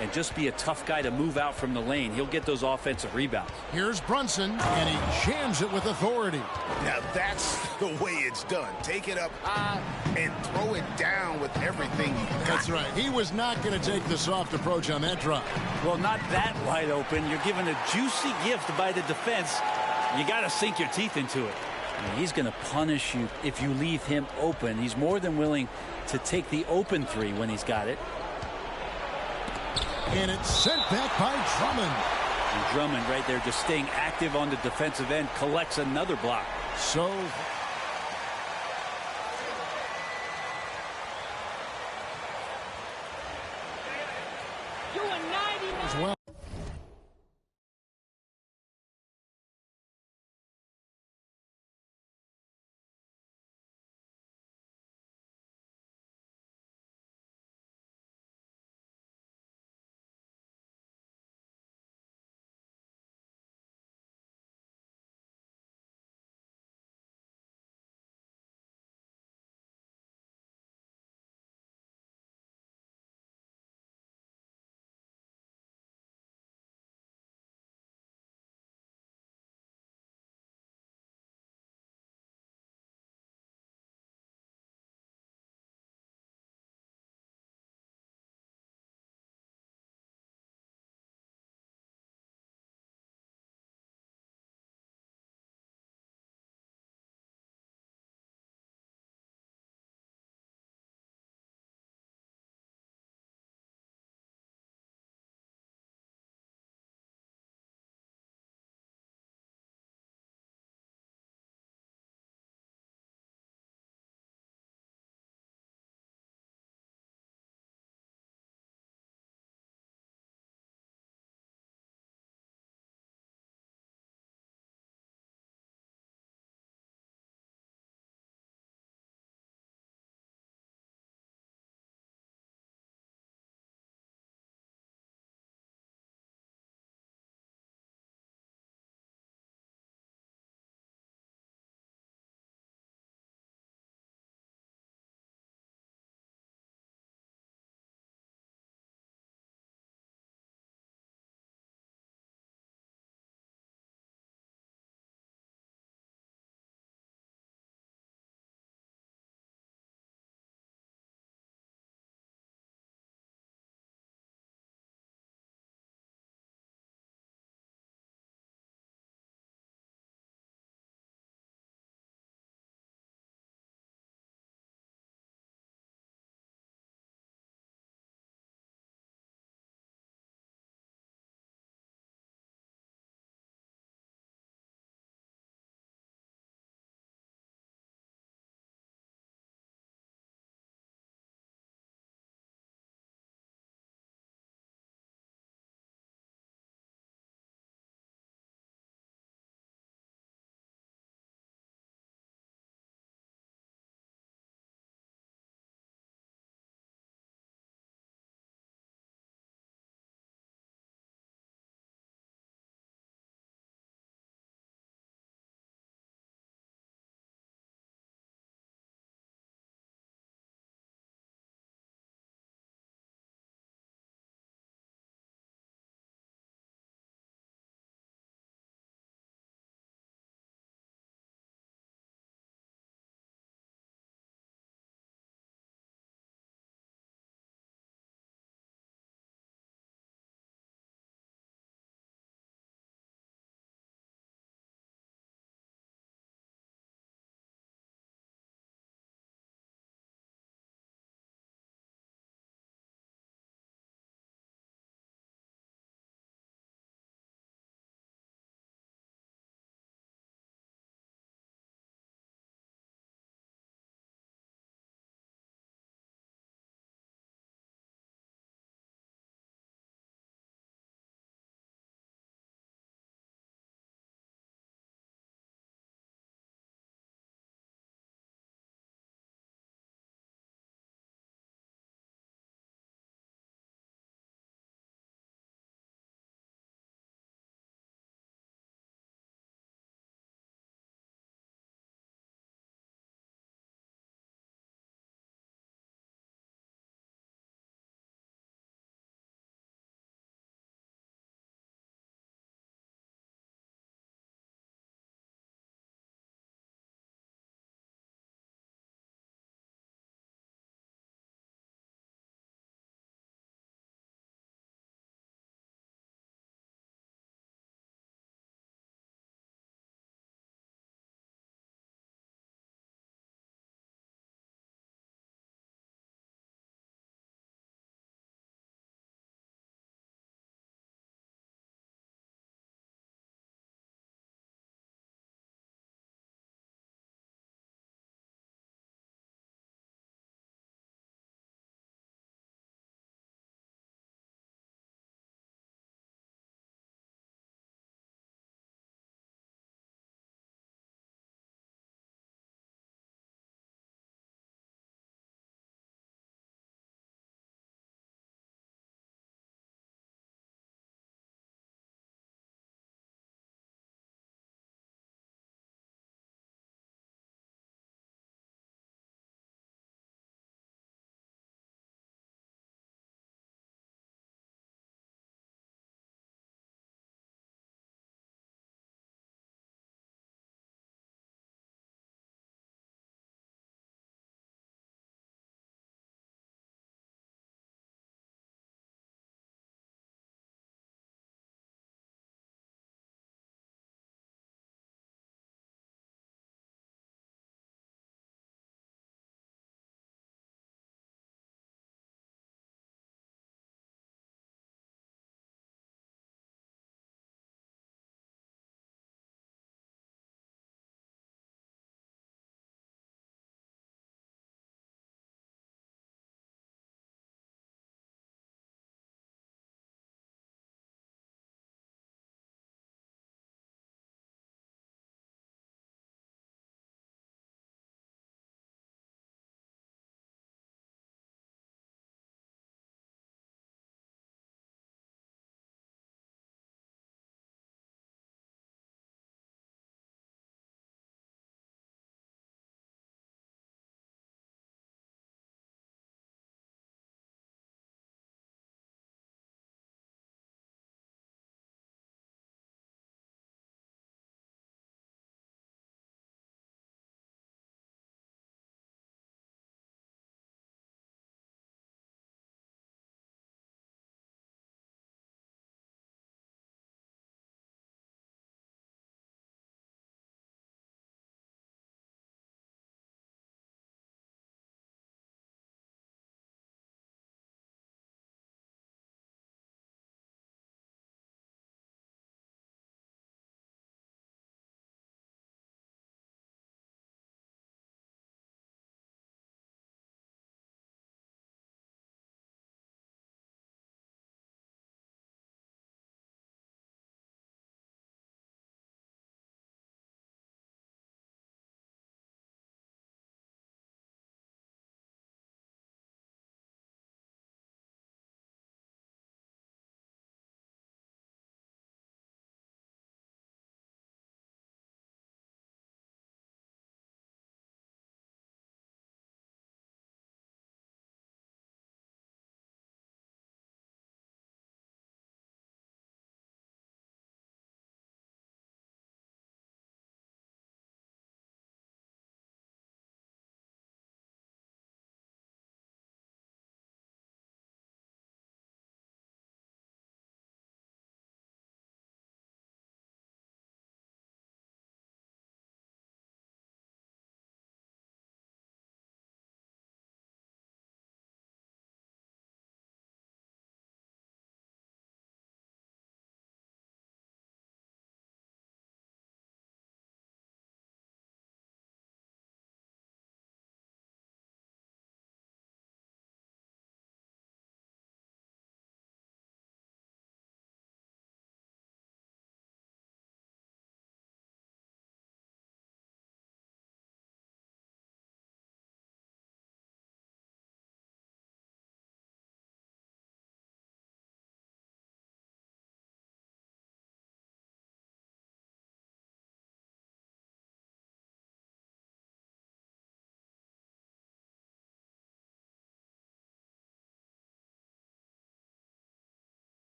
and just be a tough guy to move out from the lane. He'll get those offensive rebounds. Here's Brunson, and he jams it with authority. Now that's the way it's done. Take it up high and throw it down with everything you got. That's right. He was not going to take the soft approach on that drop. Well, not that wide open. You're given a juicy gift by the defense. You got to sink your teeth into it. I mean, he's going to punish you if you leave him open. He's more than willing to take the open three when he's got it. And it's sent back by Drummond. And Drummond right there just staying active on the defensive end, collects another block. So as well.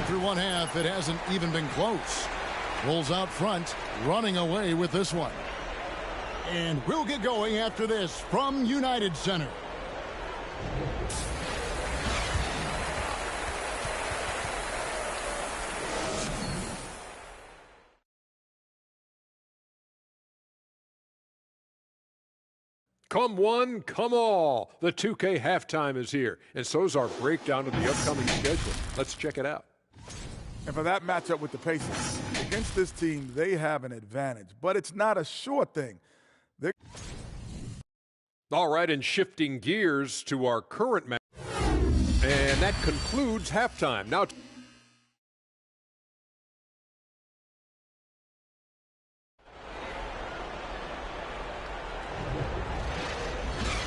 through one half, it hasn't even been close. Bulls out front, running away with this one. And we'll get going after this from United Center. Come one, come all. The 2K halftime is here, and so's our breakdown of the upcoming schedule. Let's check it out. And for that matchup with the Pacers, against this team, they have an advantage, but it's not a sure thing. All right, and shifting gears to our current match, and that concludes halftime. Now,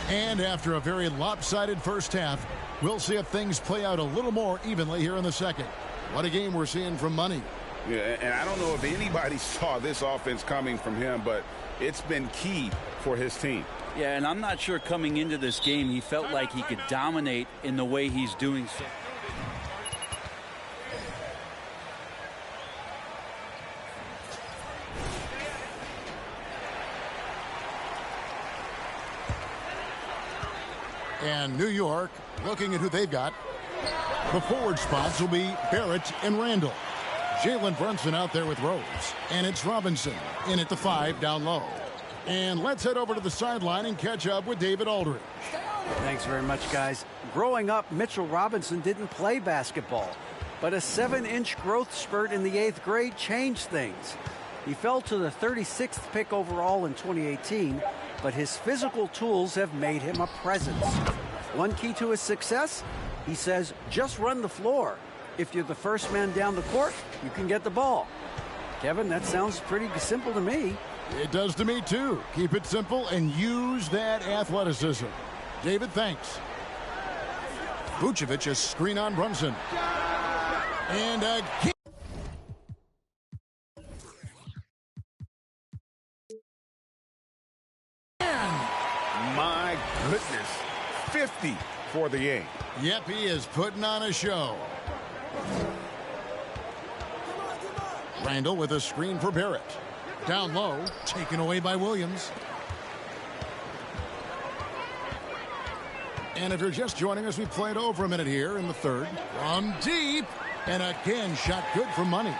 and after a very lopsided first half, we'll see if things play out a little more evenly here in the second. What a game we're seeing from Money. Yeah, and I don't know if anybody saw this offense coming from him, but it's been key for his team. Yeah, and I'm not sure coming into this game he felt like he could dominate in the way he's doing so. And New York, looking at who they've got. The forward spots will be Barrett and Randall. Jalen Brunson out there with Rose. And it's Robinson in at the 5 down low. And let's head over to the sideline and catch up with David Aldridge. Thanks very much, guys. Growing up, Mitchell Robinson didn't play basketball, but a 7-inch growth spurt in the 8th grade changed things. He fell to the 36th pick overall in 2018, but his physical tools have made him a presence. One key to his success, he says, just run the floor. If you're the first man down the court, you can get the ball. Kevin, that sounds pretty simple to me. It does to me, too. Keep it simple and use that athleticism. David, thanks. Vucevic, a screen on Brunson. And again. My goodness. 50 for the game. Yep, he is putting on a show. Randall with a screen for Barrett. Down low, taken away by Williams. And if you're just joining us, we played over a minute here in the third. From deep, and again, shot good for Money.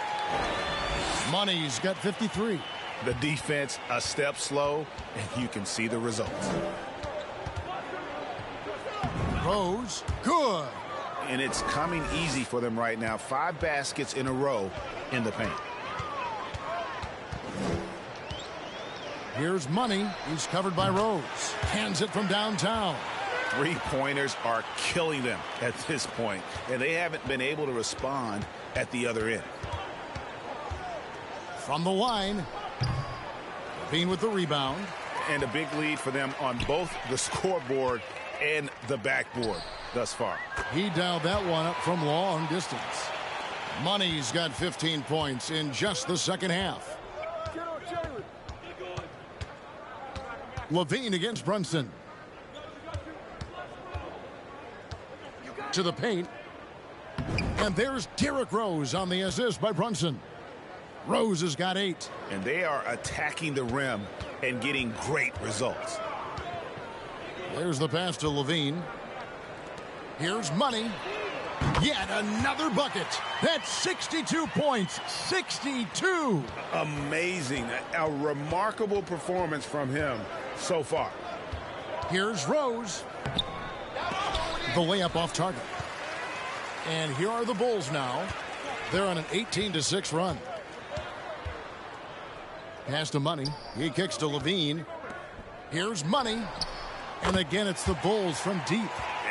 Money's got 53. The defense a step slow, and you can see the results. Rose, good. And it's coming easy for them right now. 5 baskets in a row in the paint. Here's Money. He's covered by Rose. Hands it from downtown. 3-pointers are killing them at this point, and they haven't been able to respond at the other end. From the line, Bean with the rebound. And a big lead for them on both the scoreboard and the backboard thus far. He dialed that one up from long distance. Money's got 15 points in just the second half. Levine against Brunson. To the paint. And there's Derrick Rose on the assist by Brunson. Rose has got 8. And they are attacking the rim and getting great results. There's the pass to Levine. Here's Money. Yet another bucket. That's 62 points. 62. Amazing. A remarkable performance from him so far. Here's Rose. The layup off target. And here are the Bulls now. They're on an 18-6 run. Pass to Money. He kicks to Levine. Here's Money. And again, it's the Bulls from deep.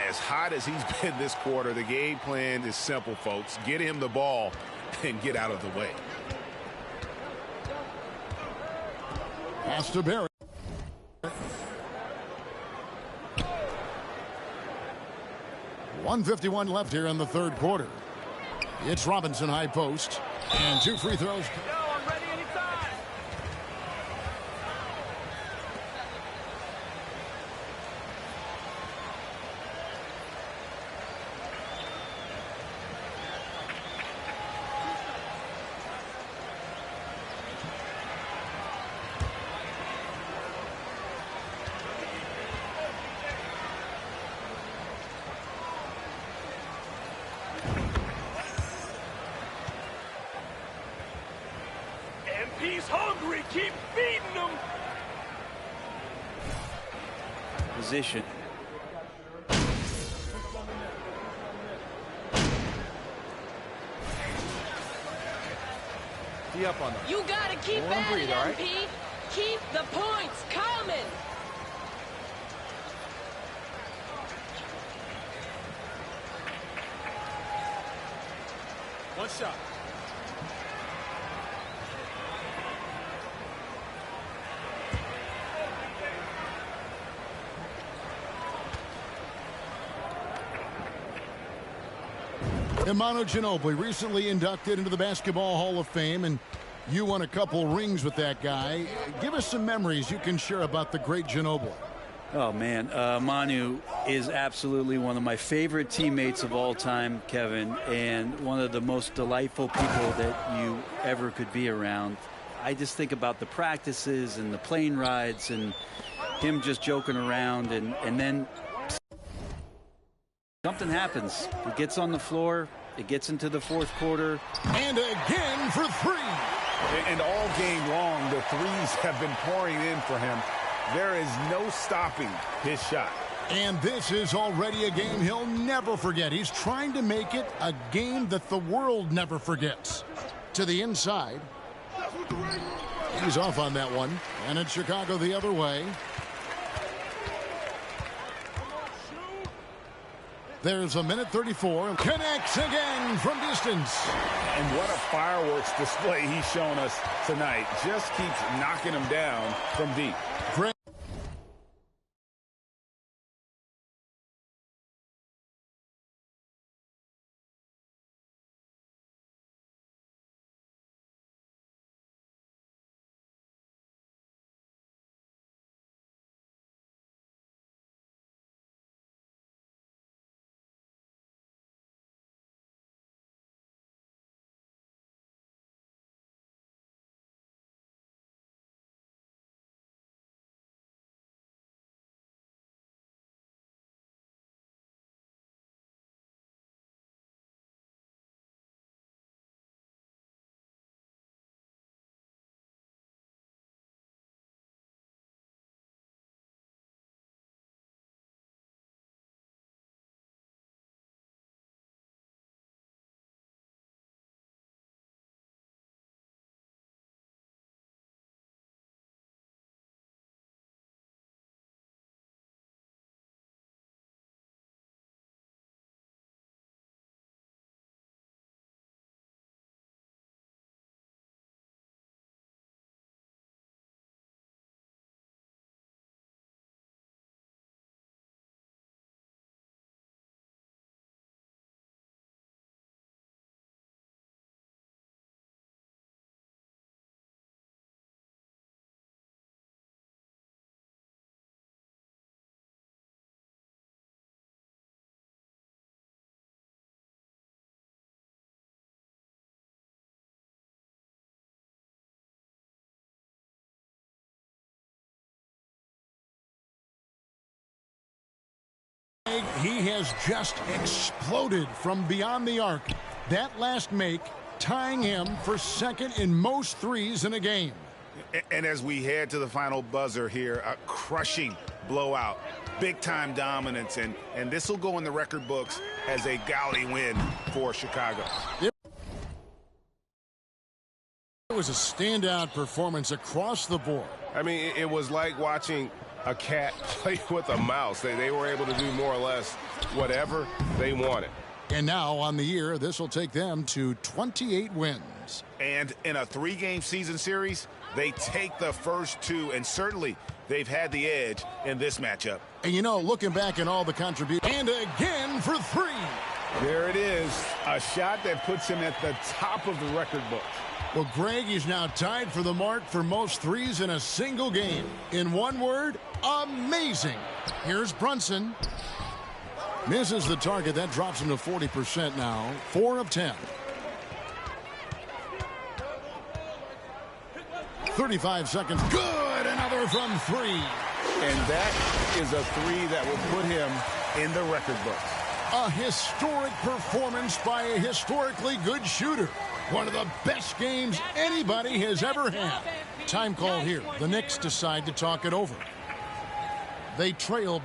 As hot as he's been this quarter, the game plan is simple, folks. Get him the ball and get out of the way. Pass to Barrett. .151 left here in the third quarter. It's Robinson high post. And 2 free throws. He's hungry. Keep feeding him. Position. Be up on that. You gotta keep Hold on, at breathe, it, all right? MP. Keep the points coming. One shot. Manu Ginobili, recently inducted into the Basketball Hall of Fame, and you won a couple rings with that guy. Give us some memories you can share about the great Ginobili. Oh, man. Manu is absolutely one of my favorite teammates of all time, Kevin, and one of the most delightful people that you ever could be around. I just think about the practices and the plane rides and him just joking around, and then something happens. He gets on the floor. It gets into the fourth quarter. And again for three. And all game long, the threes have been pouring in for him. There is no stopping his shot. And this is already a game he'll never forget. He's trying to make it a game that the world never forgets. To the inside. He's off on that one. And it's Chicago the other way. There's a minute 34. Connects again from distance. And what a fireworks display he's shown us tonight. Just keeps knocking him down from deep. He has just exploded from beyond the arc. That last make tying him for second in most threes in a game. And as we head to the final buzzer here, a crushing blowout, big-time dominance, and this will go in the record books as a gaudy win for Chicago. It was a standout performance across the board. I mean, it was like watching a cat play with a mouse. They were able to do more or less whatever they wanted. And now on the year, this will take them to 28 wins. And in a three-game season series, they take the first two, and certainly they've had the edge in this matchup. And you know, looking back at all the contributions, and again for three. There it is, a shot that puts him at the top of the record book. Well, Greg is now tied for the mark for most threes in a single game. In one word, amazing. Here's Brunson. Misses the target. That drops him to 40% now. 4 of 10. 35 seconds. Good. Another from three. And that is a three that will put him in the record books. A historic performance by a historically good shooter. One of the best games anybody has ever had. Time call here. The Knicks decide to talk it over. They trail.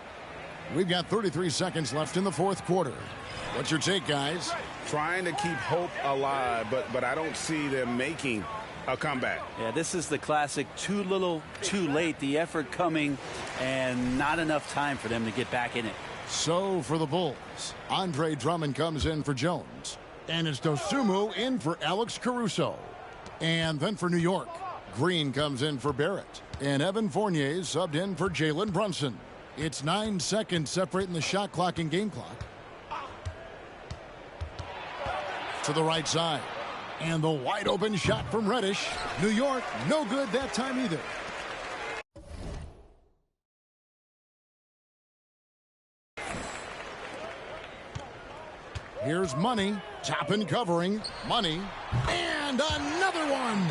We've got 33 seconds left in the fourth quarter. What's your take, guys? Trying to keep hope alive, but I don't see them making a comeback. Yeah, this is the classic too little, too late. The effort coming and not enough time for them to get back in it. So for the Bulls, Andre Drummond comes in for Jones. And it's Dosunmu in for Alex Caruso. And then for New York, Green comes in for Barrett. And Evan Fournier subbed in for Jalen Brunson. It's 9 seconds separating the shot clock and game clock. To the right side. And the wide open shot from Reddish. New York, no good that time either. Here's Money, tapping, covering, Money, and another one.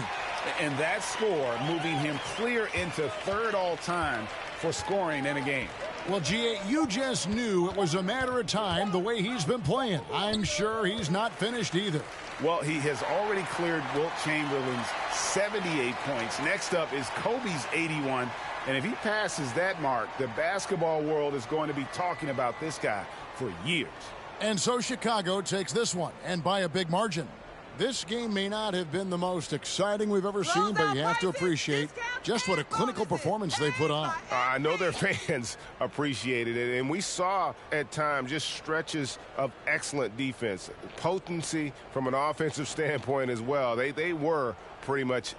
And that score moving him clear into third all-time for scoring in a game. Well, G.A., you just knew it was a matter of time the way he's been playing. I'm sure he's not finished either. Well, he has already cleared Wilt Chamberlain's 78 points. Next up is Kobe's 81. And if he passes that mark, the basketball world is going to be talking about this guy for years. And so Chicago takes this one, and by a big margin. This game may not have been the most exciting we've ever seen, but you have to appreciate just what a clinical performance they put on. I know their fans appreciated it, and we saw at times just stretches of excellent defense, potency from an offensive standpoint as well. They were pretty much.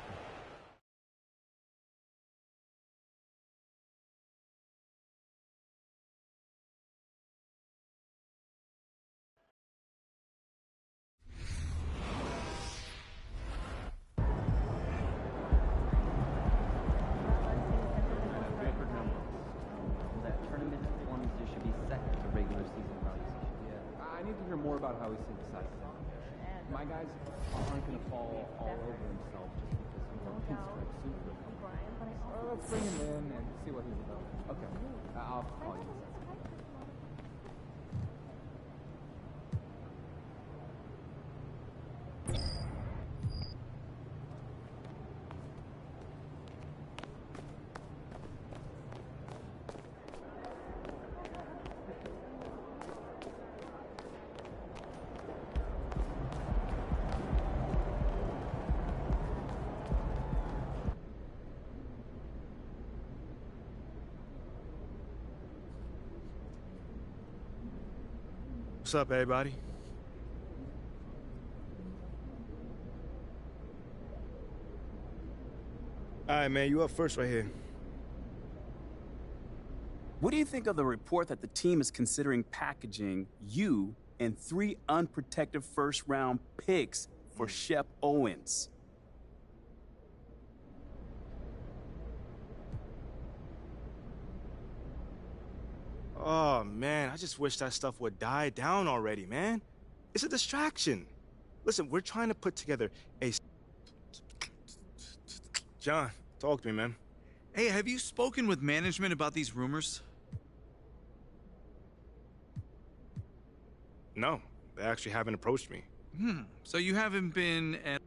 More about how he synthesizes it. My guys aren't going to fall all over himself just because he's pinstripe super. Let's bring him in and see what he's about. Okay, I'll call you. What's up, everybody? All right, man, you up first right here. What do you think of the report that the team is considering packaging you and 3 unprotected first-round picks for Shep Owens? Oh, man, I just wish that stuff would die down already, man. It's a distraction. Listen, we're trying to put together a... John, talk to me, man. Hey, have you spoken with management about these rumors? No, they actually haven't approached me. So you haven't been at...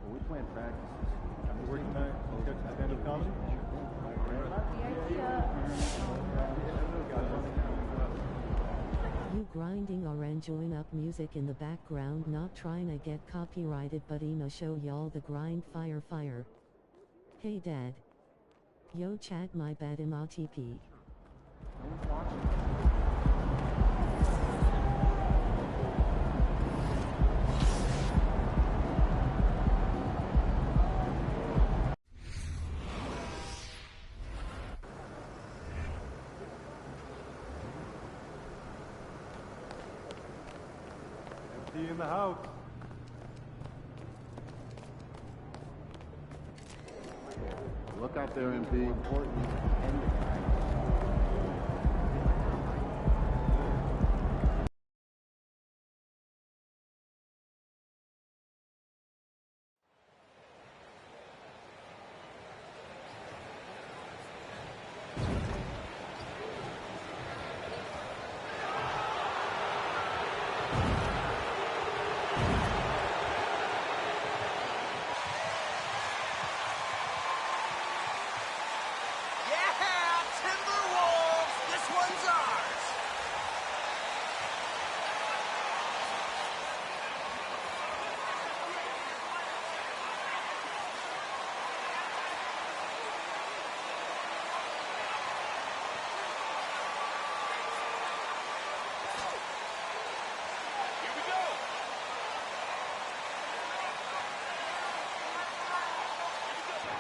Well, we plan practice. After work tonight, let's go to stand-up comedy. You grinding or enjoying up music in the background, not trying to get copyrighted, but no show y'all the grind fire. Hey dad. Yo chat, my bad in RTP. Empty in the house. Look out there and be important.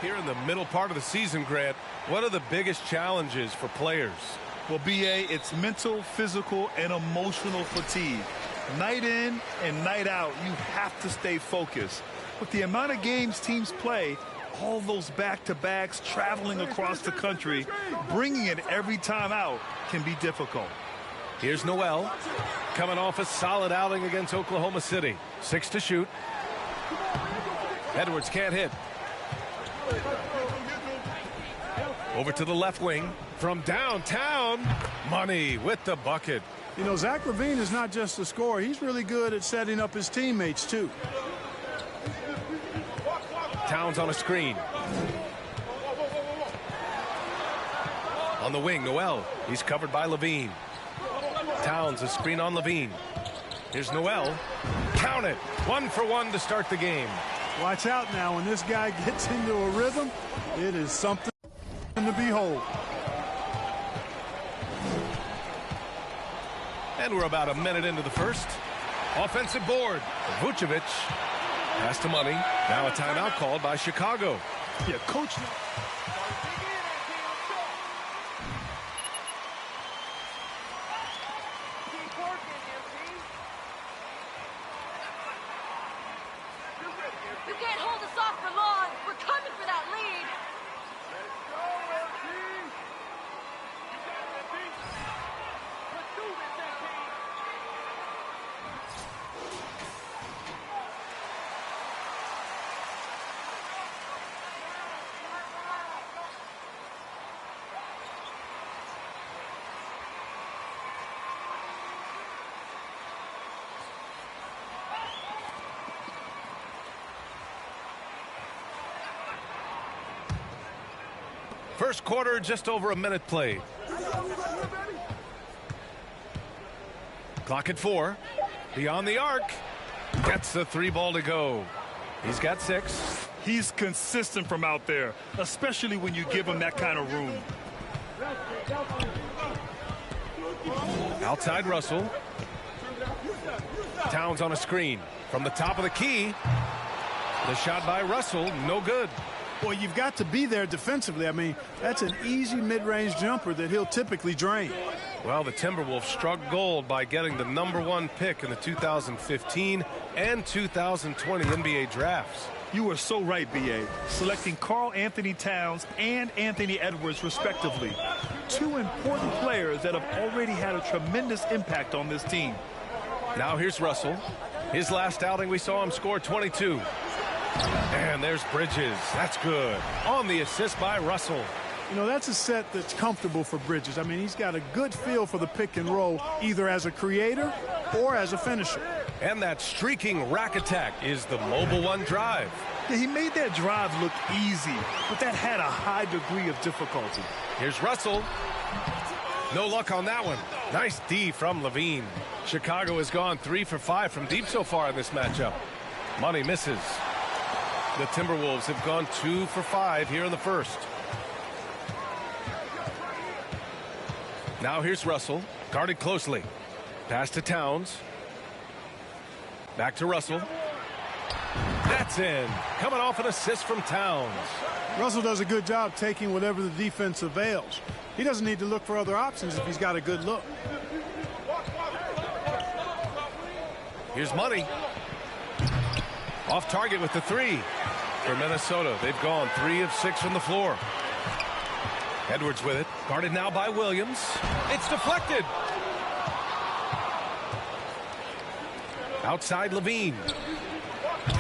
Here in the middle part of the season, Grant, what are the biggest challenges for players? Well, B.A., it's mental, physical, and emotional fatigue. Night in and night out, you have to stay focused. With the amount of games teams play, all those back-to-backs, traveling across the country, bringing it every time out can be difficult. Here's Noel, coming off a solid outing against Oklahoma City. 6 to shoot. Edwards can't hit. Over to the left wing from downtown. Money with the bucket. You know, Zach LaVine is not just a scorer. He's really good at setting up his teammates, too. Towns on a screen. On the wing, Noel. He's covered by LaVine. Towns, a screen on LaVine. Here's Noel. Count it. 1 for 1 to start the game. Watch out now. When this guy gets into a rhythm, it is something to behold. And we're about a minute into the first. Offensive board. Vucevic. Pass to Money. Now a timeout called by Chicago. Yeah, coach. You can't hold us off for long. We're coming for that lead. First quarter, just over a minute played. Clock at 4. Beyond the arc. Gets the 3 ball to go. He's got 6. He's consistent from out there, especially when you give him that kind of room. Outside Russell. Towns on a screen. From the top of the key. The shot by Russell, no good. Well, you've got to be there defensively. I mean, that's an easy mid-range jumper that he'll typically drain. Well, the Timberwolves struck gold by getting the #1 pick in the 2015 and 2020 NBA drafts. You are so right, B.A. Selecting Karl Anthony Towns and Anthony Edwards, respectively. 2 important players that have already had a tremendous impact on this team. Now here's Russell. His last outing, we saw him score 22. And there's Bridges. That's good. On the assist by Russell. You know, that's a set that's comfortable for Bridges. I mean, he's got a good feel for the pick and roll, either as a creator or as a finisher. And that streaking rack attack is the Mobile One drive. Yeah, he made that drive look easy, but that had a high degree of difficulty. Here's Russell. No luck on that one. Nice D from LaVine. Chicago has gone 3 for 5 from deep so far in this matchup. Money misses. The Timberwolves have gone 2 for 5 here in the first. Now here's Russell, guarded closely. Pass to Towns. Back to Russell. That's in. Coming off an assist from Towns. Russell does a good job taking whatever the defense avails. He doesn't need to look for other options if he's got a good look. Here's Money. Off target with the 3. For Minnesota, they've gone 3 of 6 from the floor. Edwards with it. Guarded now by Williams. It's deflected. Outside LaVine.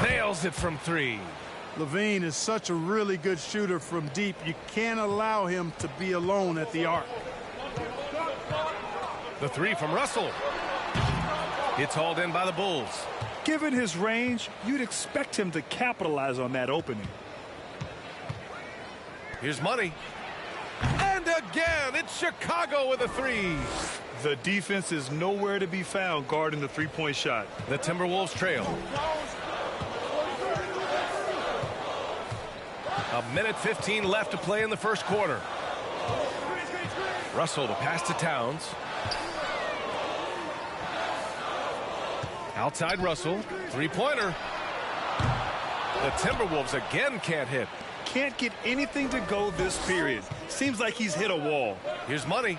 Nails it from 3. LaVine is such a really good shooter from deep. You can't allow him to be alone at the arc. The 3 from Russell. It's hauled in by the Bulls. Given his range, you'd expect him to capitalize on that opening. Here's Money. And again, it's Chicago with a 3. The defense is nowhere to be found guarding the three-point shot. The Timberwolves trail. A minute 15 left to play in the first quarter. Russell to pass to Towns. Outside Russell. 3-pointer. The Timberwolves again can't hit. Can't get anything to go this period. Seems like he's hit a wall. Here's Money.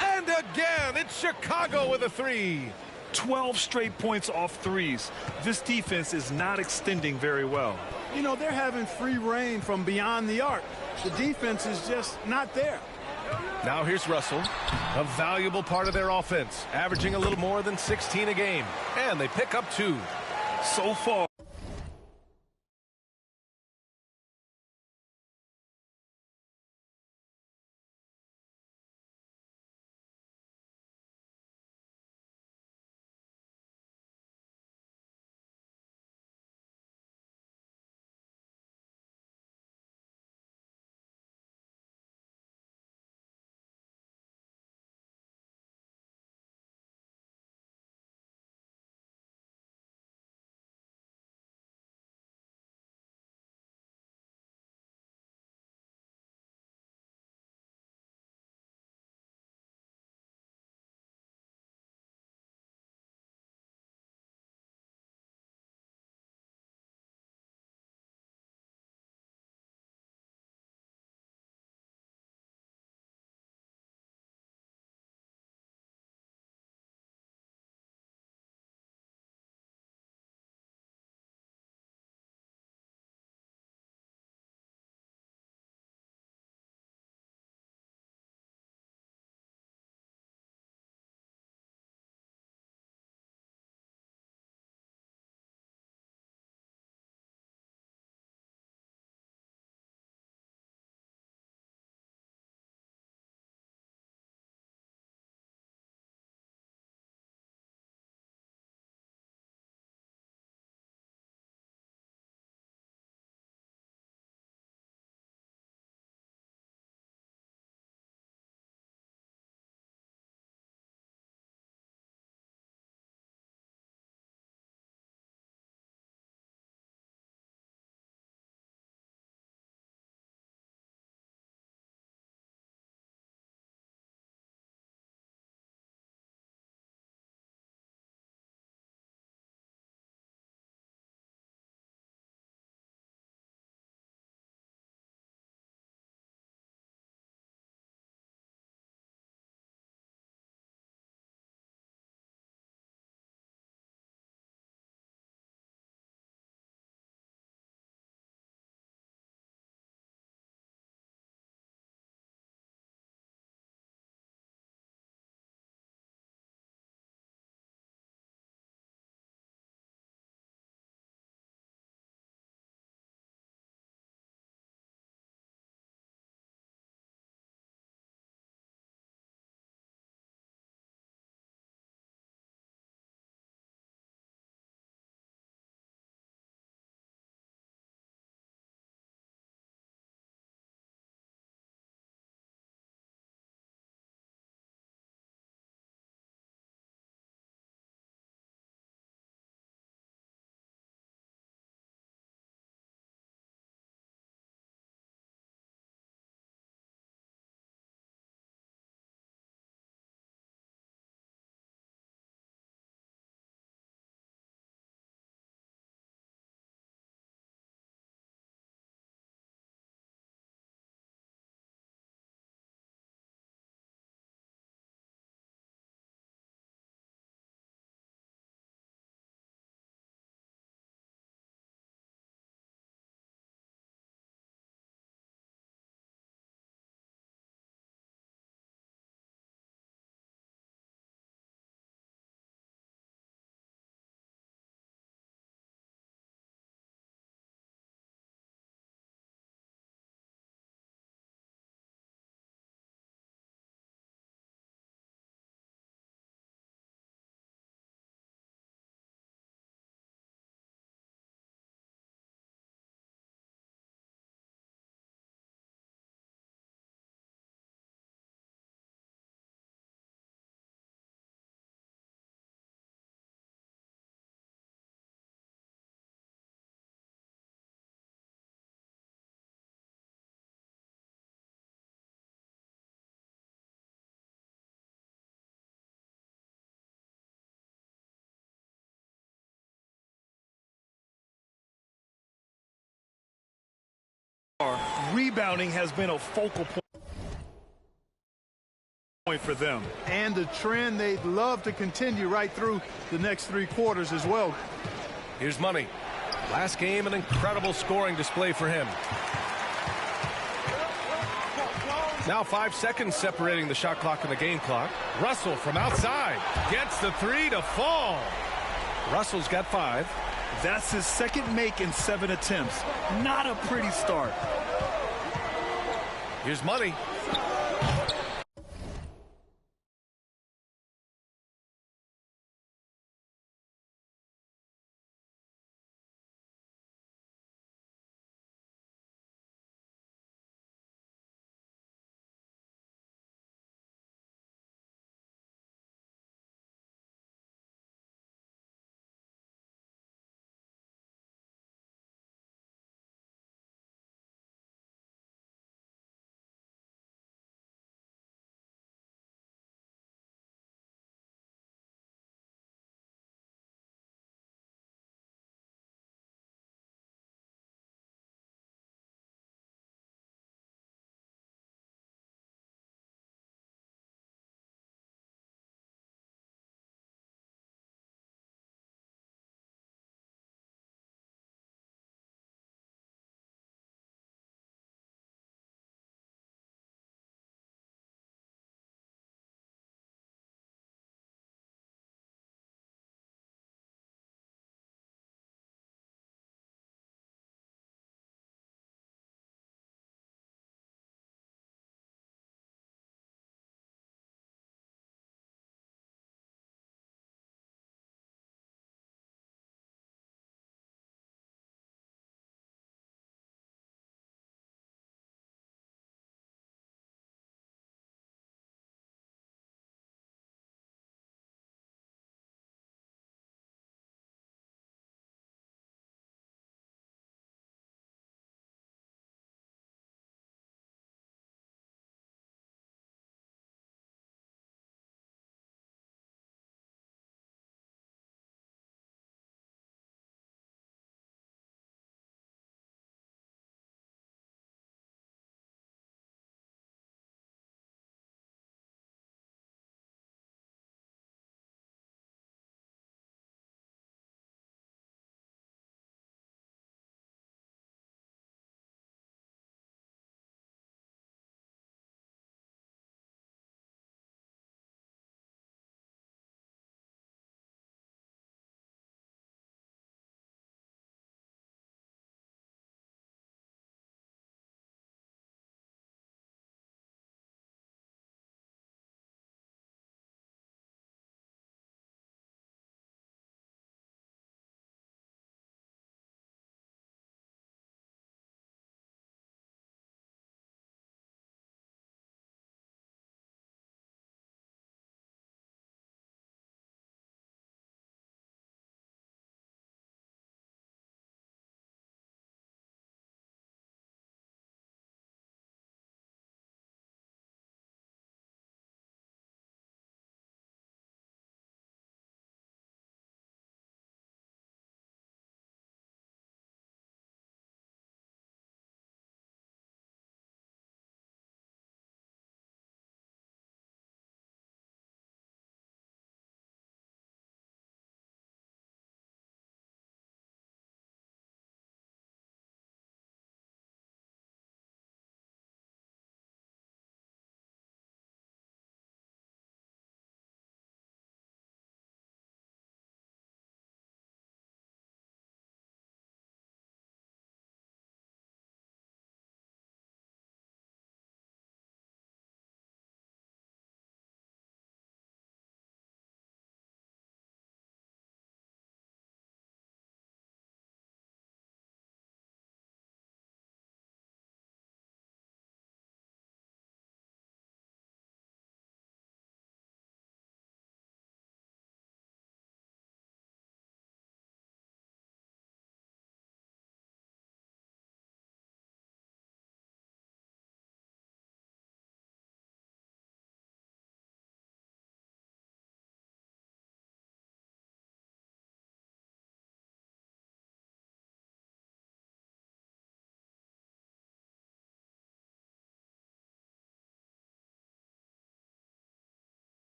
And again, it's Chicago with a three. 12 straight points off threes. This defense is not extending very well. You know, they're having free reign from beyond the arc. The defense is just not there. Now here's Russell, a valuable part of their offense, averaging a little more than 16 a game. And they pick up 2. So far. rebounding has been a focal point for them. And the trend they'd love to continue right through the next 3 quarters as well. Here's Money. Last game, an incredible scoring display for him. Now 5 seconds separating the shot clock and the game clock. Russell from outside gets the 3 to fall. Russell's got 5. That's his second make in 7 attempts. Not a pretty start. Here's Money.